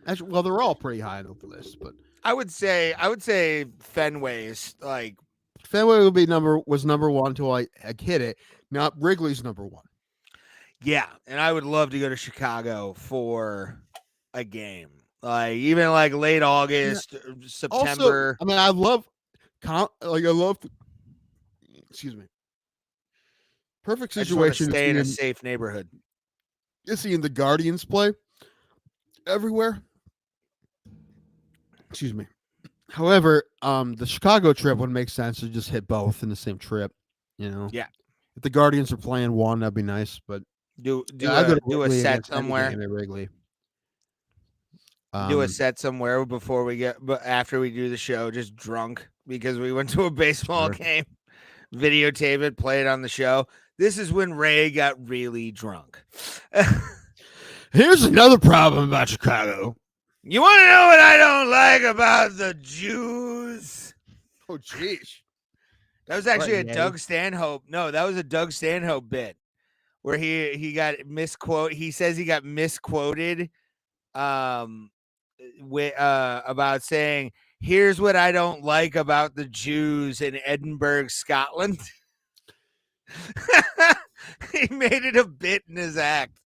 Actually, well, they're all pretty high on the list, but I would say Fenway is like Fenway was number one until I hit it. Now Wrigley's number one. Yeah, and I would love to go to Chicago for a game, like even like late August, September. Also, I mean, I love. Excuse me. Perfect situation. Stay in a safe neighborhood. You're seeing the Guardians play everywhere. Excuse me. However, the Chicago trip would make sense to just hit both in the same trip. You know. Yeah. If the Guardians are playing one, that'd be nice. But do a set somewhere. Wrigley. Do a set somewhere after we do the show, just drunk because we went to a baseball game. Videotape it, play it on the show. This is when Ray got really drunk. Here's another problem about Chicago. You want to know what I don't like about the Jews? Oh, jeez. That was actually a Doug Stanhope. No, that was a Doug Stanhope bit where he got misquote. He says he got misquoted about saying, here's what I don't like about the Jews in Edinburgh, Scotland. He made it a bit in his act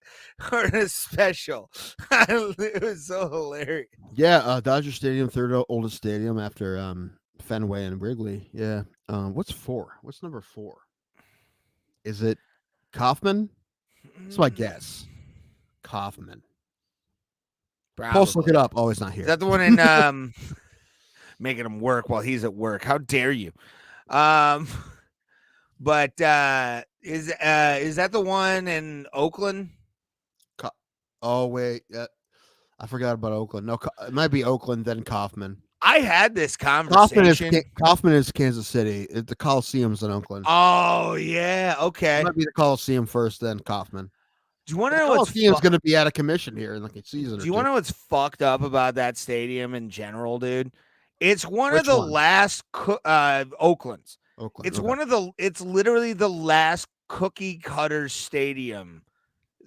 or in a special. It was so hilarious. Yeah, Dodger Stadium, third oldest stadium after Fenway and Wrigley. Yeah. What's 4? What's number 4? Is it Kaufman? That's my guess. Kaufman. Pulse, look it up. Oh, it's not here. Is that the one in making him work while he's at work? How dare you? But is that the one in Oakland? Oh wait, I forgot about Oakland. No, it might be Oakland then Kaufman. I had this conversation. Kaufman is Kansas City. The Coliseum's in Oakland. Oh yeah, okay. It might be the Coliseum first, then Kaufman. Do you want to know what's going to be out of commission here in like a season? Do you want to know what's fucked up about that stadium in general, dude? It's one of the last Oakland's. Oakland. It's it's literally the last cookie cutter stadium,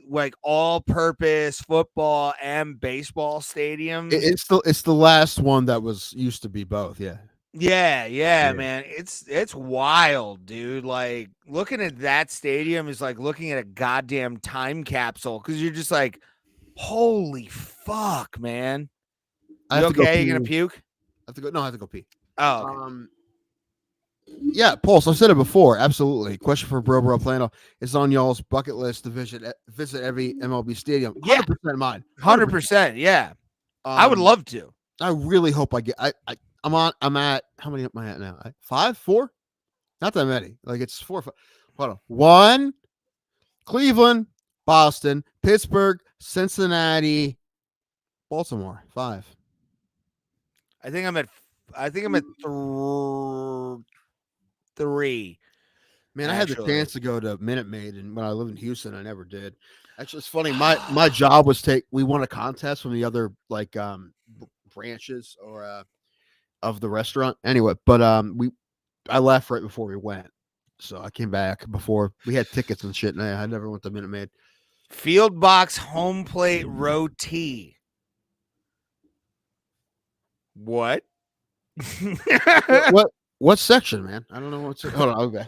like all purpose football and baseball stadium. It's the last one that used to be both. Yeah, man. It's wild, dude. Like looking at that stadium is like looking at a goddamn time capsule because you're just like, holy fuck, man. You okay? You gonna puke? I have to go. No, I have to go pee. Oh, okay. Yeah, Pulse. I've said it before. Absolutely. Question for Bro Plano. It's on y'all's bucket list to visit every MLB stadium. 100% mine. 100%. Yeah. I would love to. I really hope I get. I'm at. How many am I at now? 5, 4? Not that many. Like it's 4, 5. Hold on. 1, Cleveland, Boston, Pittsburgh, Cincinnati, Baltimore. 5. I think I'm at 3. Man, I had the Actually. chance to go to Minute Maid, and when I lived in Houston, I never did. Actually, it's funny. My job was we won a contest from the other branches or of the restaurant. Anyway, but I left right before we went, so I came back before we had tickets and shit. And I never went to Minute Maid. Field box home plate roti. What? What section, man? I don't know what's. Hold on, okay.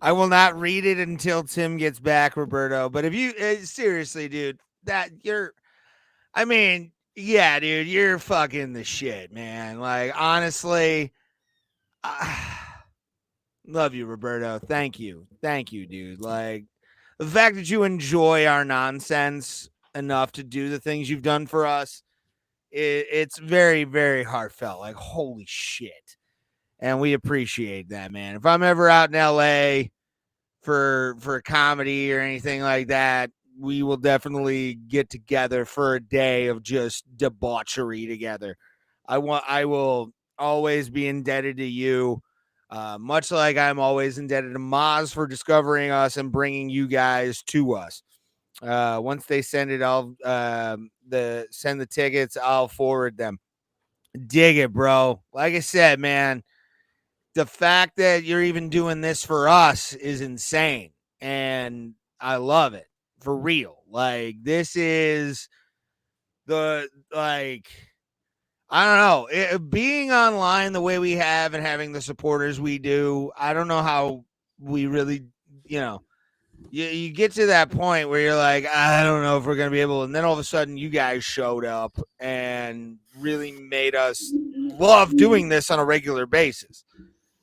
I will not read it until Tim gets back, Roberto. But if you seriously, dude, yeah, dude, you're fucking the shit, man. Like, honestly, love you, Roberto. Thank you, dude. Like, the fact that you enjoy our nonsense enough to do the things you've done for us, it's very, very heartfelt. Like, holy shit. And we appreciate that, man. If I'm ever out in LA for comedy or anything like that, we will definitely get together for a day of just debauchery together. I will always be indebted to you, much like I'm always indebted to Maz for discovering us and bringing you guys to us. Once they send it, I'll send the tickets. I'll forward them. Dig it, bro. Like I said, man. The fact that you're even doing this for us is insane. And I love it for real. Like, this is I don't know, being online the way we have and having the supporters we do. I don't know how we really, you get to that point where you're like, I don't know if we're going to be able. And then all of a sudden you guys showed up and really made us love doing this on a regular basis.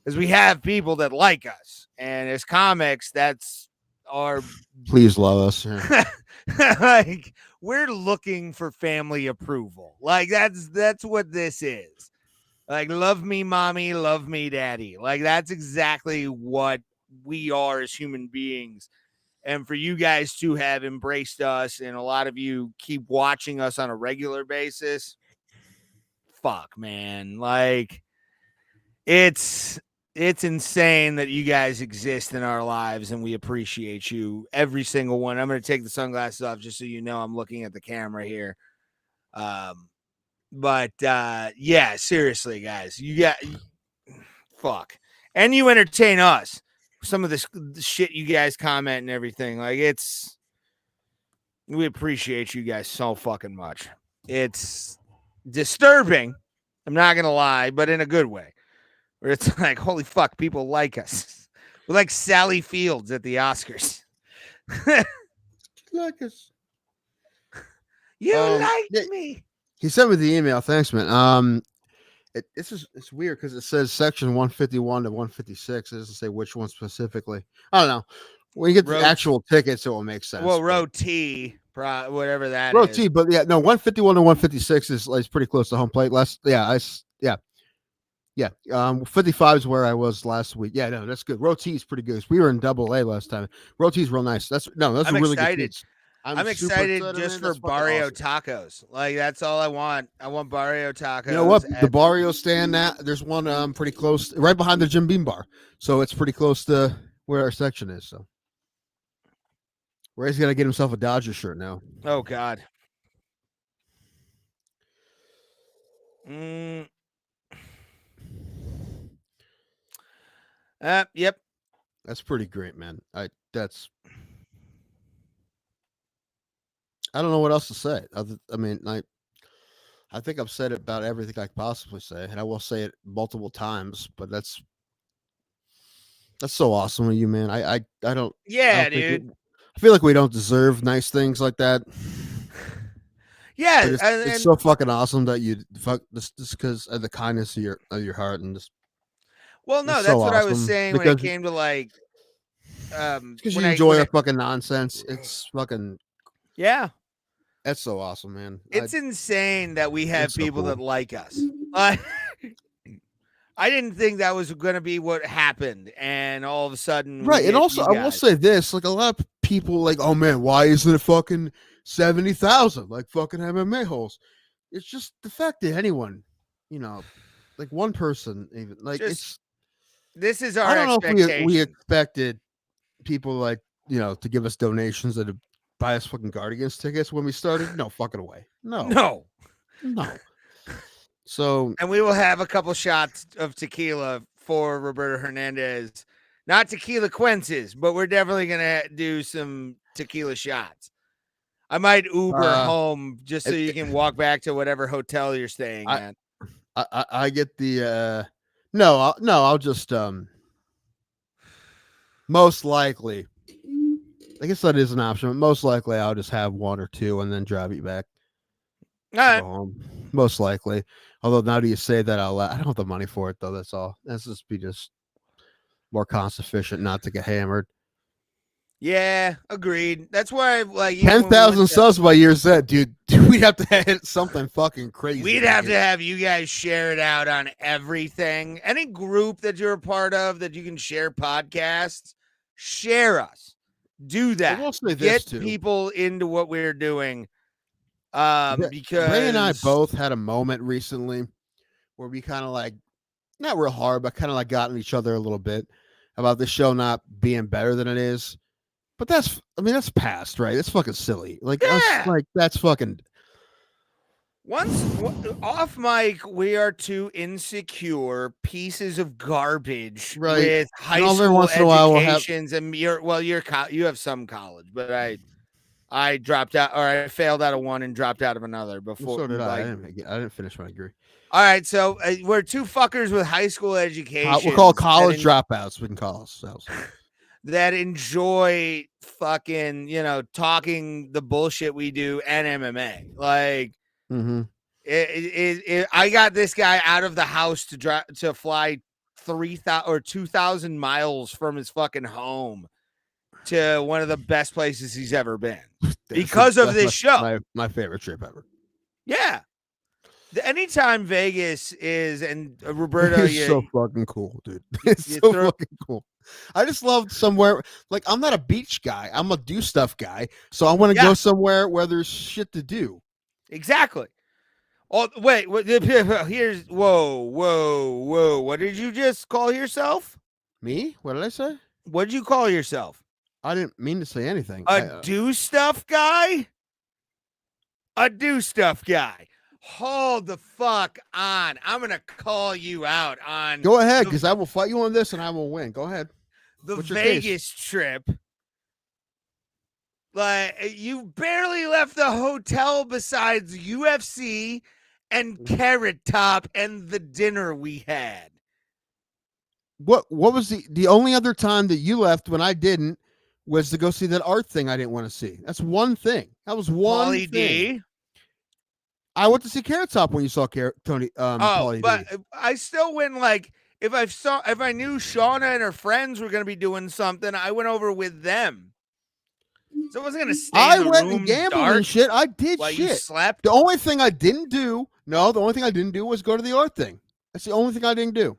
Because we have people that like us, and as comics, that's our. Please love us. Yeah. Like, we're looking for family approval. Like, that's what this is. Like, love me, mommy, love me, daddy. Like, that's exactly what we are as human beings. And for you guys to have embraced us, and a lot of you keep watching us on a regular basis, fuck, man. Like, it's insane that you guys exist in our lives, and we appreciate you, every single one. I'm going to take the sunglasses off just so you know I'm looking at the camera here. But yeah, seriously, guys, fuck. And you entertain us. Some of the shit you guys comment and everything. Like, we appreciate you guys so fucking much. It's disturbing. I'm not going to lie, but in a good way. Where it's like, holy fuck, people like us. We're like Sally Fields at the Oscars. Like us. You like me. He sent me the email. Thanks, man. It's weird because it says section 151 to 156. It doesn't say which one specifically. I don't know. When you get the actual tickets, it will make sense. Well, row T, whatever that row is. T, but yeah, no, 151 to 156 is pretty close to home plate. Yeah. 55 is where I was last week. Yeah, no, that's good. Row T is pretty good. We were in double A last time. Row T is real nice. That's I'm a really excited. good piece. I'm excited just for Barrio Tacos. Like, that's all I want. I want Barrio Tacos. You know what? The Barrio stand now. There's one pretty close, right behind the Jim Beam bar. So it's pretty close to where our section is. So Ray's got to get himself a Dodger shirt now. Oh God. Yep. That's pretty great, man. I don't know what else to say. I think I've said about everything I could possibly say, and I will say it multiple times, but that's so awesome of you, man. I don't. Yeah, dude. I feel like we don't deserve nice things like that. Yeah, it's so fucking awesome that you fuck this because of the kindness of your heart and just. Well, no, that's so what awesome. I was saying when it came to like. Because you enjoy our fucking nonsense. It's fucking. Yeah. That's so awesome, man. It's insane that we have people that like us. I didn't think that was going to be what happened, and all of a sudden, Right, and also I will say this: like a lot of people, like, oh man, why isn't it fucking 70,000 like fucking MMA holes? It's just the fact that anyone, like one person, even like this is our I don't know expectation. if we expected people like to give us donations that buy us fucking Guardians tickets when we started. No fucking way. No. So, and we will have a couple shots of tequila for Roberto Hernandez. Not tequila Quences, but we're definitely going to do some tequila shots. I might Uber home just so you can walk back to whatever hotel you're staying at. I get the I'll just most likely, I guess that is an option, but most likely I'll just have one or two and then drive you back. All right. Go home. Most likely. Although now that you say that out loud, I don't have the money for it though. That's all. That's just more cost efficient not to get hammered. Yeah, agreed. That's why, like, 10,000 subs by year's end, dude. We'd have to hit something fucking crazy. We'd have to have you guys share it out on everything. Any group that you're a part of that you can share podcasts, share us. Do that. I will say Get this too. people into what we're doing. Because Ray and I both had a moment recently where we kind of like, not real hard, but kind of like got in each other a little bit about the show not being better than it is. But that's past, right? That's fucking silly. Like, that's fucking. Once off mic, we are two insecure pieces of garbage with high school educations, and you have some college, but I dropped out, or I failed out of one and dropped out of another before. So did I. I didn't finish my degree. All right, so we're two fuckers with high school education. We'll call college dropouts. We can call ourselves. That enjoy fucking, talking the bullshit we do and MMA. Like, I got this guy out of the house to fly 3,000 or 2,000 miles from his fucking home to one of the best places he's ever been because of this show. My favorite trip ever. Yeah. Anytime Vegas is, and Roberto, it's so fucking cool, dude. It's so fucking cool. I just love somewhere, like, I'm not a beach guy. I'm a do stuff guy. So I want to go somewhere where there's shit to do. Exactly. Oh, wait. Here's, whoa. What did you just call yourself? Me? What did I say? What did you call yourself? I didn't mean to say anything. Do stuff guy? A do stuff guy. Hold the fuck on. I'm going to call you out on. Go ahead, because I will fight you on this and I will win. Go ahead. The Vegas trip. Like, you barely left the hotel besides UFC and Carrot Top and the dinner we had. What was the only other time that you left when I didn't was to go see that art thing I didn't want to see. That's one thing. That was one thing. D. I went to see Carrot Top when you saw Tony. But I still went, like, if I knew Shauna and her friends were going to be doing something, I went over with them. So I wasn't going to stay in the room and gambled and shit. I did while shit. You slept. The only thing I didn't do was go to the art thing. That's the only thing I didn't do.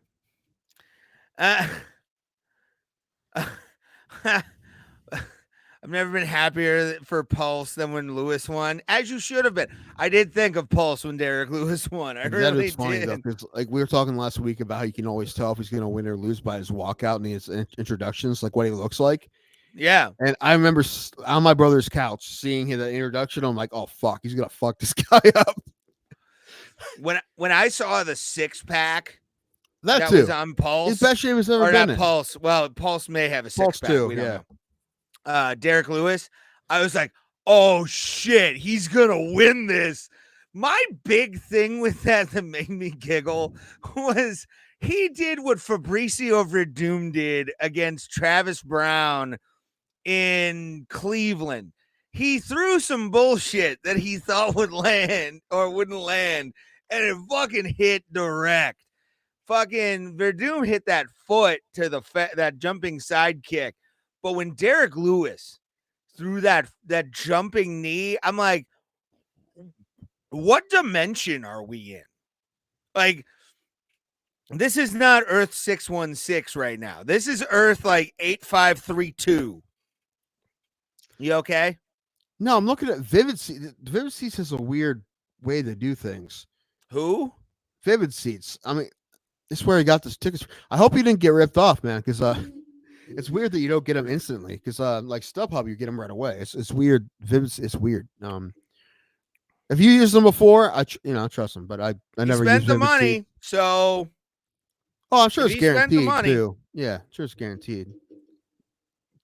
I've never been happier for Pulse than when Lewis won, as you should have been. I did think of Pulse when Derrick Lewis won. I really did. Funny, though, like, we were talking last week about how you can always tell if he's going to win or lose by his walkout and his introductions, like what he looks like. Yeah. And I remember on my brother's couch seeing the introduction. I'm like, oh, fuck, he's going to fuck this guy up. When I saw the 6-pack that was on Pulse. His best shape has ever been in. Pulse. Well, Pulse may have a 6-pack. Pulse too, we don't know. Derrick Lewis, I was like, oh shit, he's gonna win this. My big thing with that made me giggle was he did what Fabricio Verdum did against Travis Brown in Cleveland. He threw some bullshit that he thought would land or wouldn't land, and it fucking hit direct. Fucking Verdum hit that foot to that jumping side kick. But when Derrick Lewis threw that jumping knee, I'm like, what dimension are we in? Like, This is not Earth 616 right now. This is Earth like 8532. You okay? No, I'm looking at Vivid Seats. Vivid Seats has a weird way to do things. Who? Vivid Seats. I mean, this is where he got this tickets. I hope you didn't get ripped off, man, because it's weird that you don't get them instantly. Because like StubHub, you get them right away. It's weird. Vivid, it's weird. Have you used them before? I trust them, but I never spent used the Vivid money, Seats. so I'm sure if it's he spent the guaranteed money- too. Yeah, sure it's guaranteed.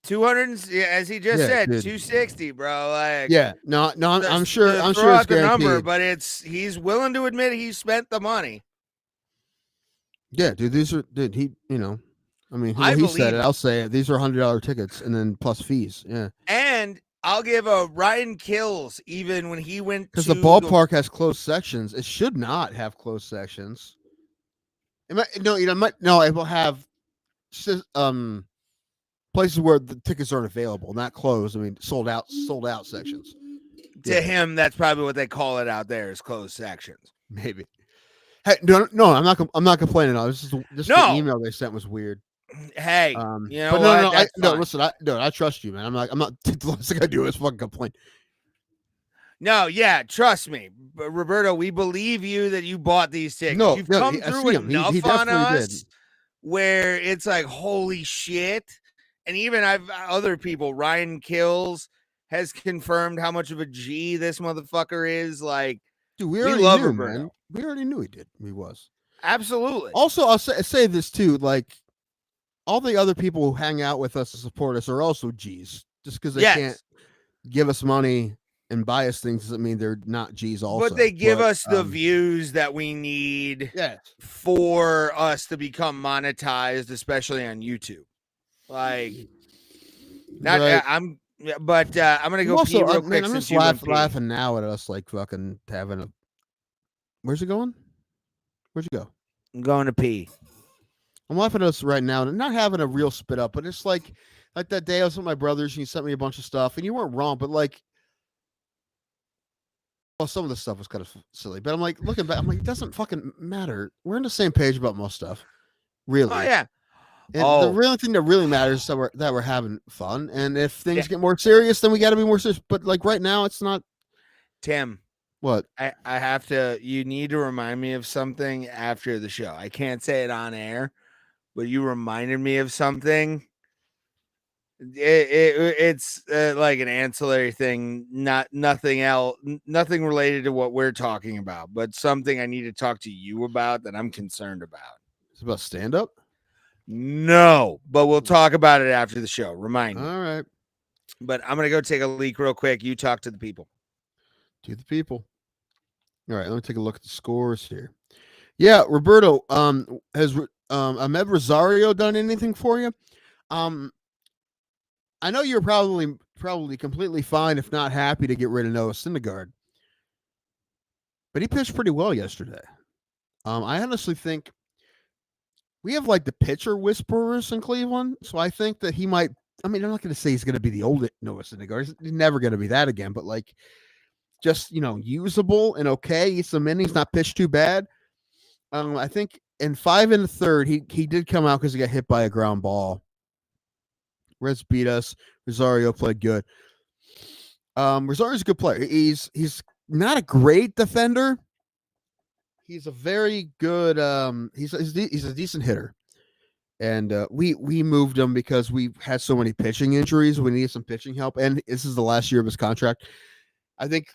200, as he just said, dude. 260, bro. Like, Yeah, no, I'm sure. I'm throw sure it's out the number, guaranteed. but he's willing to admit he spent the money. Yeah, dude, these are he, I mean, I he said believe it. I'll say it. These are $100 tickets, and then plus fees. Yeah, And I'll give a Ryan Kills even when he went because to the ballpark has closed sections. It should not have closed sections. It might, it will have places where the tickets aren't available, not closed. I mean, sold out sections. To him, that's probably what they call it out there is closed sections. Maybe. Hey, no, I'm not complaining. No, this is just the email they sent was weird. Hey, you know but what? listen, I trust you, man. I'm not. The last thing I do is fucking complain. No, yeah, trust me, Roberto. We believe you that you bought these tickets. No, You've no, come I through see him. enough He on definitely us did. where it's like, holy shit. And even other people, Ryan Kills has confirmed how much of a G this motherfucker is. Like, dude, we already love knew, Roberto. man. We already knew he was. Absolutely. Also, I'll say this too. Like, all the other people who hang out with us to support us are also G's. Just because they can't give us money and buy us things doesn't mean they're not G's also. But they give us the views that we need for us to become monetized, especially on YouTube. Like, not Right. I'm gonna go also, pee real quick. I'm since just you went pee. laughing now at us like fucking having a. Where's it going? Where'd you go? I'm going to pee. I'm laughing at us right now, not having a real spit up, but it's like that day I was with my brothers and you sent me a bunch of stuff and you weren't wrong, but like, well, some of the stuff was kind of silly, but I'm like, looking back, I'm like, it doesn't fucking matter. We're on the same page about most stuff, really. Oh yeah. And the real thing that really matters is that we're having fun, and if things get more serious, then we got to be more serious. But like right now, it's not. Tim, what? I have to. You need to remind me of something after the show. I can't say it on air, but you reminded me of something. It's like an ancillary thing, nothing else, nothing related to what we're talking about, but something I need to talk to you about that I'm concerned about. It's about stand up. No, but we'll talk about it after the show. Remind me. All right. But I'm gonna go take a leak real quick. You talk to the people. To the people. All right, let me take a look at the scores here. Yeah, Roberto, has Ahmed Rosario done anything for you? I know you're probably completely fine, if not happy, to get rid of Noah Syndergaard, but he pitched pretty well yesterday. I honestly think we have like the pitcher whisperers in Cleveland, so I think that he might. I mean, I'm not going to say he's going to be the old Noah Syndergaard. He's never going to be that again, but like, just usable and okay. He's some innings, not pitched too bad. I think in 5 1/3, he did come out because he got hit by a ground ball. Reds beat us. Rosario played good. Rosario's a good player. He's not a great defender. He's a very good. He's a decent hitter, and we moved him because we had so many pitching injuries. We needed some pitching help, and this is the last year of his contract. I think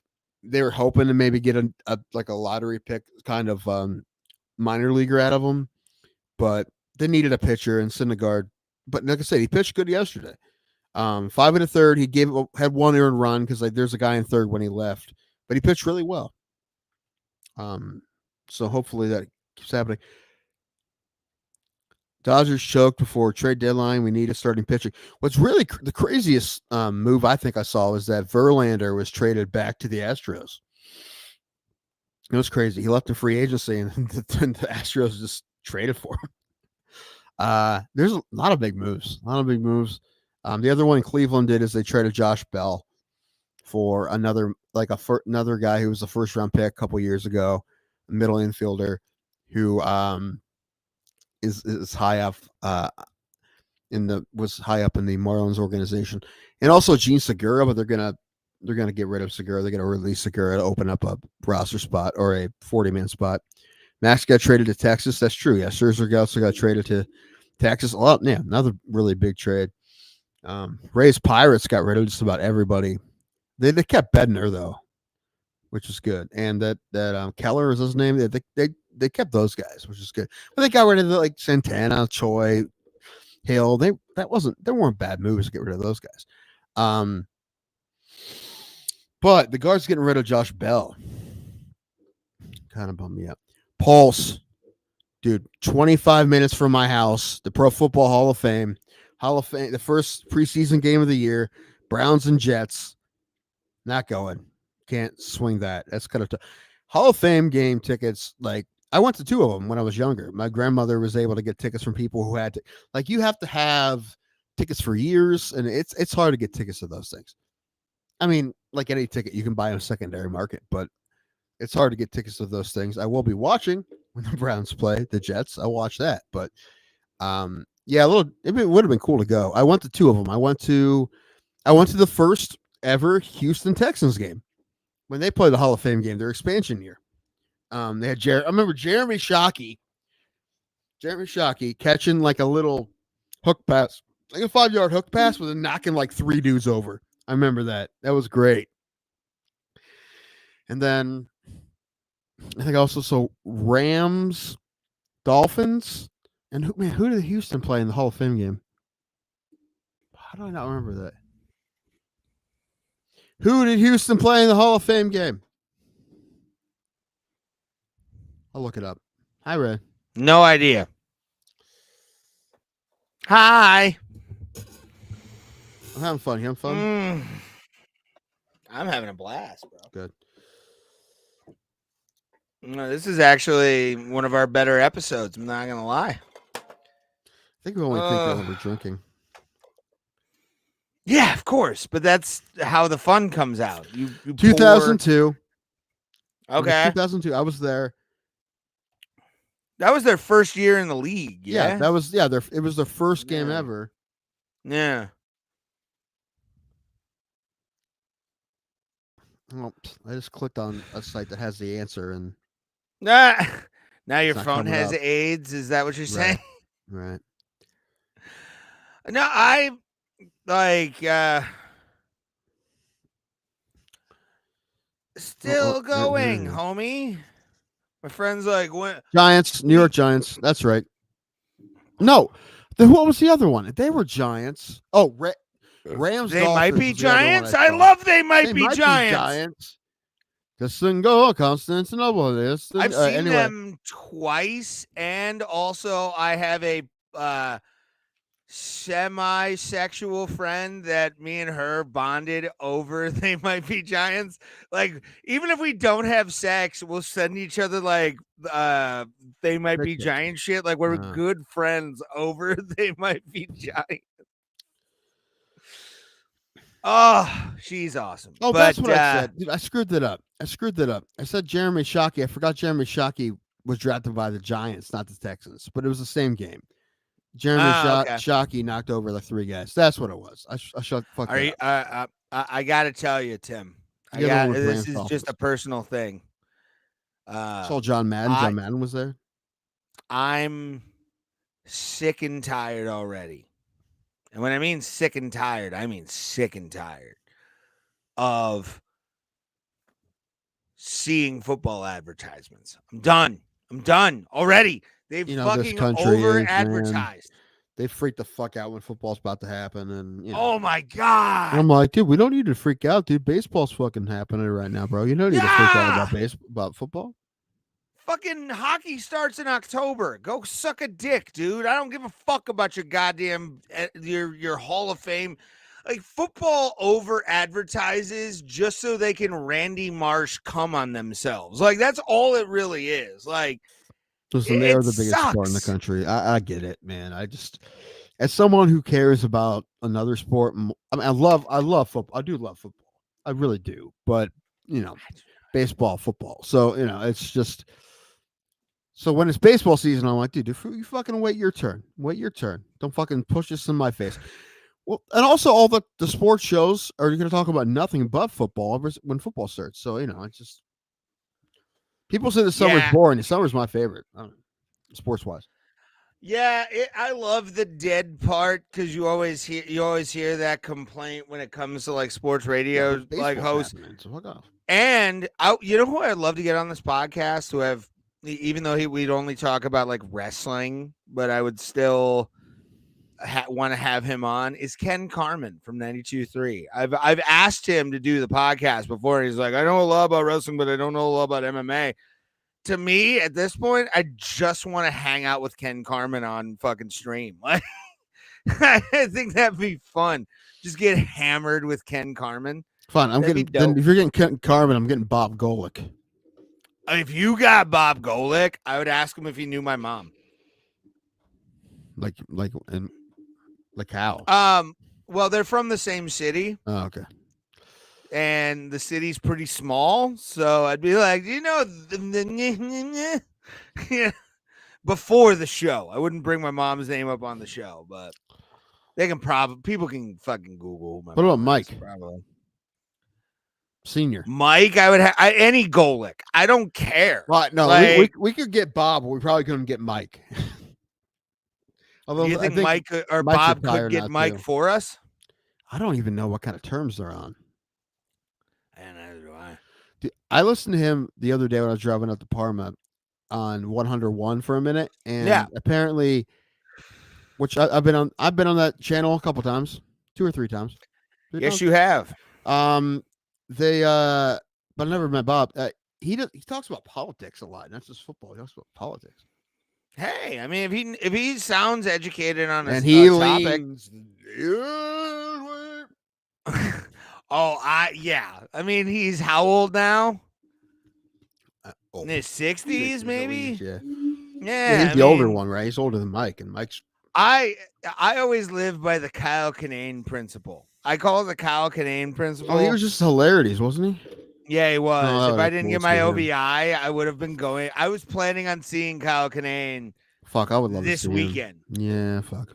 they were hoping to maybe get a lottery pick kind of minor leaguer out of him, but they needed a pitcher and Syndergaard. But like I said, he pitched good yesterday. 5 1/3, he had one earned run because there's a guy in third when he left, but he pitched really well. So hopefully that keeps happening. Dodgers choked before trade deadline. We need a starting pitcher. What's really the craziest move I think I saw was that Verlander was traded back to the Astros. It was crazy. He left the free agency and the Astros just traded for him. There's a lot of big moves. The other one in Cleveland did is they traded Josh Bell for another guy who was a first round pick a couple years ago, a middle infielder who is high up was high up in the Marlins organization, and also Gene Segura, but they're gonna get rid of Segura. They're gonna release Segura to open up a roster spot or a 40-man spot. Max got traded to Texas. That's true. Yeah, Scherzer also got traded to Texas. Another really big trade. Rays Pirates got rid of just about everybody. They kept Bednar though, which is good. And that Keller is his name. They kept those guys, which is good. But they got rid of like Santana, Choi, Hill. They weren't bad moves to get rid of those guys. But the Guards getting rid of Josh Bell kind of bummed me up. Pulse, dude, 25 minutes from my house, the Pro Football Hall of Fame, the first preseason game of the year, Browns and Jets. Not going. Can't swing that. That's kind of tough. Hall of Fame game tickets, like I went to 2 of them when I was younger. My grandmother was able to get tickets from people who had to, like, you have to have tickets for years, and it's hard to get tickets to those things. I mean, like any ticket, you can buy on a secondary market, but it's hard to get tickets to those things. I will be watching when the Browns play the Jets. I'll watch that, but yeah, it would have been cool to go. I went to 2 of them. I went to the first ever Houston Texans game when they played the Hall of Fame game, their expansion year. They had I remember Jeremy Shockey catching like a little hook pass, like a 5-yard hook pass with a knocking like 3 dudes over. I remember that. That was great. And then I think also Rams, Dolphins, and who did Houston play in the Hall of Fame game? How do I not remember that? Who did Houston play in the Hall of Fame game? I'll look it up. Hi, Ray. No idea. Hi. I'm having fun. You having fun? I'm having a blast, bro. Good. No, this is actually one of our better episodes. I'm not gonna lie. I think we only think that we're drinking. Yeah, of course, but that's how the fun comes out. You 2002. Okay. 2002. I was there. That was their first year in the league. Yeah, that was it was their first game ever. Yeah. Oh, I just clicked on a site that has the answer, and now your not phone coming has up. AIDS. Is that what you're saying? Right. No, I like still going, homie. My friend's like, what? Giants, New York Giants. That's right. No, what was the other one? They were Giants. Oh, Rams. They might be Dolphins was the other one Giants. I I saw. love they might They be might Giants. Constantinople. I've seen them twice, and also I have a semi-sexual friend that me and her bonded over They Might Be Giants. Like, even if we don't have sex, we'll send each other like They Might Be Giant shit. Like, we're good friends over They Might Be Giants. Oh, she's awesome. Oh, that's what I said. Dude, I screwed that up. I said Jeremy Shockey. I forgot Jeremy Shockey was drafted by the Giants, not the Texans, but it was the same game. Jeremy Shockey knocked over like 3 guys. That's what it was. I got to tell you, Tim. This is just a personal thing. Saw John Madden. John Madden was there. I'm sick and tired already. And when I mean sick and tired, I mean sick and tired of seeing football advertisements. I'm done already. They've fucking over-advertised. They freak the fuck out when football's about to happen, and oh my god! And I'm like, dude, we don't need to freak out, dude. Baseball's fucking happening right now, bro. You don't need to freak out about football. Fucking hockey starts in October. Go suck a dick, dude. I don't give a fuck about your goddamn your Hall of Fame. Like, football over advertises just so they can Randy Marsh come on themselves. Like, that's all it really is. Like, listen, they are the biggest sport in the country. I get it, man. I just, as someone who cares about another sport, I mean, I love football. I do love football. I really do. But, baseball, football. So, it's just, So when it's baseball season, I'm like, dude, you fucking wait your turn. Wait your turn. Don't fucking push this in my face. Well, and also all the sports shows are going to talk about nothing but football when football starts. So, it's just people say the summer's boring. The summer's my favorite, sports wise. Yeah, I love the dead part because you always hear that complaint when it comes to like sports radio, like hosts. So fuck off. And you know who I'd love to get on this podcast who have, even though we'd only talk about like wrestling, but I would still want to have him on, is Ken Carman from 92.3. I've asked him to do the podcast before, and he's like, I know a lot about wrestling, but I don't know a lot about MMA. To me, at this point, I just want to hang out with Ken Carman on fucking stream. Like, I think that'd be fun. Just get hammered with Ken Carman. Fine. If you're getting Ken Carman, I'm getting Bob Golick. If you got Bob Golick, I would ask him if he knew my mom. Like how? Well, they're from the same city. Oh, okay. And the city's pretty small, so I'd be like, before the show. I wouldn't bring my mom's name up on the show, but they can people can fucking Google. What about Mike? Probably. Senior. Mike, I would have any Golick. I don't care. Well, no, like, we could get Bob, but we probably couldn't get Mike. Although, you think Mike or Bob could get Mike for us? I don't even know what kind of terms they're on. And neither do I. Dude, I listened to him the other day when I was driving up to Parma on 101 for a minute, and apparently, which I've been on that channel a couple times, 2 or 3 times. Yes, you have. But I never met Bob. He talks about politics a lot, not just football. He talks about politics. Hey, I mean, if he sounds educated on a topic. I mean, he's how old now? In his 60s, maybe. Yeah, he's the older one, right? He's older than Mike, and Mike's. I always live by the Kyle Kinane principle. I call it the Kyle Kinane principle. Oh, he was just hilarities, wasn't he? Yeah, he was. If I didn't get my OBI, I would have been going. I was planning on seeing Kyle Kinane. Fuck, I would love this to see weekend. Him. Yeah, fuck.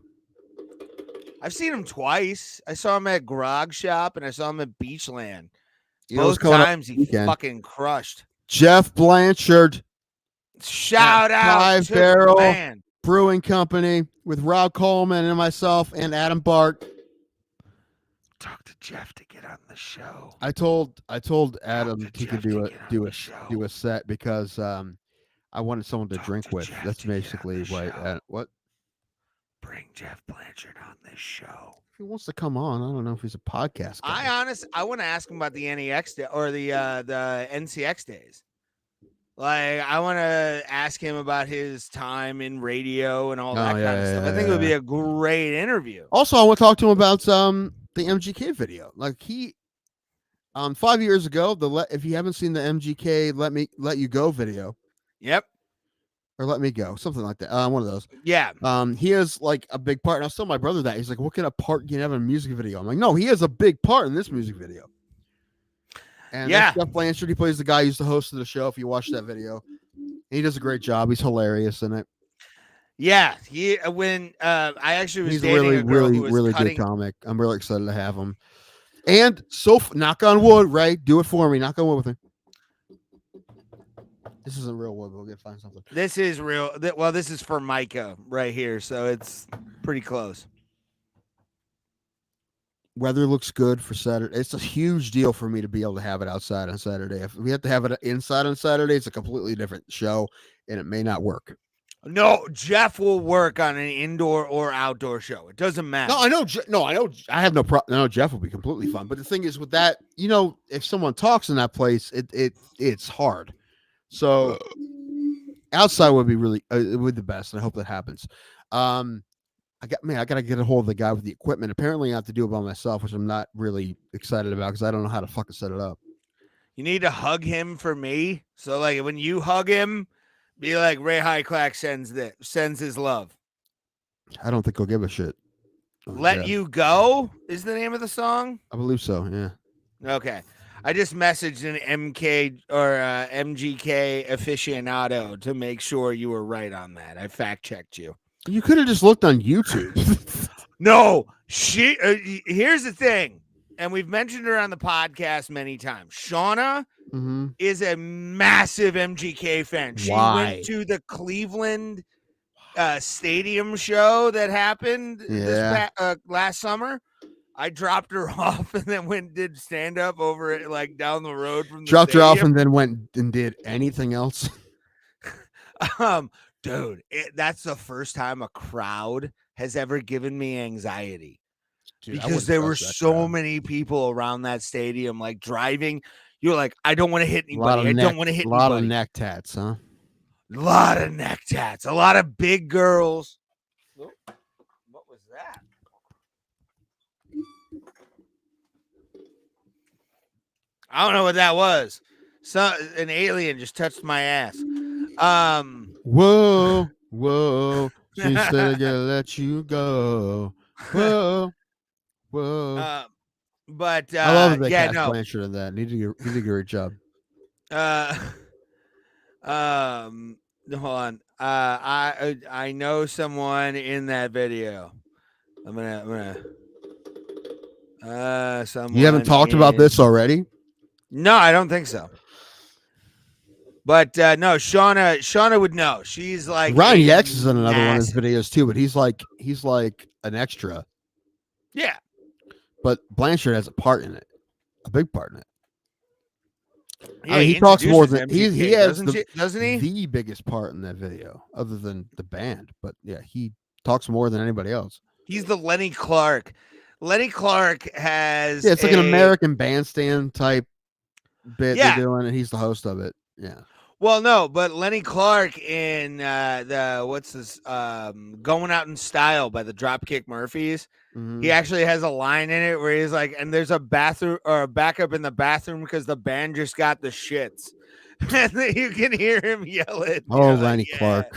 I've seen him twice. I saw him at Grog Shop and I saw him at Beachland. Both times he fucking crushed. Jeff Blanchard. Shout out 5 to Barrel the man. Brewing Company with Rob Coleman and myself and Adam Bart. Talk to Jeff to get on the show. I told Adam he could do a set because I wanted someone to drink with. That's basically what. Bring Jeff Blanchard on this show. If he wants to come on, I don't know if he's a podcast guy. I want to ask him about the NEX or the NCX days. Like, I want to ask him about his time in radio and all that kind of stuff. I think it would be a great interview. Also, I want to talk to him about the MGK video. Like 5 years ago, if you haven't seen the MGK Let You Go video. Yep. Or Let Me Go, something like that. One of those. Yeah. He has like a big part. And I'll tell my brother that. He's like, what kind of part can you have in a music video? I'm like, no, he has a big part in this music video. And Jeff Blanchard, he plays the guy who used to host the show. If you watch that video, he does a great job. He's hilarious in it. Yeah. I actually was he's dating a girl who was really good comic. I'm really excited to have him. And so knock on wood, Ray, do it for me. Knock on wood with me. This isn't real wood, but we'll find something. This is real. Well, this is for Micah right here, so it's pretty close. Weather looks good for Saturday. It's a huge deal for me to be able to have it outside on Saturday. If we have to have it inside on Saturday, it's a completely different show, and it may not work. No, Jeff will work on an indoor or outdoor show. It doesn't matter. No, I know. I know. I have no problem. No, Jeff will be completely fun. But the thing is, with that, if someone talks in that place, it's hard. So outside would be really would the best, and I hope that happens. I got to get a hold of the guy with the equipment. Apparently, I have to do it by myself, which I'm not really excited about because I don't know how to fucking set it up. You need to hug him for me. So, like, when you hug him, be like Ray Highclack sends his love. I don't think he'll give a shit. Let You Go is the name of the song. I believe so. Yeah. Okay. I just messaged an MK or MGK aficionado to make sure you were right on that. I fact checked you. You could have just looked on YouTube. No, here's the thing, and we've mentioned her on the podcast many times. Shauna is a massive MGK fan. She went to the Cleveland stadium show that happened this last summer. I dropped her off and then went and did stand up over it, like down the road from the Dropped her stadium. off and then went and did anything else. Dude, that's the first time a crowd has ever given me anxiety. Dude, because there were so many people around that stadium, like driving. You're like, I don't want to hit anybody. I don't want to hit anybody. A lot of neck tats, huh? A lot of neck tats. A lot of big girls. What was that? I don't know what that was. An alien just touched my ass. Whoa. She said I gotta let you go. Whoa. But I love the yeah, Cat Blanchard in that. He did a great job. Hold on. I know someone in that video. I'm gonna someone. You haven't talked about this already? No, I don't think so. But no, Shauna would know. She's like Ron Yex is in another one of his videos too, but he's like an extra. Yeah. But Blanchard has a part in it, a big part in it. Yeah, I mean, he talks more than MGK, he has doesn't he? The biggest part in that video, other than the band. But yeah, he talks more than anybody else. He's the Lenny Clark. Lenny Clark has it's like an American Bandstand type bit Yeah. they're doing, and he's the host of it. Yeah. Well, no, but Lenny Clark in Going Out in Style by the Dropkick Murphys. He actually has a line in it where he's like, and there's a bathroom or a backup in the bathroom because the band just got the shits. And then you can hear him yell it. Oh, Lenny Clark.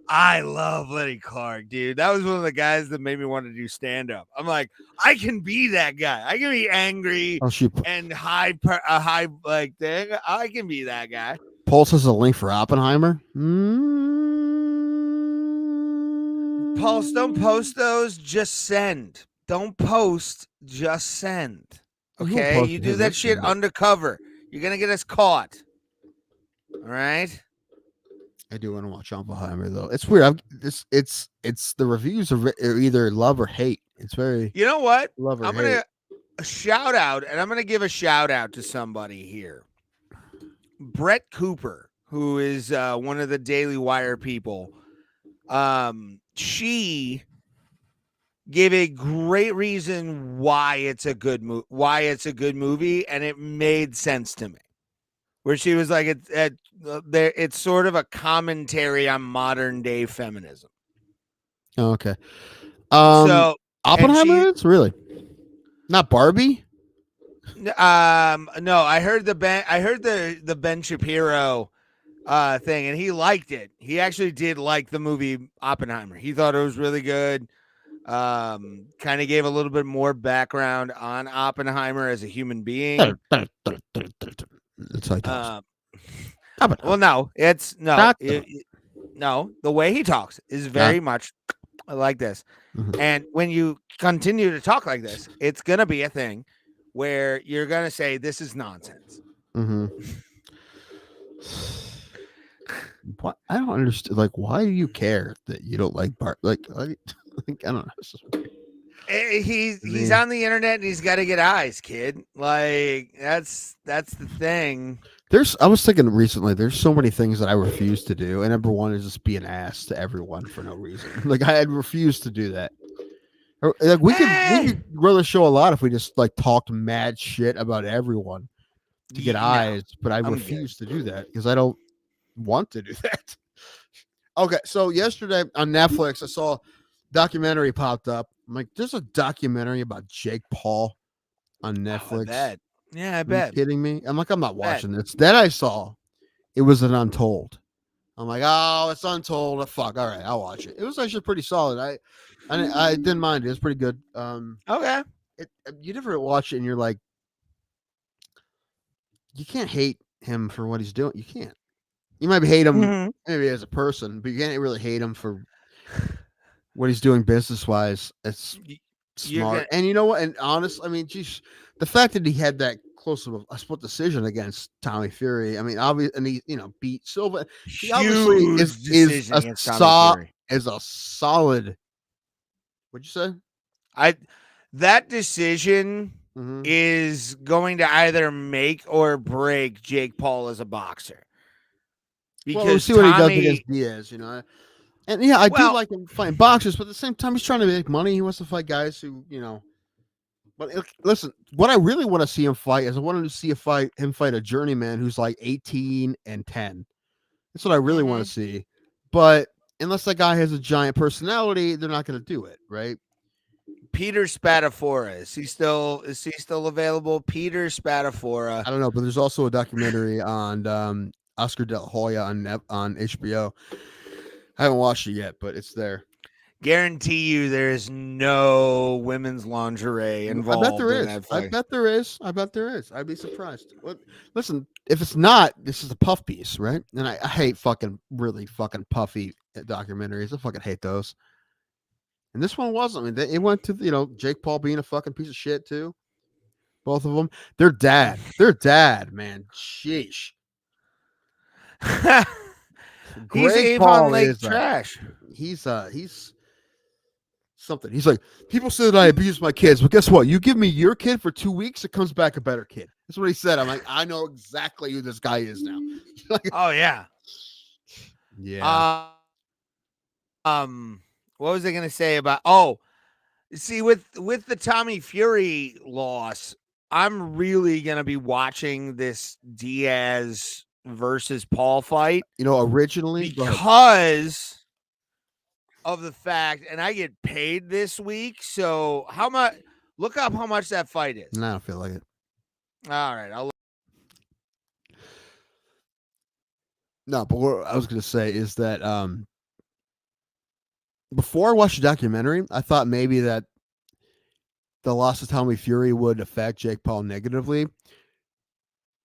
I love Lenny Clark, dude. That was one of the guys that made me want to do stand-up. I'm like, I can be that guy. I can be angry and high like thing. I can be that guy. Pulse has a link for Oppenheimer. Pulse, don't post those. Just send. Don't post. Just send. Okay, you do that shit undercover. You're gonna get us caught. All right. I do want to watch Oppenheimer though. It's weird. It's the reviews are either love or hate. It's very. You know what? Love or I'm hate. gonna shout out, and I'm gonna give a shout out to somebody here. Brett Cooper, who is one of the Daily Wire people. She gave a great reason why it's a good movie, and it made sense to me. Where she was like, it's sort of a commentary on modern day feminism. Oh, okay. So Oppenheimer, it's really not Barbie. No, I heard the Ben Shapiro thing, and he liked it. He actually did like the movie Oppenheimer. He thought it was really good. Kind of gave a little bit more background on Oppenheimer as a human being. It's like well, no, it's no, no. The way he talks is very much like this, and when you continue to talk like this, it's gonna be a thing where you're gonna say this is nonsense. What? I don't understand. Like, why do you care that you don't like Bart? Like I don't know. He's on the internet and he's got to get eyes, kid. Like that's the thing. I was thinking recently, there's so many things that I refuse to do, and number one is just be an ass to everyone for no reason. Like I had refused to do that. Like we could grow the show a lot if we just like talked mad shit about everyone to get eyes, but I refuse to do that because I don't want to do that. Okay, so yesterday on Netflix, I saw a documentary popped up. I'm like, there's a documentary about Jake Paul on Netflix. I bet. Are you kidding me? I'm like, I'm not watching this. Then I saw it was an Untold. I'm like, oh, it's Untold. Fuck. All right, I'll watch it. It was actually pretty solid. I didn't mind it. It was pretty good. Okay. You never watch it and you're like, you can't hate him for what he's doing. You can't. You might hate him Mhm. maybe as a person, but you can't really hate him for what he's doing business wise. It's You're smart. And you know what? And honestly, I mean, geez, the fact that he had that close of a split decision against Tommy Fury. I mean, obviously, and he beat Silva. He obviously is decision a against Tommy Fury. is a solid. What'd you say? That decision Mhm. is going to either make or break Jake Paul as a boxer. Well, we'll see what he does against Diaz, you know. And yeah, I do like him fighting boxers, but at the same time, he's trying to make money. He wants to fight guys who, you know. But listen, what I really want to see him fight is I wanted to see him fight a journeyman who's like 18-10. That's what I really want to see. But unless that guy has a giant personality, they're not going to do it, right? Peter Spadafora, is he still available? Peter Spadafora. I don't know, but there's also a documentary on Oscar De La Hoya on HBO. I haven't watched it yet, but it's there. Guarantee you there is no women's lingerie involved. I bet there is. I bet there is. I'd be surprised. Listen, if it's not, this is a puff piece, right? And I hate really fucking puffy documentaries. I fucking hate those. And this one wasn't. I mean, it went to, you know, Jake Paul being a fucking piece of shit too. Both of them. Their dad, man. Sheesh. He's Avon Lake trash. He's something. He's like, people say that I abuse my kids, but guess what? You give me your kid for 2 weeks, it comes back a better kid. That's what he said. I'm like, I know exactly who this guy is now. Oh yeah. Yeah. What was I gonna say about see, with the Tommy Fury loss, I'm really gonna be watching this Diaz versus Paul fight. You know, originally because of the fact, and I get paid this week, so how much? Look up how much that fight is. No, I don't feel like it. All right, No, but what I was gonna say is that before I watched the documentary, I thought maybe that the loss of Tommy Fury would affect Jake Paul negatively.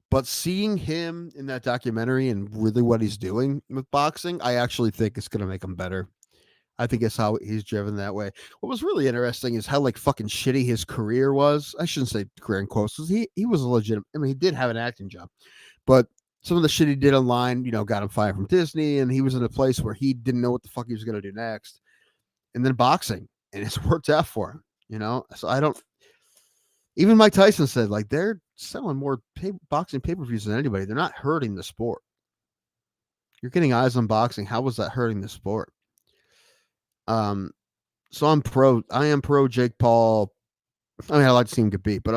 But seeing him in that documentary and really what he's doing with boxing, I actually think it's going to make him better. I think it's how he's driven that way. What was really interesting is how like fucking shitty his career was. I shouldn't say career in quotes, because he was a legitimate. I mean, he did have an acting job, but some of the shit he did online, you know, got him fired from Disney, and he was in a place where he didn't know what the fuck he was going to do next. And then boxing, and it's worked out for him, you know. So I don't. Even Mike Tyson said, like, they're selling more boxing pay-per-views than anybody. They're not hurting the sport. You're getting eyes on boxing. How was that hurting the sport? So I am pro Jake Paul. I mean, I like to see him get beat, but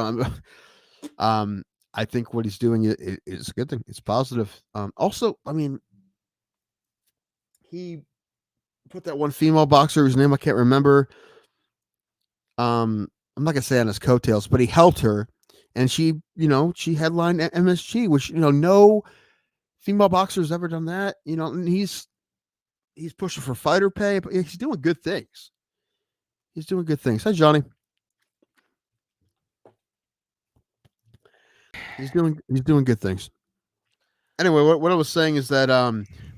I think what he's doing is a good thing. It's positive. Also, I mean, he put that one female boxer whose name I can't remember. I'm not gonna say on his coattails, but he helped her, and she, you know, she headlined MSG, which, you know, no female boxer has ever done that. You know, and he's pushing for fighter pay, but he's doing good things. He's doing good things. Hi, Johnny. He's doing good things. Anyway, what I was saying is that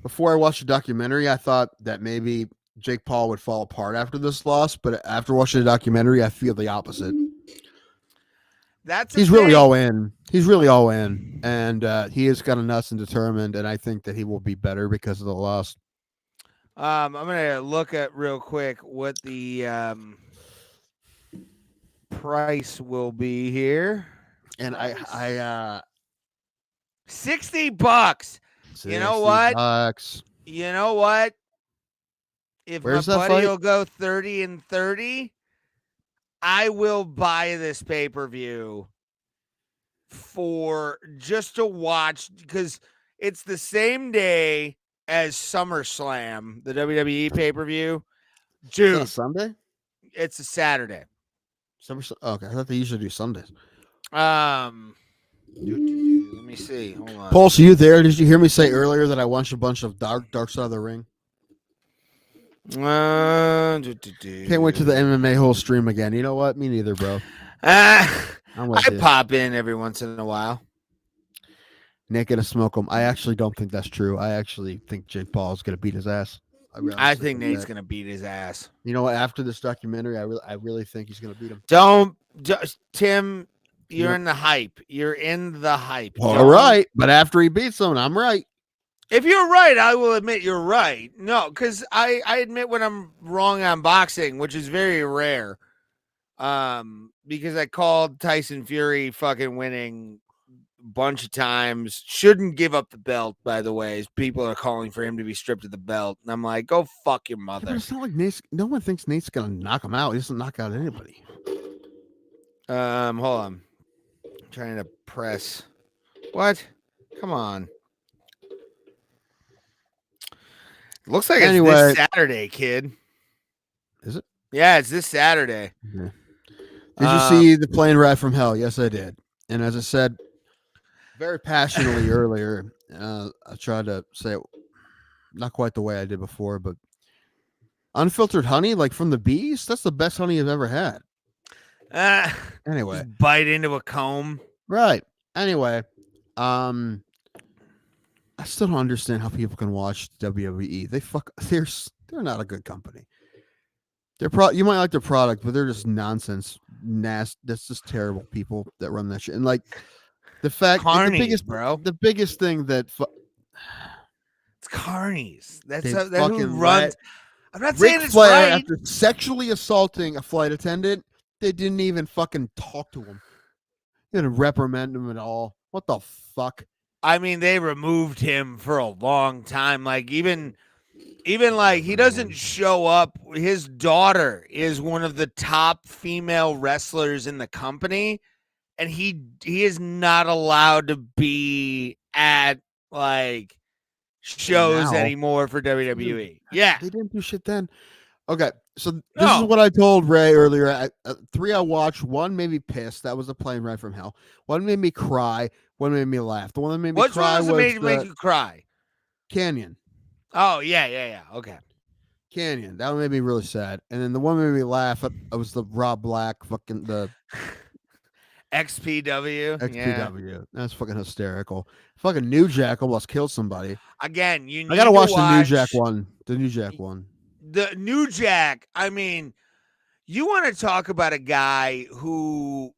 before I watched the documentary, I thought that maybe Jake Paul would fall apart after this loss, but after watching the documentary, I feel the opposite. He's really all in. He's really all in, and he is kind of nuts and determined, and I think that he will be better because of the loss. I'm gonna look at real quick what the price will be here, and I $60. You know what? $60. You know what? If Where's my that buddy fight? will go 30 and 30, I will buy this pay-per-view for just to watch, because it's the same day as SummerSlam, the WWE pay-per-view. Dude, Is that Sunday? It's a Saturday. Okay, I thought they usually do Sundays. Let me see. Hold on. Pulse, are you there? Did you hear me say earlier that I watched a bunch of Dark Side of the Ring? Can't wait to the MMA whole stream again. You know what? Me neither, bro. I I'm with you. pop in every once in a while. Nate gonna smoke him. I actually don't think that's true. I actually think Jake Paul is gonna beat his ass. I think Nate's gonna beat his ass. You know what? After this documentary, I really think he's gonna beat him. Tim. You're in the hype. You're in the hype. All right, but after he beats him, I'm right. If you're right, I will admit you're right. No, because I admit when I'm wrong on boxing, which is very rare. Because I called Tyson Fury fucking winning a bunch of times. Shouldn't give up the belt, by the way. As people are calling for him to be stripped of the belt. And I'm like, go fuck your mother. Yeah, it's not like Nate's. No one thinks Nate's gonna knock him out. He doesn't knock out anybody. Hold on. I'm trying to press. What? Come on. Looks like it's this Saturday, kid. Is it? Yeah, it's this Saturday. Yeah. Did you see the plane ride from hell? Yes, I did. And as I said very passionately earlier, I tried to say it not quite the way I did before, but unfiltered honey, like from the bees, that's the best honey I've ever had. Anyway. Just bite into a comb. Right. Anyway, I still don't understand how people can watch WWE. They're not a good company. You might like their product, but they're just nonsense. That's just terrible people that run that shit. And like the fact, the biggest thing that it's carnies. That's who runs. I'm not Ric saying it's Flair, right. After sexually assaulting a flight attendant, they didn't even fucking talk to him. They didn't reprimand him at all. What the fuck? I mean, they removed him for a long time. Like even like he doesn't show up. His daughter is one of the top female wrestlers in the company, and he is not allowed to be at like shows anymore for WWE. Yeah, they didn't do shit then. Okay, so this is what I told Ray earlier. 3 I watched. 1 made me pissed. That was a plane ride from hell. 1 made me cry. 1 made me laugh. The one that made me cry was make you cry? Canyon. Oh yeah. Okay. Canyon. That one made me really sad. And then the one made me laugh. It was the Rob Black fucking the XPW. Yeah. That's fucking hysterical. Fucking New Jack almost killed somebody. Again, I gotta watch the New Jack one. The New Jack one. The New Jack. I mean, you want to talk about a guy who,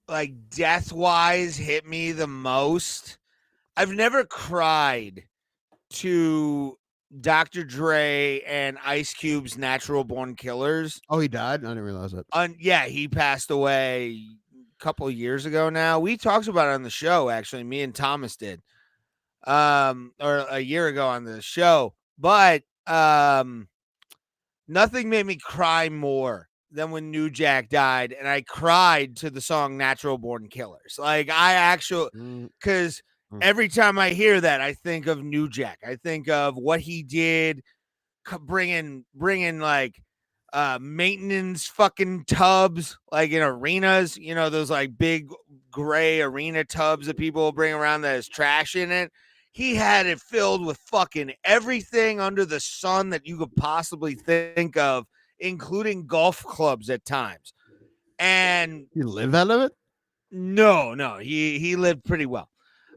like, death-wise, hit me the most. I've never cried to Dr. Dre and Ice Cube's Natural Born Killers. Oh, he died? I didn't realize that. Yeah, he passed away a couple of years ago now. We talked about it on the show, actually. Me and Thomas did. Or a year ago on the show. But nothing made me cry more than when New Jack died, and I cried to the song Natural Born Killers. Like, I actually, because every time I hear that, I think of New Jack. I think of what he did, bringing like maintenance fucking tubs, like in arenas, you know, those like big gray arena tubs that people bring around that has trash in it. He had it filled with fucking everything under the sun that you could possibly think of, including golf clubs at times. And you live out of it? No, he lived pretty well.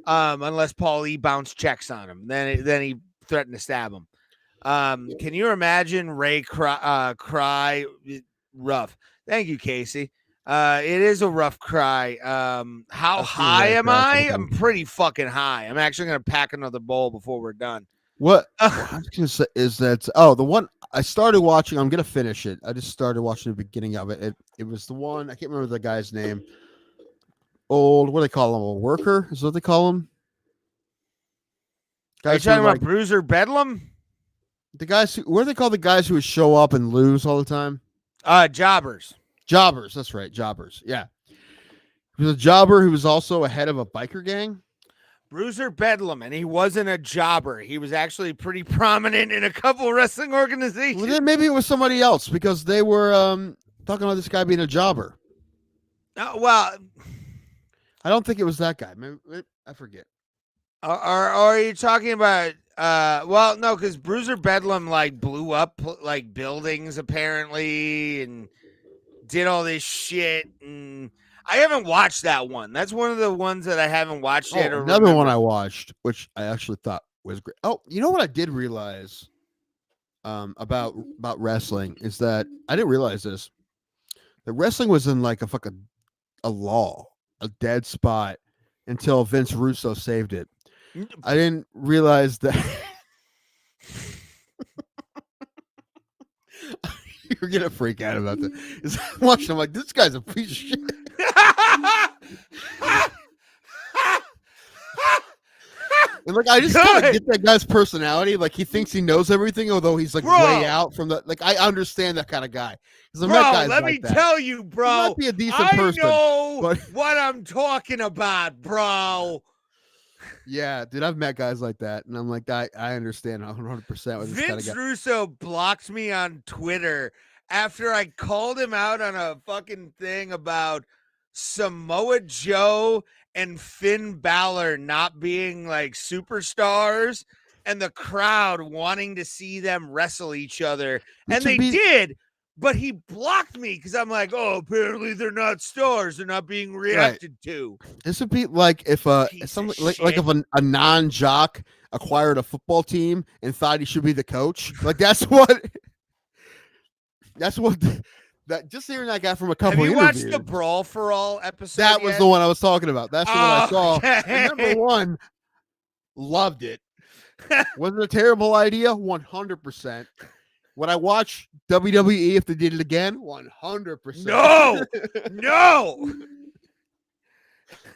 Unless Paul E bounced checks on him. Then he threatened to stab him. Can you imagine Ray cry? Rough. Thank you, Casey. It is a rough cry. How high am I? I'm pretty fucking high. I'm actually going to pack another bowl before we're done. What I was going to say is that, the one I started watching, I'm going to finish it. I just started watching the beginning of it. It was the one, I can't remember the guy's name. What do they call him? A worker? Is what they call him? Are you talking about Bruiser Bedlam? The guys what do they call the guys who would show up and lose all the time? Jobbers. Jobbers, that's right, jobbers. Yeah. He was a jobber who was also a head of a biker gang. Bruiser Bedlam, and he wasn't a jobber. He was actually pretty prominent in a couple wrestling organizations. Well, then maybe it was somebody else because they were talking about this guy being a jobber. Well, I don't think it was that guy. Maybe, I forget. Are you talking about? Well, no, because Bruiser Bedlam like blew up like buildings apparently and did all this shit. And I haven't watched that one. That's one of the ones that I haven't watched yet. Or Another one remember. I watched, which I actually thought was great. Oh, you know what I did realize about wrestling is that I didn't realize this. That wrestling was in like a law, a dead spot until Vince Russo saved it. I didn't realize that. You're gonna freak out about that. Is I'm watching, I'm like, this guy's a piece of shit. And like, I just kind of get that guy's personality. Like, he thinks he knows everything, although he's like way out from the. Like, I understand that kind of guy. Bro, let me tell you, bro. He might be a decent person. I know but... what I'm talking about, bro. Yeah, dude, I've met guys like that, and I'm like, I understand 100% with this kind of guy. Vince Russo blocked me on Twitter after I called him out on a fucking thing about Samoa Joe and Finn Balor not being like superstars and the crowd wanting to see them wrestle each other. And they did, but he blocked me because I'm like, oh, apparently they're not stars. They're not being reacted to. This would be like if something like if a non-jock acquired a football team and thought he should be the coach. Like that's what that just hearing that guy from a couple. Have you interviews, watched the Brawl for All episode? That was the one I was talking about. That's the one I saw. Okay. And number one, loved it. Was it a terrible idea? 100%. Would I watch WWE if they did it again? 100%. No, no.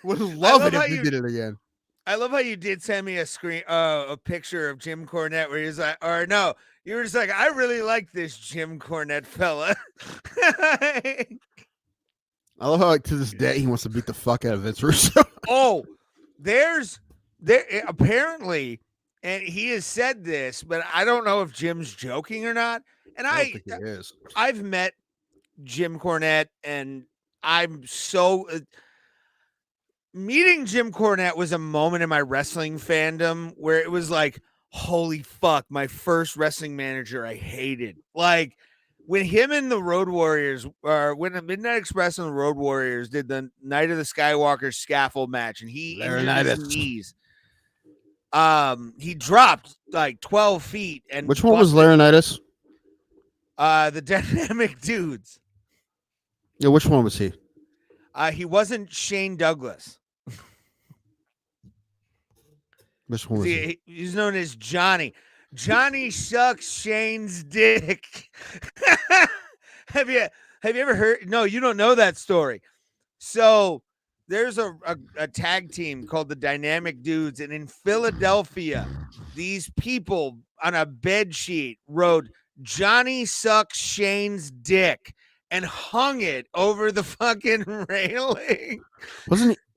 Would love it if they did it again. I love how you did send me a picture of Jim Cornette where he was like, or no, you were just like, I really like this Jim Cornette fella. I love how, like, to this day, he wants to beat the fuck out of Vince Russo. Oh, there apparently, and he has said this, but I don't know if Jim's joking or not. And I don't think he is. I've met Jim Cornette, and I'm so meeting Jim Cornette was a moment in my wrestling fandom where it was like, holy fuck, my first wrestling manager I hated. Like when him and the Road Warriors, or when the Midnight Express and the Road Warriors did the Night of the Skywalker scaffold match, and he injured his knees. He dropped like 12 feet. And which one was Laurinaitis? The Dynamic Dudes. Yeah, which one was he? He wasn't Shane Douglas. Which one was he? He's known as Johnny. Johnny sucks Shane's dick. Have you ever heard? No, you don't know that story. So there's a tag team called the Dynamic Dudes, and in Philadelphia, these people on a bed sheet wrote Johnny sucks Shane's dick and hung it over the fucking railing.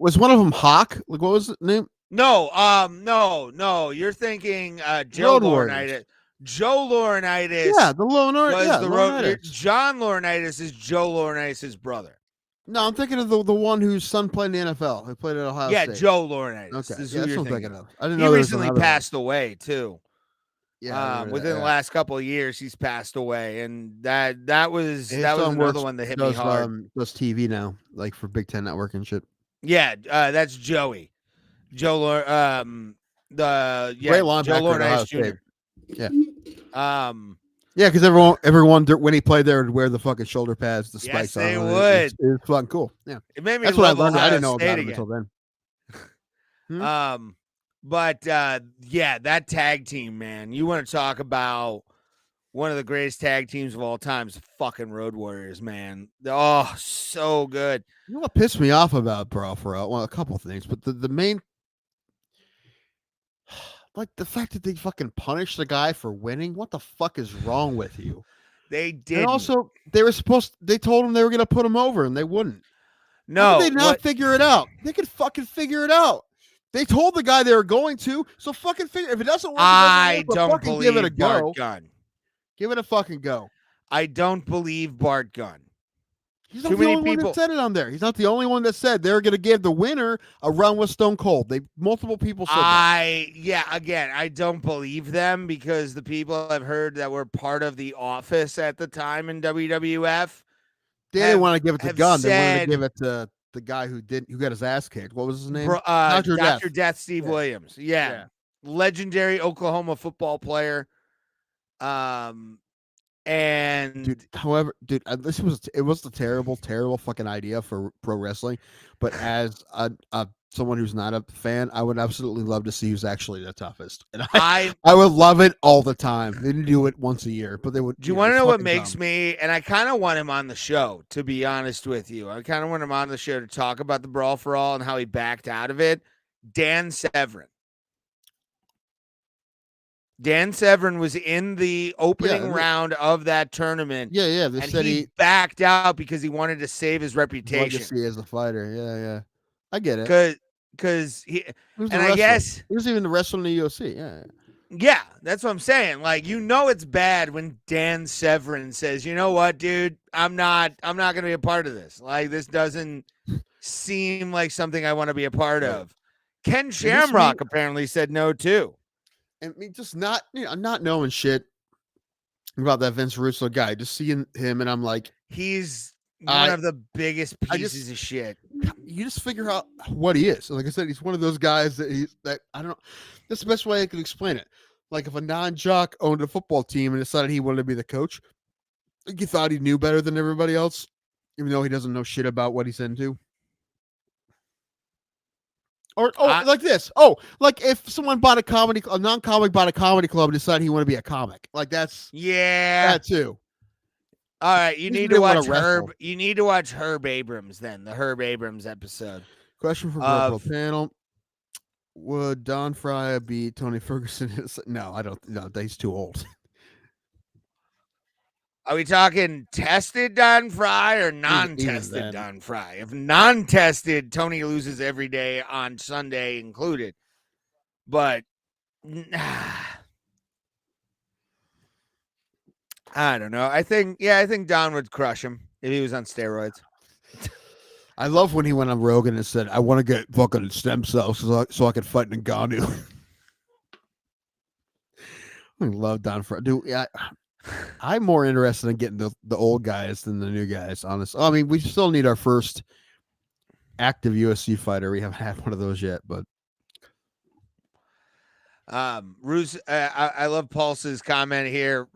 Was one of them Hawk? Like, what was the name? No, no. You're thinking Joe Laurinaitis. Joe Laurinaitis. Yeah, the Laurinaitis. Yeah, Laurinaitis. John Laurinaitis is Joe Laurinaitis' brother. No, I'm thinking of the one whose son played in the NFL. Who played at Ohio State. Yeah, Joe Laurinaitis. Okay, This is yeah, who that's you're what I'm thinking thinking of. I didn't he know recently passed away too. Yeah, within the last couple of years, he's passed away, and that was another one that hit me hard. Does TV now, like for Big Ten Network and shit. Yeah, that's Joey. Joe Great linebacker Joe Laurinaitis Jr. Yeah. Yeah, because everyone when he played there would wear the fucking shoulder pads, the spikes on. Yes, they would. It was fucking cool. Yeah, it made me. That's love what I learned. Ohio I didn't know State about again. him until then. But yeah, that tag team, man. You want to talk about one of the greatest tag teams of all time? Is the fucking Road Warriors, man. Oh, so good. You know what pissed me off about Brawl for All? Well, a couple of things, but the main, like the fact that they fucking punished the guy for winning. What the fuck is wrong with you? They did. And also, they told him they were going to put him over, and they wouldn't. No, how did they not figure it out? They could fucking figure it out. They told the guy they were going to, so fucking figure. If it doesn't work, I don't believe give it a go. Bart Gunn. Give it a fucking go. I don't believe Bart Gunn. He's not the only one that said it on there. He's not the only one that said they're going to give the winner a run with Stone Cold. Multiple people said that. Again, I don't believe them because the people I've heard that were part of the office at the time in WWF. They didn't want to give it to Gunn. They wanted to give it to the guy who got his ass kicked. What was his name? Dr. Death Steve Yeah. Williams. Yeah. Legendary Oklahoma football player. And dude, however, dude, it was a terrible fucking idea for pro wrestling, but as someone who's not a fan, I would absolutely love to see who's actually the toughest, and I would love it all the time. They didn't do it once a year, but they would. Do you want to know what makes me? And I kind of want him on the show, to be honest with you. I kind of want him on the show to talk about the Brawl for All and how he backed out of it. Dan Severn. Dan Severn was in the opening round of that tournament. Yeah. They said he backed out because he wanted to save his reputation. Legacy as a fighter. Yeah. I get it. Because I guess he was even the wrestler in the UFC. Yeah, that's what I'm saying. Like, it's bad when Dan Severn says, "You know what, dude? I'm not going to be a part of this. Like, this doesn't seem like something I want to be a part of." Ken Shamrock apparently said no too. And me just not knowing shit about that Vince Russo guy, just seeing him, and I'm like, he's one of the biggest pieces of shit. You just figure out what he is. Like I said, he's one of those guys that I don't know. That's the best way I can explain it. Like if a non-jock owned a football team and decided he wanted to be the coach, like he thought he knew better than everybody else, even though he doesn't know shit about what he's into. Or like this. Like if someone bought a non-comic bought a comedy club and decided he wanted to be a comic. Like that's that too. All right, you need to watch Herb. You need to watch Herb Abrams then, the Herb Abrams episode. Question for Purple Panel. Would Don Frye beat Tony Ferguson? No, I don't. No, he's too old. Are we talking tested Don Frye or non-tested Don Frye? If non-tested, Tony loses every day on Sunday included. But I don't know. I think Don would crush him if he was on steroids. I love when he went on Rogan and said, "I want to get fucking stem cells so I can fight Ngannou." I love Don Frye. Dude, I'm more interested in getting the old guys than the new guys, honestly. I mean, we still need our first active UFC fighter. We haven't had one of those yet, but I love Pulse's comment here.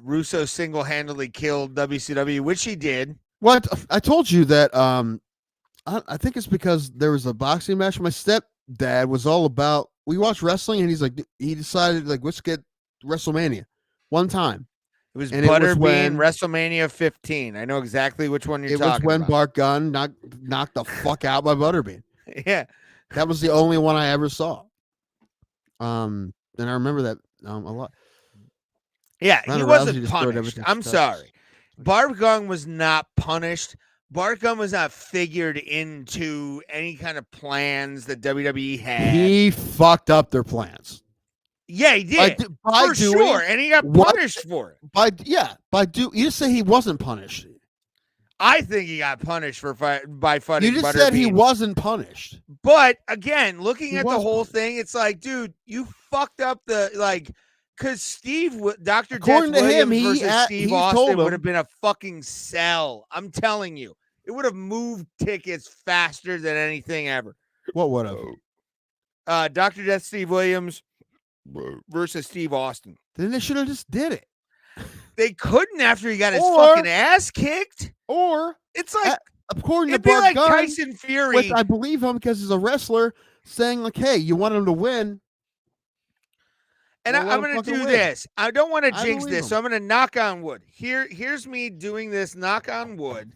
Russo single-handedly killed WCW, which he did. What? I told you that I think it's because there was a boxing match. My stepdad was all about, we watched wrestling and he decided like, let's get WrestleMania one time. It was Butterbean WrestleMania 15. I know exactly which one you're talking about. It was when Bart Gunn knocked the fuck out by Butterbean. Yeah. That was the only one I ever saw. And I remember that a lot. Yeah, he wasn't punished. I'm sorry. Bart Gunn was not punished. Bart Gunn was not figured into any kind of plans that WWE had. He fucked up their plans. Yeah, he did. For sure. And he got punished for it. You just say he wasn't punished. I think he got punished by fighting. You just said he wasn't punished. But again, looking at the whole thing, it's like, dude, you fucked up because Dr. Death Williams versus Steve Austin would have been a fucking sell. I'm telling you, it would have moved tickets faster than anything ever. What would have? Dr. Death Steve Williams versus Steve Austin. Then they should have just did it. They couldn't after he got his fucking ass kicked. Or it's like, according to it'd be Bart like Gunn, Tyson Fury. Which I believe him because he's a wrestler, saying like, "Hey, you want him to win." And I'm going to do this. I don't want to jinx this, so I'm going to knock on wood. Here's me doing this, knock on wood,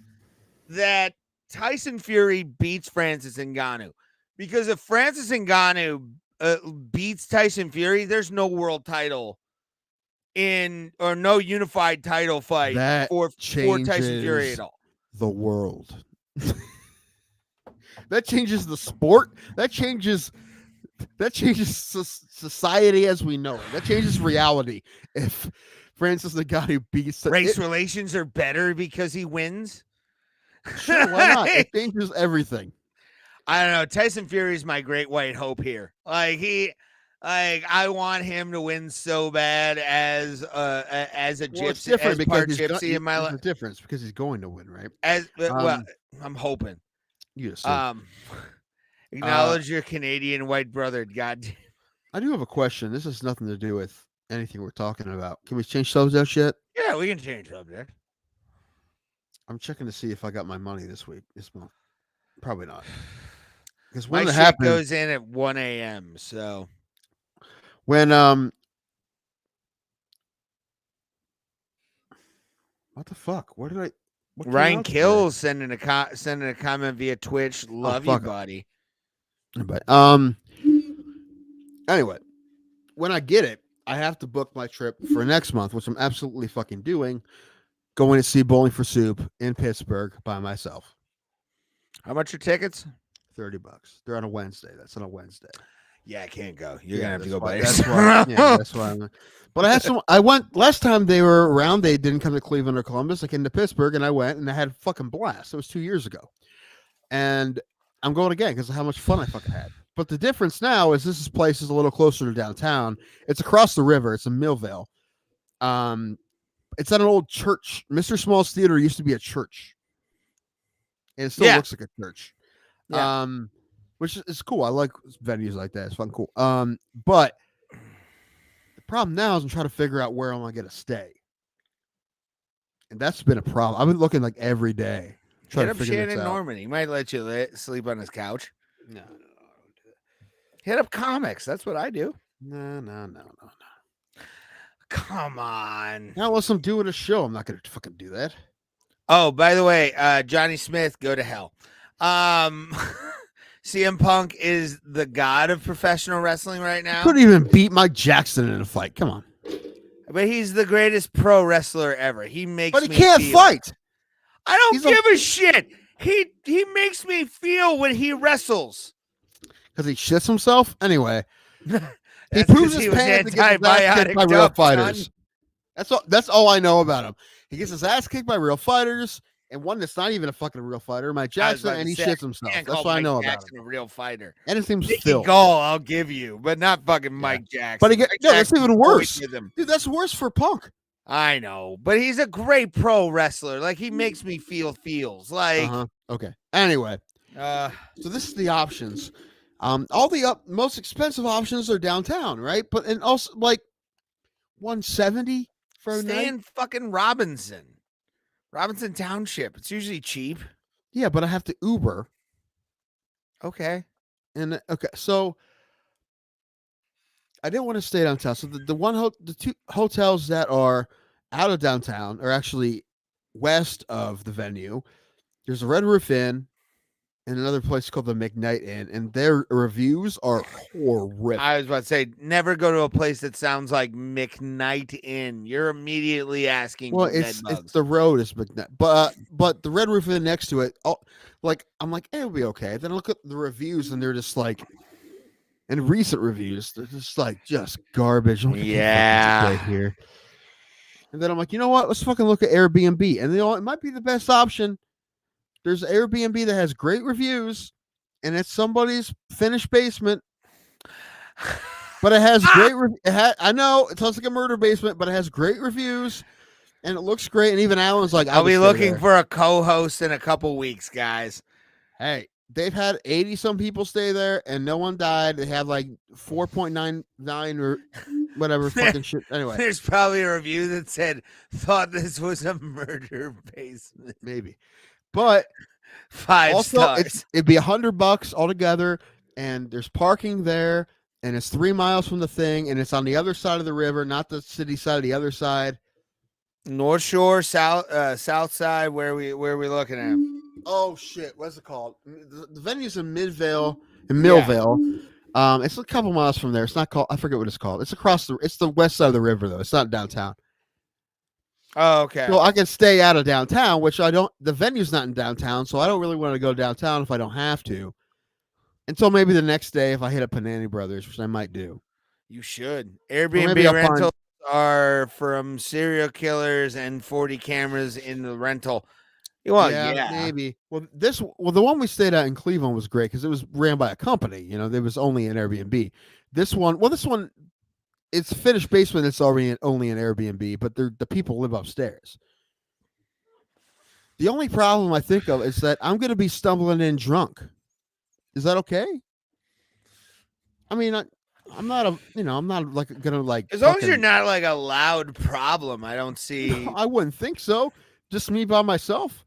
that Tyson Fury beats Francis Ngannou. Because if Francis Ngannou beats Tyson Fury, there's no world title or no unified title fight for Tyson Fury at all. The world. That changes the sport. That changes society as we know it. That changes reality. If Francis Ngannou beats relations are better because he wins. Sure, why not? It changes everything. I don't know. Tyson Fury is my great white hope here. I want him to win so bad as a gypsy, different as part because gypsy in my life. It's a difference because he's going to win, right? Well, I'm hoping. You assume. Acknowledge your Canadian white brother. God. I do have a question. This has nothing to do with anything we're talking about. Can we change subject yet? Yeah, we can change subject. I'm checking to see if I got my money this month. Probably not. Because My when it shit happened, goes in at 1 a.m. So when what the fuck? What did I? What came Ryan out today? Kills sending a comment via Twitch. Love you, fuck it. buddy. But anyway, when I get it, I have to book my trip for next month, which I'm absolutely fucking doing. Going to see Bowling for Soup in Pittsburgh by myself. How much are tickets? $30. They're on a Wednesday. That's on a Wednesday. Yeah, I can't go. You're gonna have to go why, by that's yourself. why. Yeah, that's why. But I had some. I went last time they were around. They didn't come to Cleveland or Columbus. I came to Pittsburgh, and I went, and I had a fucking blast. It was 2 years ago, and I'm going again because of how much fun I fucking had. But the difference now is this place is a little closer to downtown. It's across the river. It's in Millville. It's at an old church. Mr. Small's Theater used to be a church, and it still looks like a church. Yeah. Which is cool. I like venues like that. It's fun, cool. But the problem now is I'm trying to figure out where I'm gonna get to stay, and that's been a problem. I've been looking like every day. Hit up Shannon Norman. He might let you sleep on his couch. No. Hit up comics. That's what I do. No. Come on. Now, unless I'm doing a show, I'm not gonna fucking do that. Oh, by the way, Johnny Smith, go to hell. CM Punk is the god of professional wrestling right now. Couldn't even beat Mike Jackson in a fight. Come on. But he's the greatest pro wrestler ever. He makes But he me can't feel. fight. I don't give a shit. He makes me feel when he wrestles. Because he shits himself? Anyway. He That's proves 'cause his he was pants to get his ass kicked by antibiotic real dope, fighters. son. That's all I know about him. He gets his ass kicked by real fighters, and one that's not even a fucking real fighter, Mike Jackson, and he shits himself. That's what I know about him. A real fighter. And his name's Nicky Phil. Gall, I'll give you, but not fucking Mike Jackson. But Mike that's Jackson's even worse. with him. Dude, that's worse for Punk. I know, but he's a great pro wrestler. Like, he makes me feels like. Okay. Anyway, so this is the options. All the most expensive options are downtown, right? But and also like $170 for a stay night. in fucking Robinson Township. It's usually cheap. Yeah, but I have to Uber. Okay. And so I didn't want to stay downtown. So the two hotels that are out of downtown are actually west of the venue. There's a Red Roof Inn and another place called the McKnight Inn, and their reviews are horrific. I was about to say, never go to a place that sounds like McKnight Inn. You're immediately asking. Well, for it's bedbugs. the road is McKnight, but the Red Roof Inn next to it, I'm like, it'll be okay. Then I look at the reviews, and they're just like, and recent reviews, they're just garbage. I'm like, yeah. Right here. And then I'm like, you know what? Let's fucking look at Airbnb, and it might be the best option. There's Airbnb that has great reviews, and it's somebody's finished basement, but it has great. I know it sounds like a murder basement, but it has great reviews, and it looks great. And even Alan's like, I'll be looking for a co-host in a couple weeks, guys. Hey, they've had 80 some people stay there, and no one died. They have like 4.99 or whatever fucking shit. Anyway, there's probably a review that said thought this was a murder basement. Maybe. But 5 also, stars. It'd be $100 altogether, and there's parking there, and it's 3 miles from the thing, and it's on the other side of the river, not the city side, the other side. North Shore, south side. Where we looking at? Oh shit, what's it called? The venue's in Millville. It's a couple miles from there. It's not called. I forget what it's called. It's it's the west side of the river though. It's not downtown. Oh, okay. So I can stay out of downtown, which I don't. The venue's not in downtown, so I don't really want to go downtown if I don't have to. Until maybe the next day, if I hit up Panani Brothers, which I might do. You should. Airbnb rentals are from serial killers and 40 cameras in the rental. Well, yeah, maybe. Well, the one we stayed at in Cleveland was great because it was ran by a company. You know, there was only an Airbnb. This one, it's finished basement. It's already only an Airbnb, but the people live upstairs. The only problem I think of is that I'm going to be stumbling in drunk. Is that okay? I mean, I'm not I'm not like gonna like. As long as you're not like a loud problem, I don't see. No, I wouldn't think so. Just me by myself.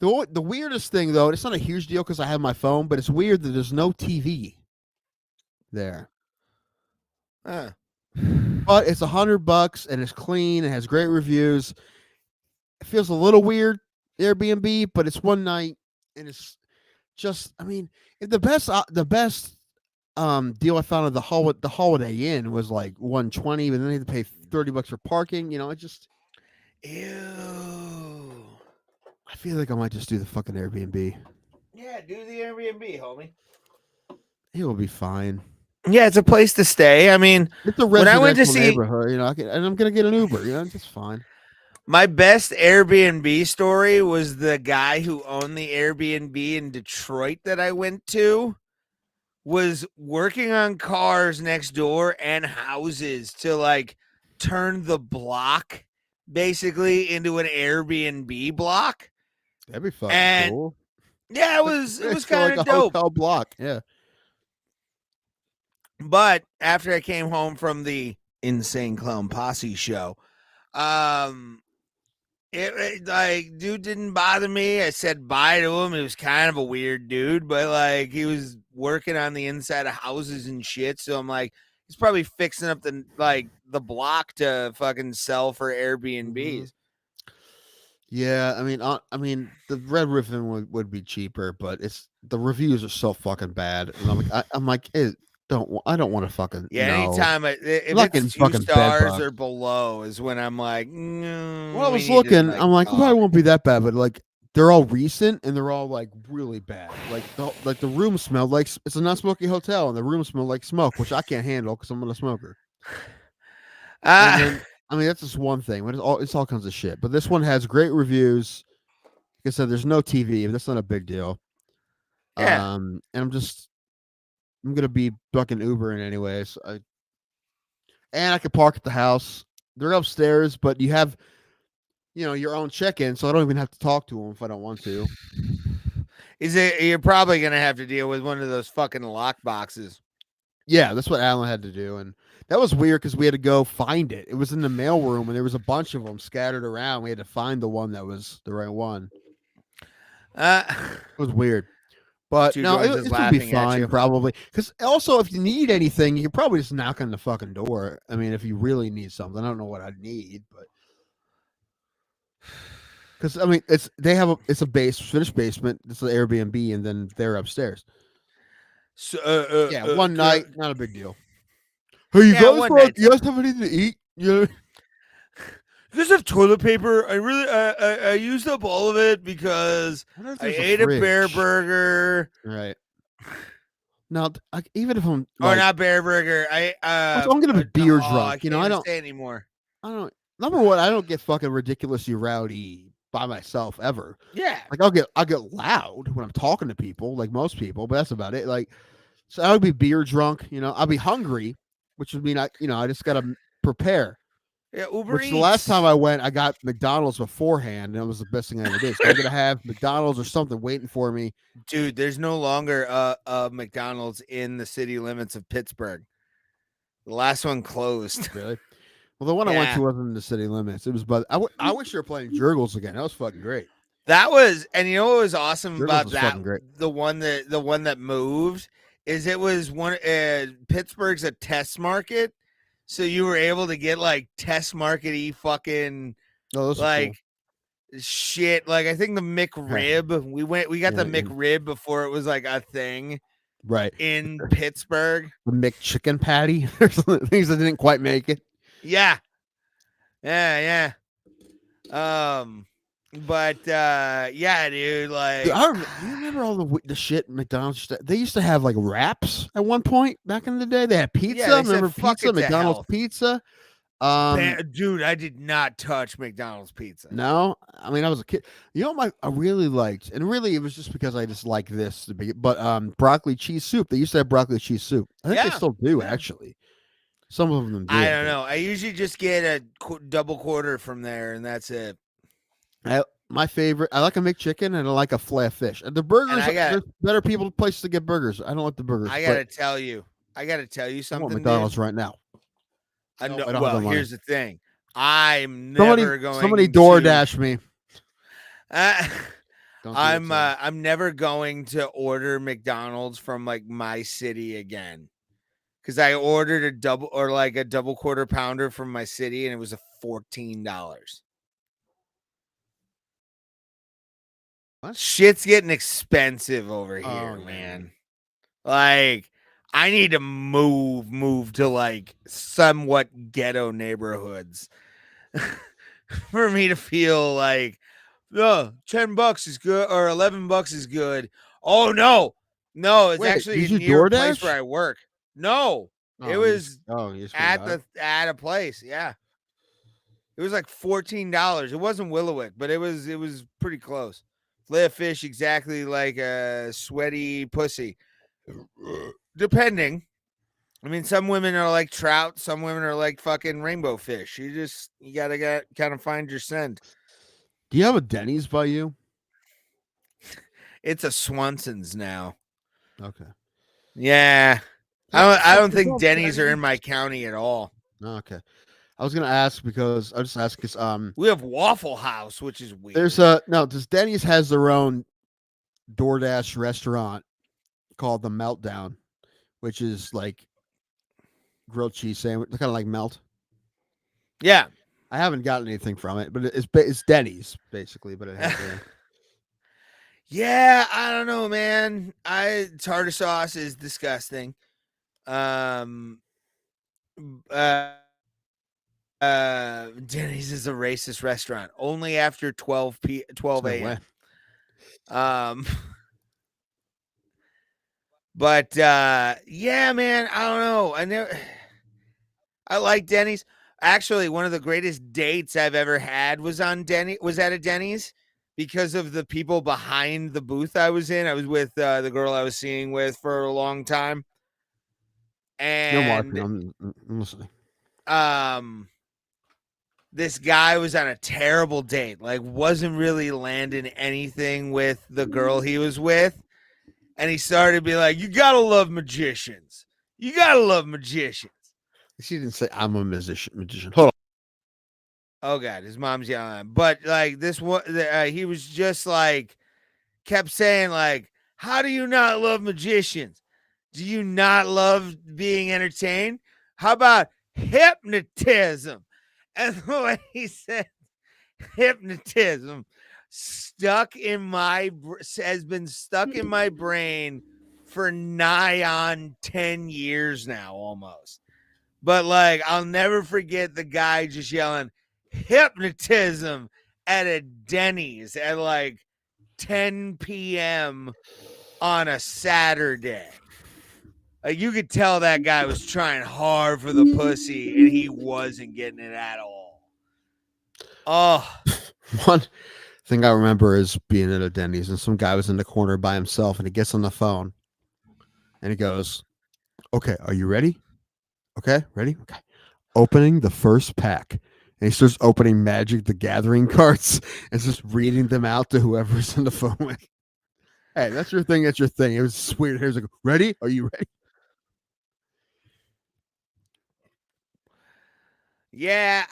The weirdest thing though, it's not a huge deal because I have my phone, but it's weird that there's no TV there. Huh. But it's $100 and it's clean. It has great reviews. It feels a little weird, Airbnb, but it's one night and it's just. I mean, if the best deal I found at the Holiday Inn was like $120, but then they had to pay $30 for parking. It just. Ew. I feel like I might just do the fucking Airbnb. Yeah, do the Airbnb, homie. It will be fine. Yeah, it's a place to stay. I mean, it's a when I went to residential see, neighborhood, and I'm gonna get an Uber. It's fine. My best Airbnb story was the guy who owned the Airbnb in Detroit that I went to was working on cars next door and houses to like turn the block basically into an Airbnb block. That'd be fucking cool. Yeah, it was kind of like a dope. hotel block. Yeah. But after I came home from the Insane Clown Posse show, it like dude didn't bother me. I said bye to him. He was kind of a weird dude, but like he was working on the inside of houses and shit. So I'm like, he's probably fixing up the block to fucking sell for Airbnbs. Mm-hmm. Yeah, I mean, the Red Ribbon would be cheaper, but the reviews are so fucking bad, and I'm like, I don't want to fucking. Yeah, know. anytime if it's 2 stars or below is when I'm like. Well, I was looking. I'm like, it probably won't be that bad, but like they're all recent and they're all like really bad. Like the room smelled like it's a non-smoking hotel, and the room smelled like smoke, which I can't handle because I'm not a smoker. I mean, that's just one thing, but it's all kinds of shit. But this one has great reviews. Like I said, there's no TV, but that's not a big deal. Yeah. And I'm gonna be fucking Ubering anyways. And I could park at the house. They're upstairs, but you have, your own check-in, so I don't even have to talk to them if I don't want to. You're probably gonna have to deal with one of those fucking lock boxes. Yeah, that's what Alan had to do, and that was weird because we had to go find it. It was in the mailroom, and there was a bunch of them scattered around. We had to find the one that was the right one. It was weird, but no, it would be fine probably. Because also, if you need anything, you can probably just knock on the fucking door. I mean, if you really need something, I don't know what I'd need, but because I mean, it's a finished basement. It's an Airbnb, and then they're upstairs. So yeah, one night, not a big deal. Hey, you guys have anything to eat? Yeah. You guys have toilet paper? I used up all of it because I ate a bear burger. Right. Now, even if I'm not bear burger, I'm gonna be beer drunk. I don't say anymore. Number one, I don't get fucking ridiculously rowdy by myself ever. Yeah. Like I'll get loud when I'm talking to people, like most people, but that's about it. Like, so I would be beer drunk. I'll be hungry, which would mean I just gotta prepare. Yeah, Uber Which Eats. The last time I went, I got McDonald's beforehand, and it was the best thing I ever did. So I'm gonna have McDonald's or something waiting for me. Dude, there's no longer a McDonald's in the city limits of Pittsburgh. The last one closed. Really? Well, the one I went to wasn't in the city limits. It was, but I wish you were playing Jurgles again. That was fucking great. That was, and you know what was awesome Jurgles about was that? great. The one that moved is it was one. Pittsburgh's a test market, so you were able to get like test market-y fucking like cool. Shit. Like I think the McRib. We got the McRib before it was like a thing. Right. In Pittsburgh. The McChicken patty. There's things that didn't quite make it. Yeah. Yeah. But yeah, dude, like Dude, you remember all the shit McDonald's they used to have like wraps at one point back in the day. They had pizza. Yeah, remember pizza, McDonald's pizza? Dude, I did not touch McDonald's pizza. No, I mean I was a kid. You know what I really liked, and really it was just because I just like this to be. But broccoli cheese soup. They used to have broccoli cheese soup. I think they still do actually. Some of them do. I don't know. I usually just get a double quarter from there, and that's it. My My favorite. I like a McChicken and I like a filet of fish. And the burgers, there's better places to get burgers. I don't like the burgers. I gotta tell you something. I want McDonald's right now. Well, here's the thing. I'm never going. Somebody DoorDash me. I'm never going to order McDonald's from like my city again, because I ordered a double quarter pounder from my city and it was $14. What? Shit's getting expensive over here, man. Like, I need to move to like somewhat ghetto neighborhoods for me to feel like, $10 is good or $11 is good. Oh no, it's actually near a place where I work. No, it was at a place. Yeah, it was like $14. It wasn't Willowick, but it was pretty close. Filet of fish, exactly like a sweaty pussy. Depending. I mean, some women are like trout, some women are like fucking rainbow fish. You gotta kind of find your scent. Do you have a Denny's by you? It's a Swanson's now. Okay. Yeah. I don't think Denny's are in my county at all. Okay. I was gonna ask because we have Waffle House, which is weird. Does Denny's has their own DoorDash restaurant called the Meltdown, which is like grilled cheese sandwich, kind of like Melt. Yeah. I haven't gotten anything from it, but it's Denny's basically, but it has Yeah, I don't know, man. Tartar sauce is disgusting. Denny's is a racist restaurant only after 12 a.m. But yeah, man, I don't know. I like Denny's. Actually, one of the greatest dates I've ever had was at a Denny's because of the people behind the booth I was in. I was with the girl I was seeing with for a long time. And I'm listening. This guy was on a terrible date, like wasn't really landing anything with the girl he was with. And he started to be like, you gotta love magicians. You gotta love magicians. She didn't say I'm a magician. Hold on. Oh God, his mom's yelling. But like this one, he was just like, kept saying like, how do you not love magicians? Do you not love being entertained? How about hypnotism? And the way he said hypnotism has been stuck in my brain for nigh on 10 years now almost. But like, I'll never forget the guy just yelling hypnotism at a Denny's at like 10 p.m. on a Saturday. Like, you could tell that guy was trying hard for the pussy and he wasn't getting it at all. Oh. One thing I remember is being at a Denny's and some guy was in the corner by himself and he gets on the phone and he goes, okay, are you ready? Okay, ready? Okay. Opening the first pack. And he starts opening Magic the Gathering cards and just reading them out to whoever's on the phone with. Hey, that's your thing. That's your thing. It was weird. He was like, ready? Are you ready? Yeah.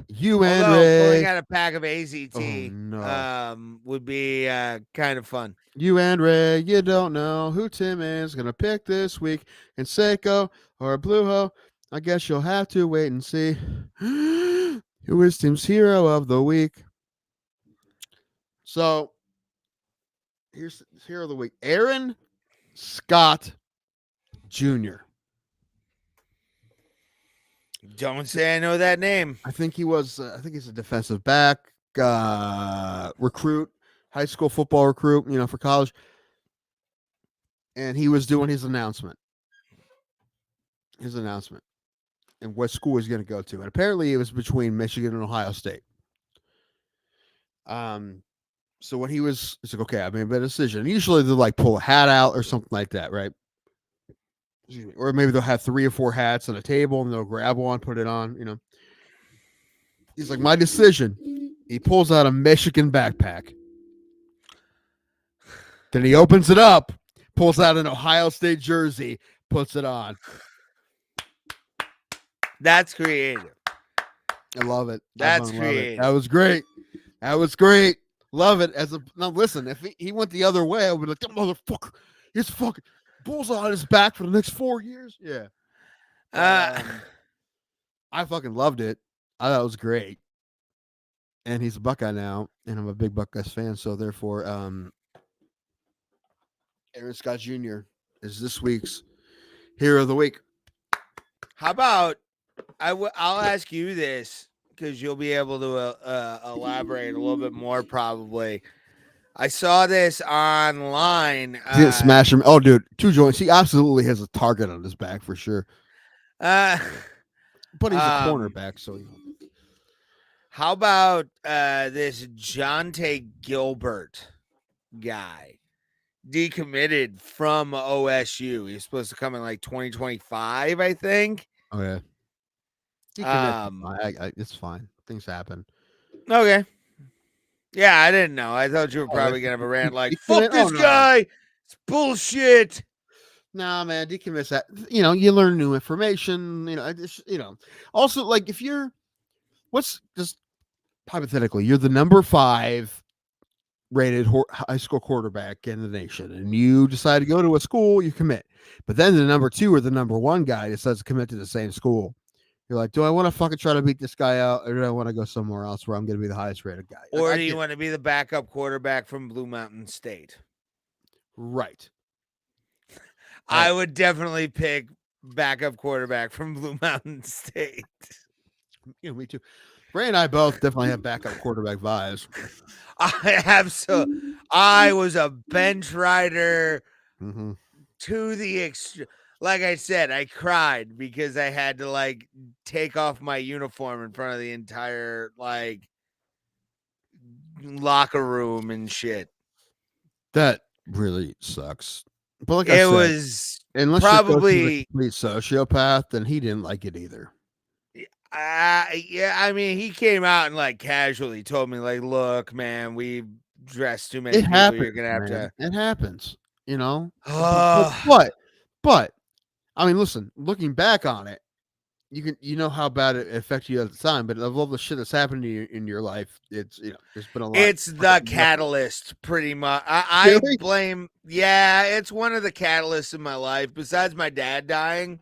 You and Ray. Pulling out a pack of AZT would be kind of fun. You and Ray, you don't know who Tim is going to pick this week in Seiko or Blueho. I guess you'll have to wait and see who is Tim's hero of the week. So, here's hero of the week. Aaron Scott Jr. Don't say I know that name. I think he was. I think he's a defensive back recruit, high school football recruit. For college. And he was doing his announcement. And what school he's going to go to. And apparently, it was between Michigan and Ohio State. So when it's like, okay, I made a decision. Usually they'll like pull a hat out or something like that, right? Or maybe they'll have 3 or 4 hats on a table and they'll grab one, put it on, He's like, my decision He pulls out a Michigan backpack. Then he opens it up, pulls out an Ohio State jersey, puts it on. That's creative. I love it. That's I love creative. It. That was great. That was great. Love it. Now listen, if he went the other way, I would be like, that motherfucker, he's fucking bullseye on his back for the next 4 years. Yeah. I fucking loved it. I thought it was great. And he's a Buckeye now, and I'm a big Buckeyes fan, so therefore, Aaron Scott Jr. is this week's Hero of the Week. How about I'll ask you this because you'll be able to elaborate a little bit more probably. I saw this online. He didn't smash him. Oh, dude, 2 joints. He absolutely has a target on his back for sure. But he's a cornerback, so. How about this Jonte Gilbert guy? Decommitted from OSU. He's supposed to come in like 2025, I think. Oh yeah. It's fine. Things happen. Okay. Yeah, I didn't know. I thought you were probably gonna have a rant like, "Fuck this guy, it's bullshit." Nah, man, decommits that. You know, you learn new information. Also, like if you're, what's just hypothetically, you're the number 5 rated high school quarterback in the nation, and you decide to go to a school, you commit. But then the number 2 or the number 1 guy decides to commit to the same school. You're like, do I want to fucking try to beat this guy out, or do I want to go somewhere else where I'm going to be the highest rated guy? Or do you want to be the backup quarterback from Blue Mountain State? Right. I would definitely pick backup quarterback from Blue Mountain State. Yeah, me too. Ray and I both definitely have backup quarterback vibes. I was a bench rider Mm-hmm. to the extreme. Like I said, I cried because I had to like take off my uniform in front of the entire like locker room and shit. That really sucks. But like it was unless probably a complete sociopath, then he didn't like it either. Yeah, I mean, he came out and like casually told me, like, "Look, man, we dressed too many people. Happens, You're gonna have to." It happens, you know. But I mean, listen. Looking back on it, you know how bad it affected you at the time. But of all the shit that's happened to you in your life, it's there's been a lot. It's the catalyst, pretty much. I blame. Yeah, it's one of the catalysts in my life. Besides my dad dying.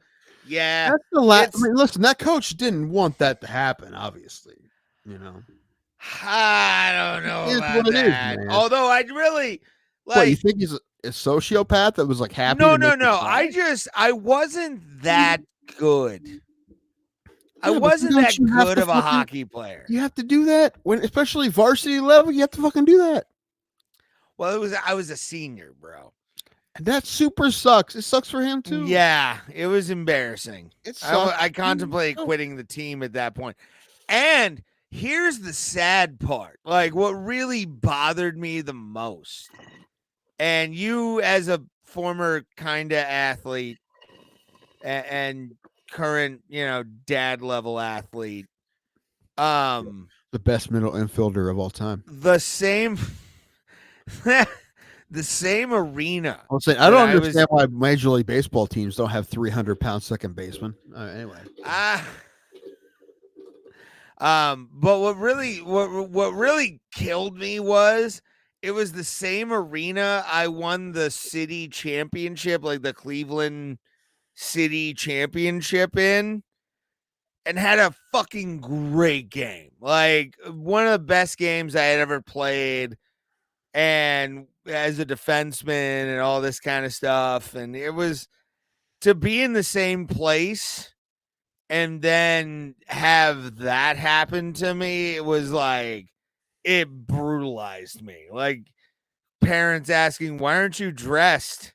Yeah, that's the last. I mean, listen, that coach didn't want that to happen. Obviously, you know. I don't know about that. Although I'd really like. What, you think he's a sociopath that was like happy? No. I wasn't that good. I wasn't that good of a hockey player. You have to do that when, especially varsity level. You have to fucking do that. Well, I was a senior, bro. That super sucks. It sucks for him too. Yeah, it was embarrassing. I contemplated quitting the team at that point. And here's the sad part. Like, what really bothered me the most, and you as a former kind of athlete and current, dad level athlete, the best middle infielder of all time. The same the same arena. I'll say I don't understand why Major League Baseball teams don't have 300-pound second baseman. Anyway. But what really killed me was it was the same arena I won the city championship, like the Cleveland City Championship in, and had a fucking great game. Like one of the best games I had ever played. And as a defenseman and all this kind of stuff. And it was to be in the same place and then have that happen to me. It was like, it brutalized me. Like parents asking, why aren't you dressed?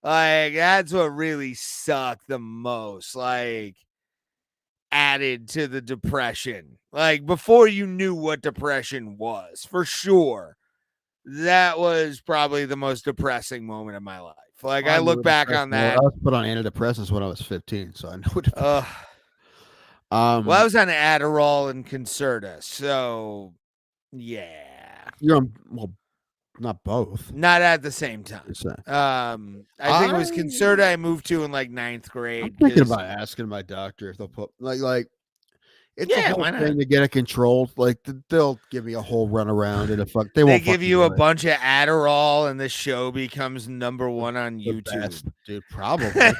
Like, that's what really sucked the most. Like, added to the depression. Like, before you knew what depression was, for sure. That was probably the most depressing moment of my life. Like, I look back on that. I was put on antidepressants when I was 15, so I know what. Well, I was on Adderall and Concerta, so Yeah. You're on, well, not both. Not at the same time. I think it was considered I moved to in like 9th grade. I'm thinking 'cause- about asking my doctor if they'll put like it's Yeah, a whole why not? thing to get it controlled. Like they'll give me a whole run around and they They won't give fucking you do a it. bunch of Adderall and the show becomes #1 on The YouTube. best, dude, probably.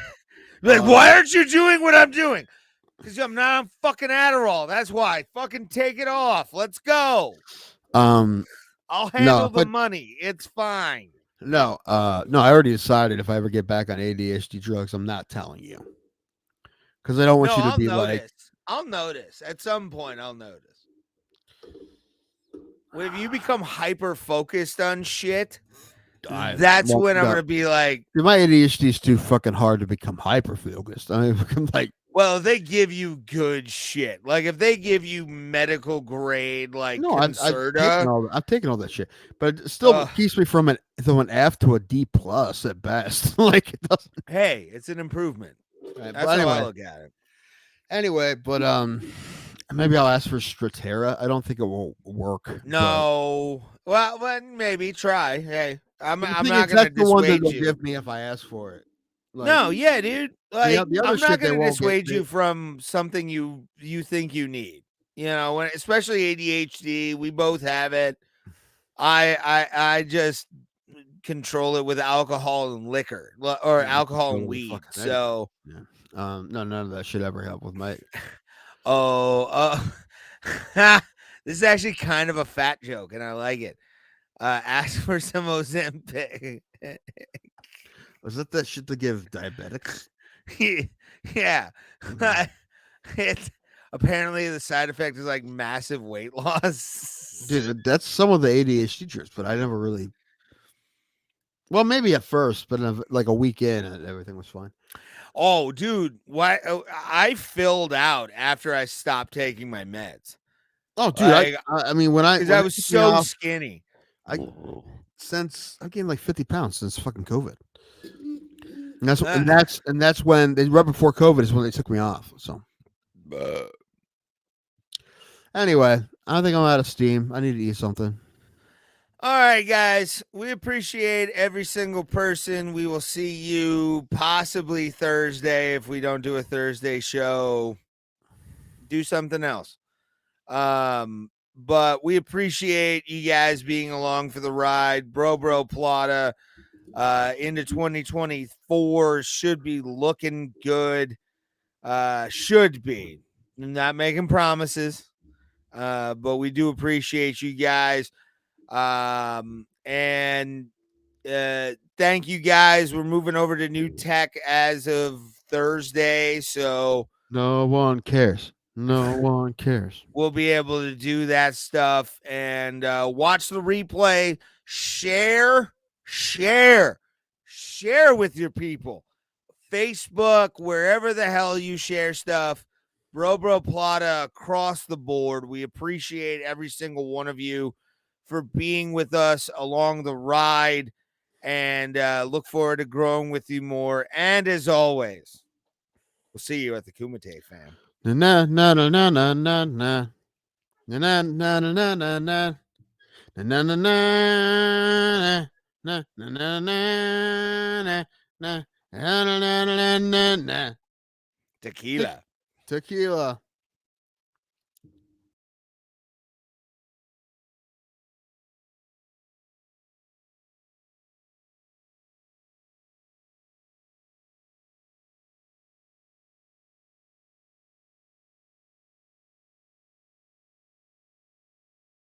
Like, why aren't you doing what I'm doing? Because I'm not on fucking Adderall. That's why. Fucking take it off. Let's go. I'll handle the money. It's fine. No, I already decided if I ever get back on ADHD drugs, I'm not telling you. Because I don't want you to be like. I'll notice. At some point, I'll notice. If you become hyper focused on shit, that's when I'm gonna be like, dude, my ADHD is too fucking hard to become hyper focused. I mean, I'm like, well, if they give you good shit, like if they give you medical grade, like Concerta, I've taken all that shit, but it still keeps me from an F to a D plus at best. Like it doesn't. Hey, it's an improvement. Right, that's how I look at it. Anyway, but maybe I'll ask for Stratera. I don't think it will work. No, well, maybe try. Hey, I'm not that's gonna the one that dissuade they'll you. give me if I ask for it. Like, No, yeah, dude. Like, the other I'm shit not they going to won't dissuade get you me. from something you think you need. You know, especially ADHD. We both have it. I just control it with alcohol and liquor, or alcohol and weed. So, yeah. No, none of that should ever help with my. This is actually kind of a fat joke, and I like it. Ask for some Ozempic. Was that shit to give diabetics? Yeah. It's apparently the side effect is like massive weight loss. Dude, that's some of the ADHD trips, but I never really. Well, maybe at first, but like a week in, everything was fine. Oh, dude, why? I filled out after I stopped taking my meds. Oh, dude, like, I mean, when I was so skinny. I gained like 50 pounds since fucking COVID. And that's when right before COVID is when they took me off. So anyway, I think I'm out of steam. I need to eat something. All right, guys. We appreciate every single person. We will see you possibly Thursday. If we don't do a Thursday show, do something else. But we appreciate you guys being along for the ride. Bro Plata into 2024 should be looking good. Should be. I'm not making promises. But we do appreciate you guys. And thank you guys. We're moving over to new tech as of Thursday, so no one cares. No one cares. We'll be able to do that stuff and watch the replay. Share with your people. Facebook, wherever the hell you share stuff. Bro Plata across the board. We appreciate every single one of you for being with us along the ride, and look forward to growing with you more. And as always, we'll see you at the Kumite, fam. Na na na na na na na na na na na na na na na na na na. Tequila. Tequila.